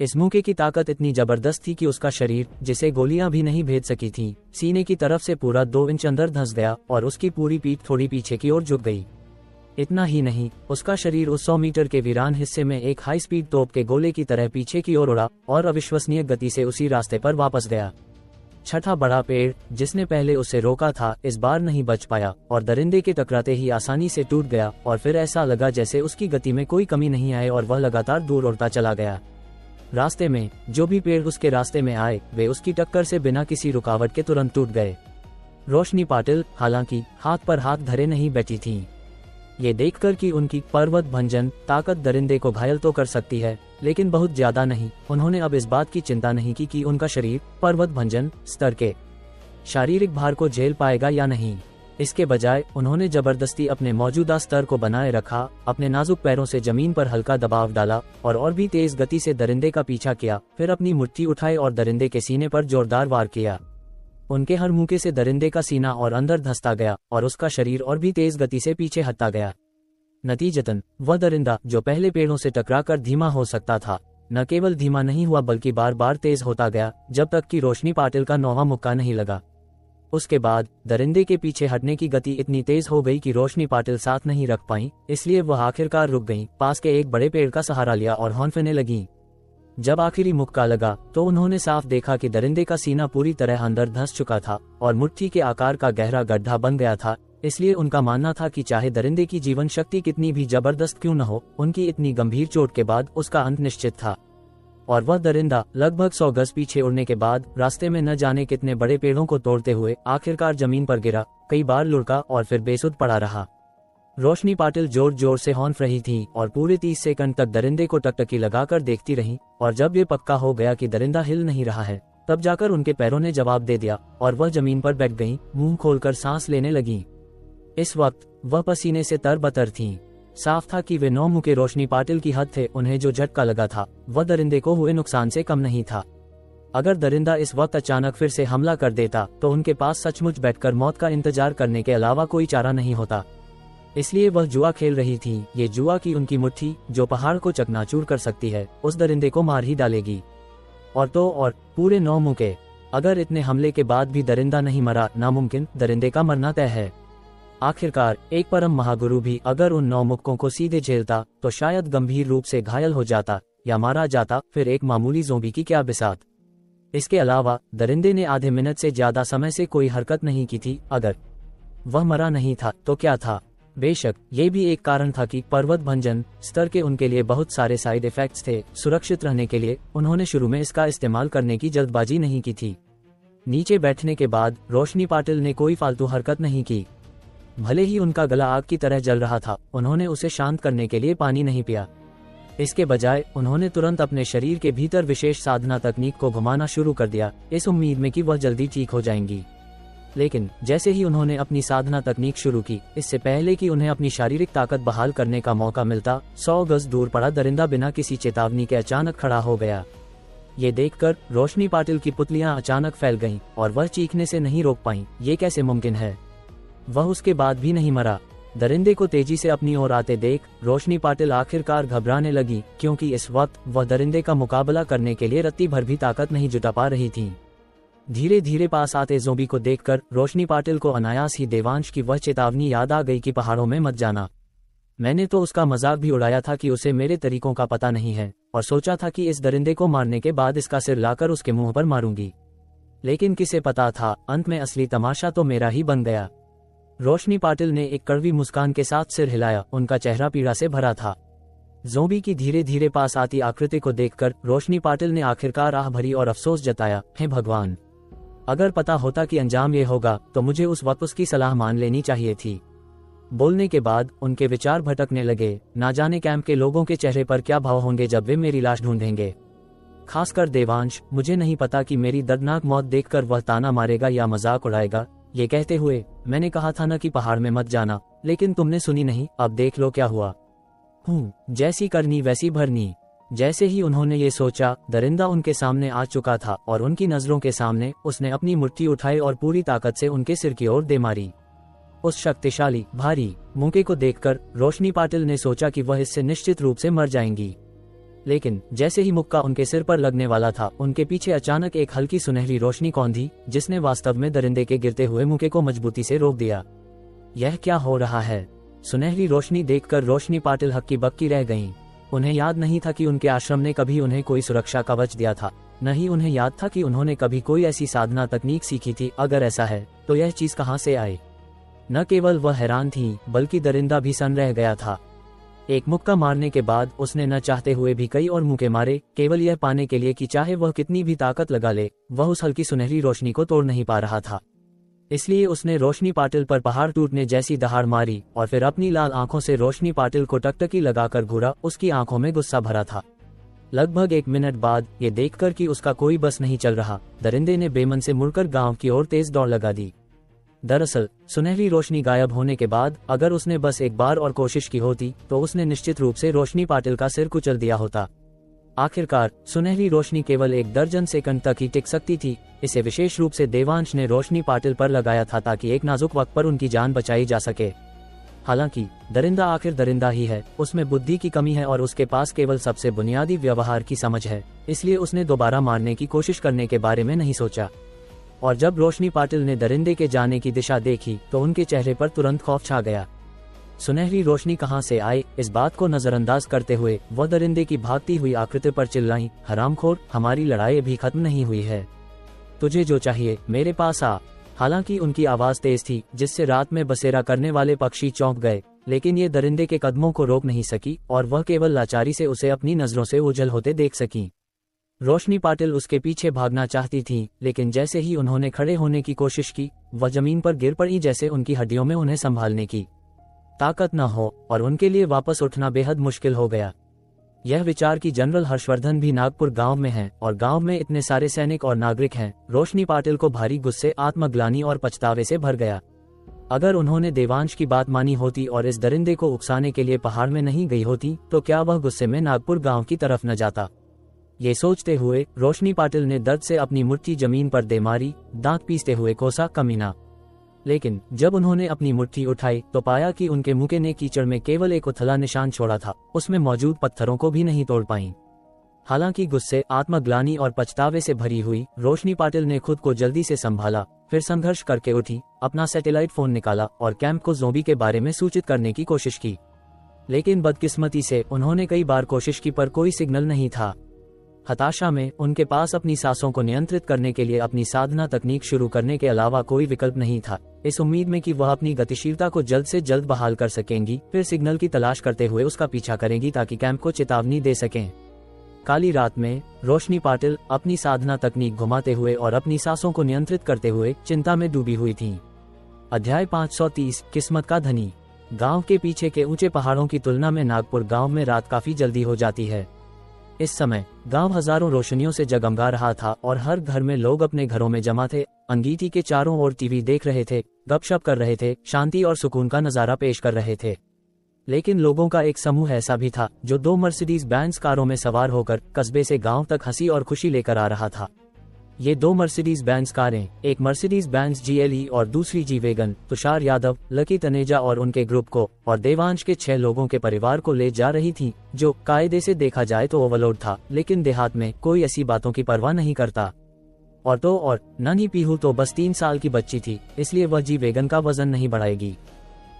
C: इस मुक्के की ताकत इतनी जबरदस्त थी कि उसका शरीर, जिसे गोलियां भी नहीं भेद सकी थी, सीने की तरफ से पूरा 2 इंच अंदर धंस गया और उसकी पूरी पीठ थोड़ी पीछे की ओर झुक गई। इतना ही नहीं, उसका शरीर उस 100 मीटर के वीरान हिस्से में एक हाई स्पीड तोप के गोले की तरह पीछे की ओर उड़ा और अविश्वसनीय गति से उसी रास्ते पर वापस गया। छठा बड़ा पेड़, जिसने पहले उसे रोका था, इस बार नहीं बच पाया और दरिंदे के टकराते ही आसानी से टूट गया और फिर ऐसा लगा जैसे उसकी गति में कोई कमी नहीं आई और वह लगातार दूर उड़ता चला गया। रास्ते में जो भी पेड़ उसके रास्ते में आए, वे उसकी टक्कर से बिना किसी रुकावट के तुरंत टूट गए। रोशनी पाटिल हालांकि हाथ पर हाथ धरे नहीं बैठी थीं। ये देखकर कि उनकी पर्वत भंजन ताकत दरिंदे को घायल तो कर सकती है, लेकिन बहुत ज्यादा नहीं, उन्होंने अब इस बात की चिंता नहीं की कि उनका शरीर पर्वत भंजन स्तर के शारीरिक भार को झेल पाएगा या नहीं। इसके बजाय उन्होंने जबरदस्ती अपने मौजूदा स्तर को बनाए रखा, अपने नाजुक पैरों से जमीन पर हल्का दबाव डाला और भी तेज गति से दरिंदे का पीछा किया। फिर अपनी मुट्ठी उठाई और दरिंदे के सीने पर जोरदार वार किया। उनके हर मुक्के से दरिंदे का सीना और अंदर धंसता गया और उसका शरीर और भी तेज गति से पीछे हटता गया। नतीजतन वह दरिंदा, जो पहले पेड़ों से टकराकर धीमा हो सकता था, न केवल धीमा नहीं हुआ बल्कि बार बार तेज होता गया, जब तक कि रोशनी पाटिल का 9वां मुक्का नहीं लगा। उसके बाद दरिंदे के पीछे हटने की गति इतनी तेज हो गई कि रोशनी पाटिल साथ नहीं रख पाई, इसलिए वह आखिरकार रुक गईं, पास के एक बड़े पेड़ का सहारा लिया और हौंफने लगीं। जब आखिरी मुक्का लगा तो उन्होंने साफ देखा कि दरिंदे का सीना पूरी तरह अंदर धंस चुका था और मुट्ठी के आकार का गहरा गड्ढा बन गया था। इसलिए उनका मानना था कि चाहे दरिंदे की जीवन शक्ति कितनी भी जबरदस्त क्यों न हो, उनकी इतनी गंभीर चोट के बाद उसका अंत निश्चित था। और वह दरिंदा लगभग 100 गज पीछे उड़ने के बाद रास्ते में न जाने कितने बड़े पेड़ों को तोड़ते हुए आखिरकार जमीन पर गिरा, कई बार लुढ़का और फिर बेसुध पड़ा रहा। रोशनी पाटिल जोर जोर से हौंफ रही थी और पूरे 30 सेकंड तक दरिंदे को टकटकी लगाकर देखती रही और जब ये पक्का हो गया कि दरिंदा हिल नहीं रहा है, तब जाकर उनके पैरों ने जवाब दे दिया और वह जमीन पर बैठ गईं, मुंह खोलकर सांस लेने लगीं। इस वक्त वह पसीने से तरबतर थीं। साफ था कि वे 9 मुके रोशनी पाटिल की हद थे। उन्हें जो झटका लगा था वह दरिंदे को हुए नुकसान से कम नहीं था। अगर दरिंदा इस वक्त अचानक फिर से हमला कर देता तो उनके पास सचमुच बैठकर मौत का इंतजार करने के अलावा कोई चारा नहीं होता। इसलिए वह जुआ खेल रही थी। ये जुआ की उनकी मुट्ठी, जो पहाड़ को चकनाचूर कर सकती है, उस दरिंदे को मार ही डालेगी। और तो और पूरे 9 मुके। अगर इतने हमले के बाद भी दरिंदा नहीं मरा, नामुमकिन, दरिंदे का मरना तय है। आखिरकार एक परम महागुरु भी अगर उन 9 मुक्कों को सीधे झेलता तो शायद गंभीर रूप से घायल हो जाता या मारा जाता। फिर एक मामूली ज़ोंबी की क्या बिसात। इसके अलावा दरिंदे ने आधे मिनट से ज्यादा समय से कोई हरकत नहीं की थी। अगर वह मरा नहीं था तो क्या था? बेशक ये भी एक कारण था कि पर्वत भंजन स्तर के उनके लिए बहुत सारे साइड इफेक्ट्स थे। सुरक्षित रहने के लिए उन्होंने शुरू में इसका इस्तेमाल करने की जल्दबाजी नहीं की थी। नीचे बैठने के बाद रोशनी पाटिल ने कोई फालतू हरकत नहीं की। भले ही उनका गला आग की तरह जल रहा था, उन्होंने उसे शांत करने के लिए पानी नहीं पिया। इसके बजाय उन्होंने तुरंत अपने शरीर के भीतर विशेष साधना तकनीक को घुमाना शुरू कर दिया, इस उम्मीद में कि वह जल्दी ठीक हो जाएंगी। लेकिन जैसे ही उन्होंने अपनी साधना तकनीक शुरू की, इससे पहले कि उन्हें अपनी शारीरिक ताकत बहाल करने का मौका मिलता, 100 गज दूर पड़ा दरिंदा बिना किसी चेतावनी के अचानक खड़ा हो गया। ये देखकर रोशनी पाटिल की पुतलियां अचानक फैल गईं और वह चीखने से नहीं रोक पाईं। ये कैसे मुमकिन है? वह उसके बाद भी नहीं मरा। दरिंदे को तेजी से अपनी ओर आते देख रोशनी पाटिल आखिरकार घबराने लगी, क्योंकि इस वक्त वह दरिंदे का मुकाबला करने के लिए रत्ती भर भी ताकत नहीं जुटा पा रही थी। धीरे धीरे पास आते ज़ोंबी को देखकर रोशनी पाटिल को अनायास ही देवांश की वह चेतावनी याद आ गई कि पहाड़ों में मत जाना। मैंने तो उसका मजाक भी उड़ाया था कि उसे मेरे तरीकों का पता नहीं है, और सोचा था कि इस दरिंदे को मारने के बाद इसका सिर लाकर उसके मुंह पर मारूंगी। लेकिन किसे पता था, अंत में असली तमाशा तो मेरा ही बन गया। रोशनी पाटिल ने एक कड़वी मुस्कान के साथ सिर हिलाया, उनका चेहरा पीड़ा से भरा था। ज़ोंबी की धीरे धीरे पास आती आकृति को देखकर रोशनी पाटिल ने आखिरकार आह भरी और अफसोस जताया, हे भगवान, अगर पता होता कि अंजाम ये होगा तो मुझे उस वक्त उसकी सलाह मान लेनी चाहिए थी। बोलने के बाद उनके विचार भटकने लगे। ना जाने कैंप के लोगों के चेहरे पर क्या भाव होंगे जब वे मेरी लाश ढूंढेंगे। खासकर देवांश, मुझे नहीं पता कि मेरी दर्दनाक मौत देखकर वह ताना मारेगा या मजाक उड़ाएगा। ये कहते हुए, मैंने कहा था ना कि पहाड़ में मत जाना, लेकिन तुमने सुनी नहीं, अब देख लो क्या हुआ। जैसी करनी वैसी भरनी। जैसे ही उन्होंने ये सोचा, दरिंदा उनके सामने आ चुका था और उनकी नजरों के सामने उसने अपनी मुट्ठी उठाई और पूरी ताकत से उनके सिर की ओर दे मारी। उस शक्तिशाली भारी मुक्के को देखकर रोशनी पाटिल ने सोचा कि वह इससे निश्चित रूप से मर जाएंगी। लेकिन जैसे ही मुक्का उनके सिर पर लगने वाला था, उनके पीछे अचानक एक हल्की सुनहरी रोशनी कौंधी, जिसने वास्तव में दरिंदे के गिरते हुए मुक्के को मजबूती से रोक दिया। यह क्या हो रहा है? सुनहरी रोशनी देखकर रोशनी पाटिल हक्की बक्की रह गईं। उन्हें याद नहीं था कि उनके आश्रम ने कभी उन्हें कोई सुरक्षा कवच दिया था, न ही उन्हें याद था कि उन्होंने कभी कोई ऐसी साधना तकनीक सीखी थी। अगर ऐसा है तो यह चीज कहां से आई? न केवल वह हैरान थी, बल्कि दरिंदा भी सन्न रह गया था। एक मुक्का मारने के बाद उसने न चाहते हुए भी कई और मुक्के मारे, केवल यह पाने के लिए कि चाहे वह कितनी भी ताकत लगा ले, वह उस हल्की सुनहरी रोशनी को तोड़ नहीं पा रहा था। इसलिए उसने रोशनी पाटिल पर पहाड़ टूटने जैसी दहाड़ मारी और फिर अपनी लाल आंखों से रोशनी पाटिल को टकटकी लगाकर घूरा। उसकी आंखों में गुस्सा भरा था। लगभग 1 मिनट बाद ये देखकर कि उसका कोई बस नहीं चल रहा, दरिंदे ने बेमन से मुड़कर गांव की ओर तेज दौड़ लगा दी। दरअसल सुनहरी रोशनी गायब होने के बाद अगर उसने बस एक बार और कोशिश की होती तो उसने निश्चित रूप से रोशनी पाटिल का सिर कुचल दिया होता। आखिरकार सुनहरी रोशनी केवल 1 दर्जन सेकंड तक ही टिक सकती थी। इसे विशेष रूप से देवांश ने रोशनी पाटिल पर लगाया था ताकि एक नाजुक वक्त पर उनकी जान बचाई जा सके। हालांकि दरिंदा आखिर दरिंदा ही है, उसमें बुद्धि की कमी है और उसके पास केवल सबसे बुनियादी व्यवहार की समझ है, इसलिए उसने दोबारा मारने की कोशिश करने के बारे में नहीं सोचा। और जब रोशनी पाटिल ने दरिंदे के जाने की दिशा देखी तो उनके चेहरे पर तुरंत खौफ छा गया। सुनहरी रोशनी कहां से आई, इस बात को नजरअंदाज करते हुए वह दरिंदे की भागती हुई आकृति पर चिल्लाई, हरामखोर, हमारी लड़ाई अभी खत्म नहीं हुई है, तुझे जो चाहिए मेरे पास आ। हालांकि उनकी आवाज तेज थी, जिससे रात में बसेरा करने वाले पक्षी चौंक गए, लेकिन ये दरिंदे के कदमों को रोक नहीं सकी और वह केवल लाचारी से उसे अपनी नजरों से ओझल होते देख सकी। रोशनी पाटिल उसके पीछे भागना चाहती थी, लेकिन जैसे ही उन्होंने खड़े होने की कोशिश की, वह जमीन पर गिर पड़ी जैसे उनकी हड्डियों में उन्हें संभालने की ताकत न हो और उनके लिए वापस उठना बेहद मुश्किल हो गया। यह विचार कि जनरल हर्षवर्धन भी नागपुर गांव में हैं और गांव में इतने सारे सैनिक और नागरिक हैं, रोशनी पाटिल को भारी गुस्से, आत्मग्लानि और पछतावे से भर गया। अगर उन्होंने देवांश की बात मानी होती और इस दरिंदे को उकसाने के लिए पहाड़ में नहीं गई होती, तो क्या वह गुस्से में नागपुर गांव की तरफ न जाता? ये सोचते हुए रोशनी पाटिल ने दर्द से अपनी मुट्ठी जमीन पर दे मारी, दांत पीसते हुए कोसा, कमीना। लेकिन जब उन्होंने अपनी मुट्ठी उठाई तो पाया कि उनके मुक्के ने कीचड़ में केवल एक उथला निशान छोड़ा था, उसमें मौजूद पत्थरों को भी नहीं तोड़ पाई। हालांकि गुस्से, आत्मग्लानि और पछतावे से भरी हुई रोशनी पाटिल ने खुद को जल्दी से संभाला, फिर संघर्ष करके उठी, अपना सैटेलाइट फोन निकाला और कैंप को ज़ोंबी के बारे में सूचित करने की कोशिश की। लेकिन बदकिस्मती से उन्होंने कई बार कोशिश की पर कोई सिग्नल नहीं था। हताशा में उनके पास अपनी सांसों को नियंत्रित करने के लिए अपनी साधना तकनीक शुरू करने के अलावा कोई विकल्प नहीं था। इस उम्मीद में कि वह अपनी गतिशीलता को जल्द से जल्द बहाल कर सकेंगी, फिर सिग्नल की तलाश करते हुए उसका पीछा करेंगी ताकि कैंप को चेतावनी दे सकें। काली रात में रोशनी पाटिल अपनी साधना तकनीक घुमाते हुए और अपनी सांसों को नियंत्रित करते हुए चिंता में डूबी हुई थीं। अध्याय 530 किस्मत का धनी। गांव के पीछे के ऊंचे पहाड़ों की तुलना में नागपुर गांव में रात काफी जल्दी हो जाती है। इस समय गांव हजारों रोशनियों से जगमगा रहा था और हर घर में लोग अपने घरों में जमा थे, अंगीठी के चारों ओर टीवी देख रहे थे, गपशप कर रहे थे, शांति और सुकून का नजारा पेश कर रहे थे। लेकिन लोगों का एक समूह ऐसा भी था जो 2 मर्सिडीज बेंज कारों में सवार होकर कस्बे से गांव तक हंसी और खुशी लेकर आ रहा था। ये 2 मर्सिडीज बेंज कारें, एक मर्सिडीज बेंज GLE और दूसरी जी वेगन, तुषार यादव, लकी तनेजा और उनके ग्रुप को और देवांश के 6 लोगों के परिवार को ले जा रही थी, जो कायदे से देखा जाए तो ओवरलोड था, लेकिन देहात में कोई ऐसी बातों की परवाह नहीं करता। और नन्ही पीहू तो बस 3 साल की बच्ची थी, इसलिए वह जी वेगन का वजन नहीं बढ़ाएगी।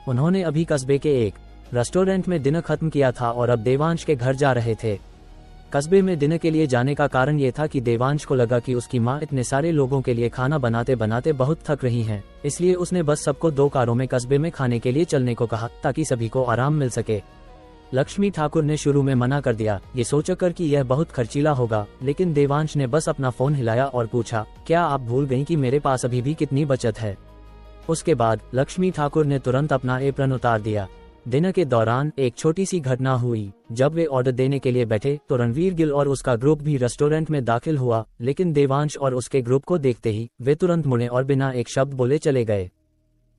C: उन्होंने अभी कस्बे के एक रेस्टोरेंट में डिनर खत्म किया था और अब देवांश के घर जा रहे थे। कस्बे में डिनर के लिए जाने का कारण ये था कि देवांश को लगा कि उसकी माँ इतने सारे लोगों के लिए खाना बनाते बनाते बहुत थक रही हैं, इसलिए उसने बस सबको 2 कारों में कस्बे में खाने के लिए चलने को कहा ताकि सभी को आराम मिल सके। लक्ष्मी ठाकुर ने शुरू में मना कर दिया, ये सोचकर कि यह बहुत खर्चीला होगा, लेकिन देवांश ने बस अपना फोन हिलाया और पूछा, क्या आप भूल गयी कि मेरे पास अभी भी कितनी बचत है? उसके बाद लक्ष्मी ठाकुर ने तुरंत अपना एप्रन उतार दिया। डिनर के दौरान एक छोटी सी घटना हुई। जब वे ऑर्डर देने के लिए बैठे तो रणवीर गिल और उसका ग्रुप भी रेस्टोरेंट में दाखिल हुआ, लेकिन देवांश और उसके ग्रुप को देखते ही वे तुरंत मुड़े और बिना एक शब्द बोले चले गए।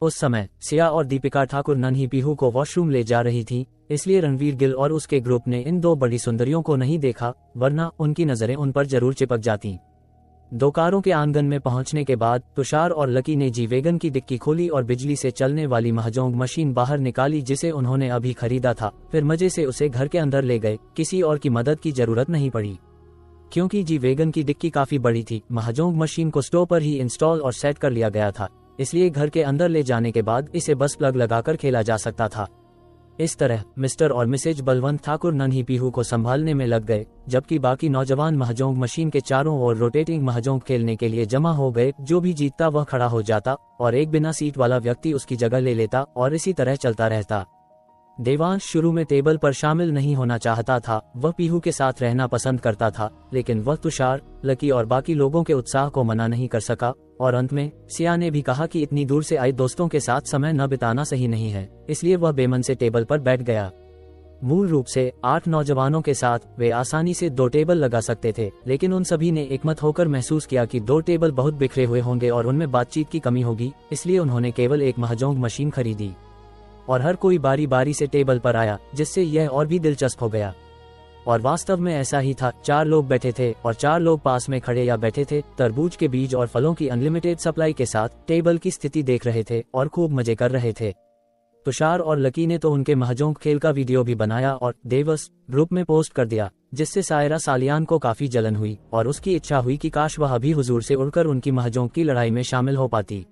C: उस समय सिया और दीपिका ठाकुर नन्ही पीहू को वॉशरूम ले जा रही थी, इसलिए रणवीर गिल और उसके ग्रुप ने इन 2 बड़ी सुंदरियों को नहीं देखा, वरना उनकी नजरें उन पर जरूर चिपक जाती। 2 कारों के आंगन में पहुंचने के बाद तुषार और लकी ने जी वेगन की डिक्की खोली और बिजली से चलने वाली महजोंग मशीन बाहर निकाली जिसे उन्होंने अभी खरीदा था। फिर मजे से उसे घर के अंदर ले गए। किसी और की मदद की जरूरत नहीं पड़ी, क्योंकि जी वेगन की डिक्की काफी बड़ी थी। महजोंग मशीन को स्टोव पर ही इंस्टॉल और सेट कर लिया गया था, इसलिए घर के अंदर ले जाने के बाद इसे बस प्लग लगाकर खेला जा सकता था। इस तरह मिस्टर और मिसेज बलवंत ठाकुर नन्ही पीहू को संभालने में लग गए, जबकि बाकी नौजवान महजोंग मशीन के चारों ओर रोटेटिंग महजोंग खेलने के लिए जमा हो गए। जो भी जीतता वह खड़ा हो जाता और एक बिना सीट वाला व्यक्ति उसकी जगह ले लेता और इसी तरह चलता रहता। देवांश शुरू में टेबल पर शामिल नहीं होना चाहता था, वह पीहू के साथ रहना पसंद करता था, लेकिन वह तुषार, लकी और बाकी लोगों के उत्साह को मना नहीं कर सका और अंत में सिया ने भी कहा कि इतनी दूर से आए दोस्तों के साथ समय न बिताना सही नहीं है, इसलिए वह बेमन से टेबल पर बैठ गया। मूल रूप से 8 नौजवानों के साथ वे आसानी से 2 टेबल लगा सकते थे, लेकिन उन सभी ने एकमत होकर महसूस किया कि 2 टेबल बहुत बिखरे हुए होंगे और उनमें बातचीत की कमी होगी, इसलिए उन्होंने केवल एक महजोंग मशीन खरीदी और हर कोई बारी बारी से टेबल पर आया, जिससे यह और भी दिलचस्प हो गया। और वास्तव में ऐसा ही था। 4 लोग बैठे थे और 4 लोग पास में खड़े या बैठे थे, तरबूज के बीज और फलों की अनलिमिटेड सप्लाई के साथ टेबल की स्थिति देख रहे थे और खूब मजे कर रहे थे। तुषार और लकी ने तो उनके महजोंग खेल का वीडियो भी बनाया और देवस ग्रुप में पोस्ट कर दिया, जिससे सायरा सालियान को काफी जलन हुई और उसकी इच्छा हुई कि काश वह अभी हुजूर से उड़कर उनकी महजोंग की लड़ाई में शामिल हो पाती।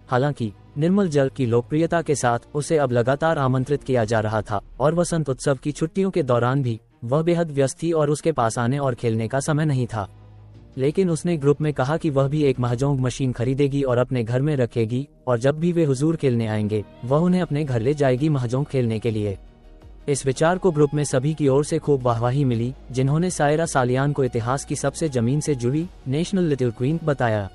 C: हालांकि निर्मल जल की लोकप्रियता के साथ उसे अब लगातार आमंत्रित किया जा रहा था और वसंत उत्सव की छुट्टियों के दौरान भी वह बेहद व्यस्त थी और उसके पास आने और खेलने का समय नहीं था। लेकिन उसने ग्रुप में कहा कि वह भी एक महजोंग मशीन खरीदेगी और अपने घर में रखेगी और जब भी वे हुजूर खेलने आएंगे वह उन्हें अपने घर ले जाएगी महजोंग खेलने के लिए। इस विचार को ग्रुप में सभी की ओर से खूब वाहवाही मिली, जिन्होंने सायरा सालियान को इतिहास की सबसे जमीन से जुड़ी नेशनल लिटिल क्वीन बताया।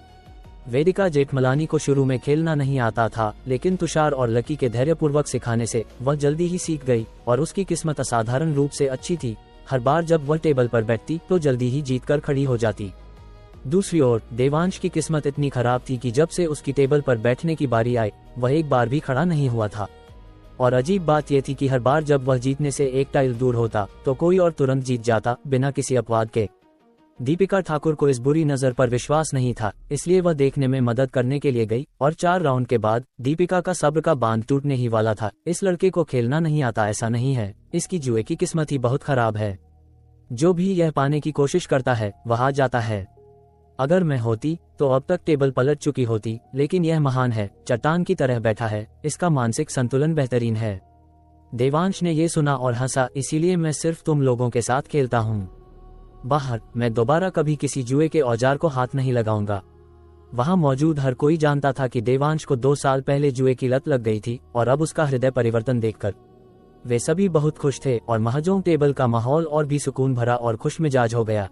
C: वेदिका जेठमलानी को शुरू में खेलना नहीं आता था, लेकिन तुषार और लकी के धैर्यपूर्वक सिखाने से वह जल्दी ही सीख गई और उसकी किस्मत असाधारण रूप से अच्छी थी। हर बार जब वह टेबल पर बैठती तो जल्दी ही जीतकर खड़ी हो जाती। दूसरी ओर देवांश की किस्मत इतनी खराब थी कि जब से उसकी टेबल पर बैठने की बारी आई वह एक बार भी खड़ा नहीं हुआ था। और अजीब बात यह थी कि हर बार जब वह जीतने से एक टाइल दूर होता तो कोई और तुरंत जीत जाता बिना किसी अपवाद के। दीपिका ठाकुर को इस बुरी नजर पर विश्वास नहीं था, इसलिए वह देखने में मदद करने के लिए गई और 4 राउंड के बाद दीपिका का सब्र का बांध टूटने ही वाला था। इस लड़के को खेलना नहीं आता ऐसा नहीं है, इसकी जुए की किस्मत ही बहुत खराब है। जो भी यह पाने की कोशिश करता है वह आ जाता है। अगर मैं होती तो अब तक टेबल पलट चुकी होती, लेकिन यह महान है, चट्टान की तरह बैठा है, इसका मानसिक संतुलन बेहतरीन है। देवांश ने ये सुना और हंसा, इसीलिए मैं सिर्फ तुम लोगों के साथ खेलता हूँ। बाहर, मैं दोबारा कभी किसी जुए के औजार को हाथ नहीं लगाऊंगा। वहां मौजूद हर कोई जानता था कि देवांश को 2 साल पहले जुए की लत लग गई थी और अब उसका हृदय परिवर्तन देखकर वे सभी बहुत खुश थे और महजों टेबल का माहौल और भी सुकून भरा और खुश मिजाज हो गया।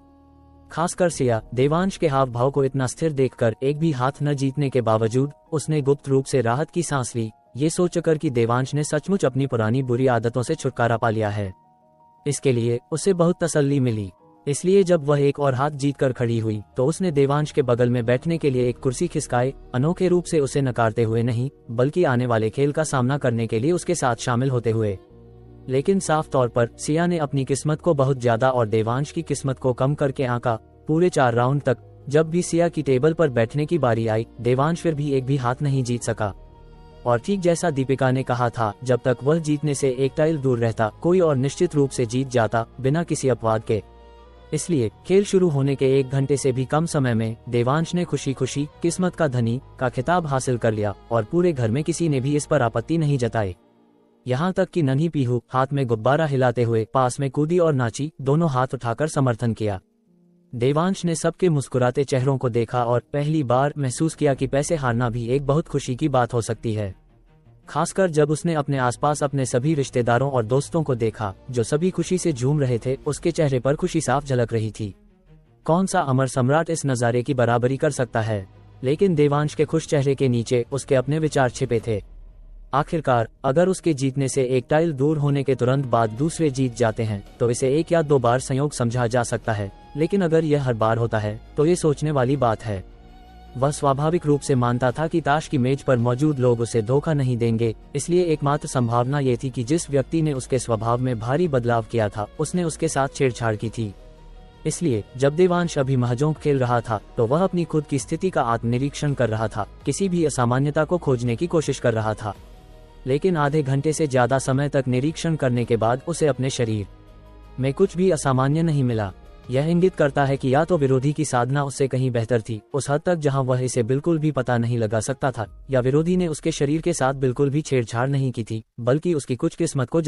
C: खासकर सिया, देवांश के हाव भाव को इतना स्थिर देखकर एक भी हाथ न जीतने के बावजूद उसने गुप्त रूप से राहत की सांस ली, ये सोचकर कि देवांश ने सचमुच अपनी पुरानी बुरी आदतों से छुटकारा पा लिया है। इसके लिए उसे बहुत तसल्ली मिली। इसलिए जब वह एक और हाथ जीतकर खड़ी हुई तो उसने देवांश के बगल में बैठने के लिए एक कुर्सी खिसकाई, अनोखे रूप से उसे नकारते हुए नहीं बल्कि आने वाले खेल का सामना करने के लिए उसके साथ शामिल होते हुए। लेकिन साफ तौर पर सिया ने अपनी किस्मत को बहुत ज्यादा और देवांश की किस्मत को कम करके आंका। पूरे 4 राउंड तक जब भी सिया की टेबल पर बैठने की बारी आई, देवांश फिर भी एक भी हाथ नहीं जीत सका। और ठीक जैसा दीपिका ने कहा था, जब तक वह जीतने से एक टाइल दूर रहता कोई और निश्चित रूप से जीत जाता बिना किसी अपवाद के। इसलिए खेल शुरू होने के 1 घंटे से भी कम समय में देवांश ने खुशी खुशी किस्मत का धनी का खिताब हासिल कर लिया और पूरे घर में किसी ने भी इस पर आपत्ति नहीं जताई। यहाँ तक कि नन्ही पीहू हाथ में गुब्बारा हिलाते हुए पास में कूदी और नाची, दोनों हाथ उठाकर समर्थन किया। देवांश ने सबके मुस्कुराते चेहरों को देखा और पहली बार महसूस किया कि पैसे हारना भी एक बहुत खुशी की बात हो सकती है। खासकर जब उसने अपने आसपास अपने सभी रिश्तेदारों और दोस्तों को देखा जो सभी खुशी से झूम रहे थे, उसके चेहरे पर खुशी साफ झलक रही थी। कौन सा अमर सम्राट इस नज़ारे की बराबरी कर सकता है? लेकिन देवांश के खुश चेहरे के नीचे उसके अपने विचार छिपे थे। आखिरकार अगर उसके जीतने से एक टाइल दूर होने के तुरंत बाद दूसरे जीत जाते हैं तो इसे 1 या 2 बार संयोग समझा जा सकता है, लेकिन अगर यह हर बार होता है तो ये सोचने वाली बात है। वह स्वाभाविक रूप से मानता था कि ताश की मेज पर मौजूद लोग उसे धोखा नहीं देंगे, इसलिए एकमात्र संभावना ये थी कि जिस व्यक्ति ने उसके स्वभाव में भारी बदलाव किया था उसने उसके साथ छेड़छाड़ की थी। इसलिए जब देवांश अभी महजों खेल रहा था तो वह अपनी खुद की स्थिति का आत्मनिरीक्षण कर रहा था, किसी भी असामान्यता को खोजने की कोशिश कर रहा था। लेकिन आधे घंटे से ज्यादा समय तक निरीक्षण करने के बाद उसे अपने शरीर में कुछ भी असामान्य नहीं मिला। यह इंगित करता है कि या तो विरोधी की साधना उससे कहीं बेहतर थी, उस हद तक जहां वह इसे बिल्कुल भी पता नहीं लगा सकता था, या विरोधी ने उसके शरीर के साथ बिल्कुल भी छेड़छाड़ नहीं की थी, बल्कि उसकी कुछ किस्मत को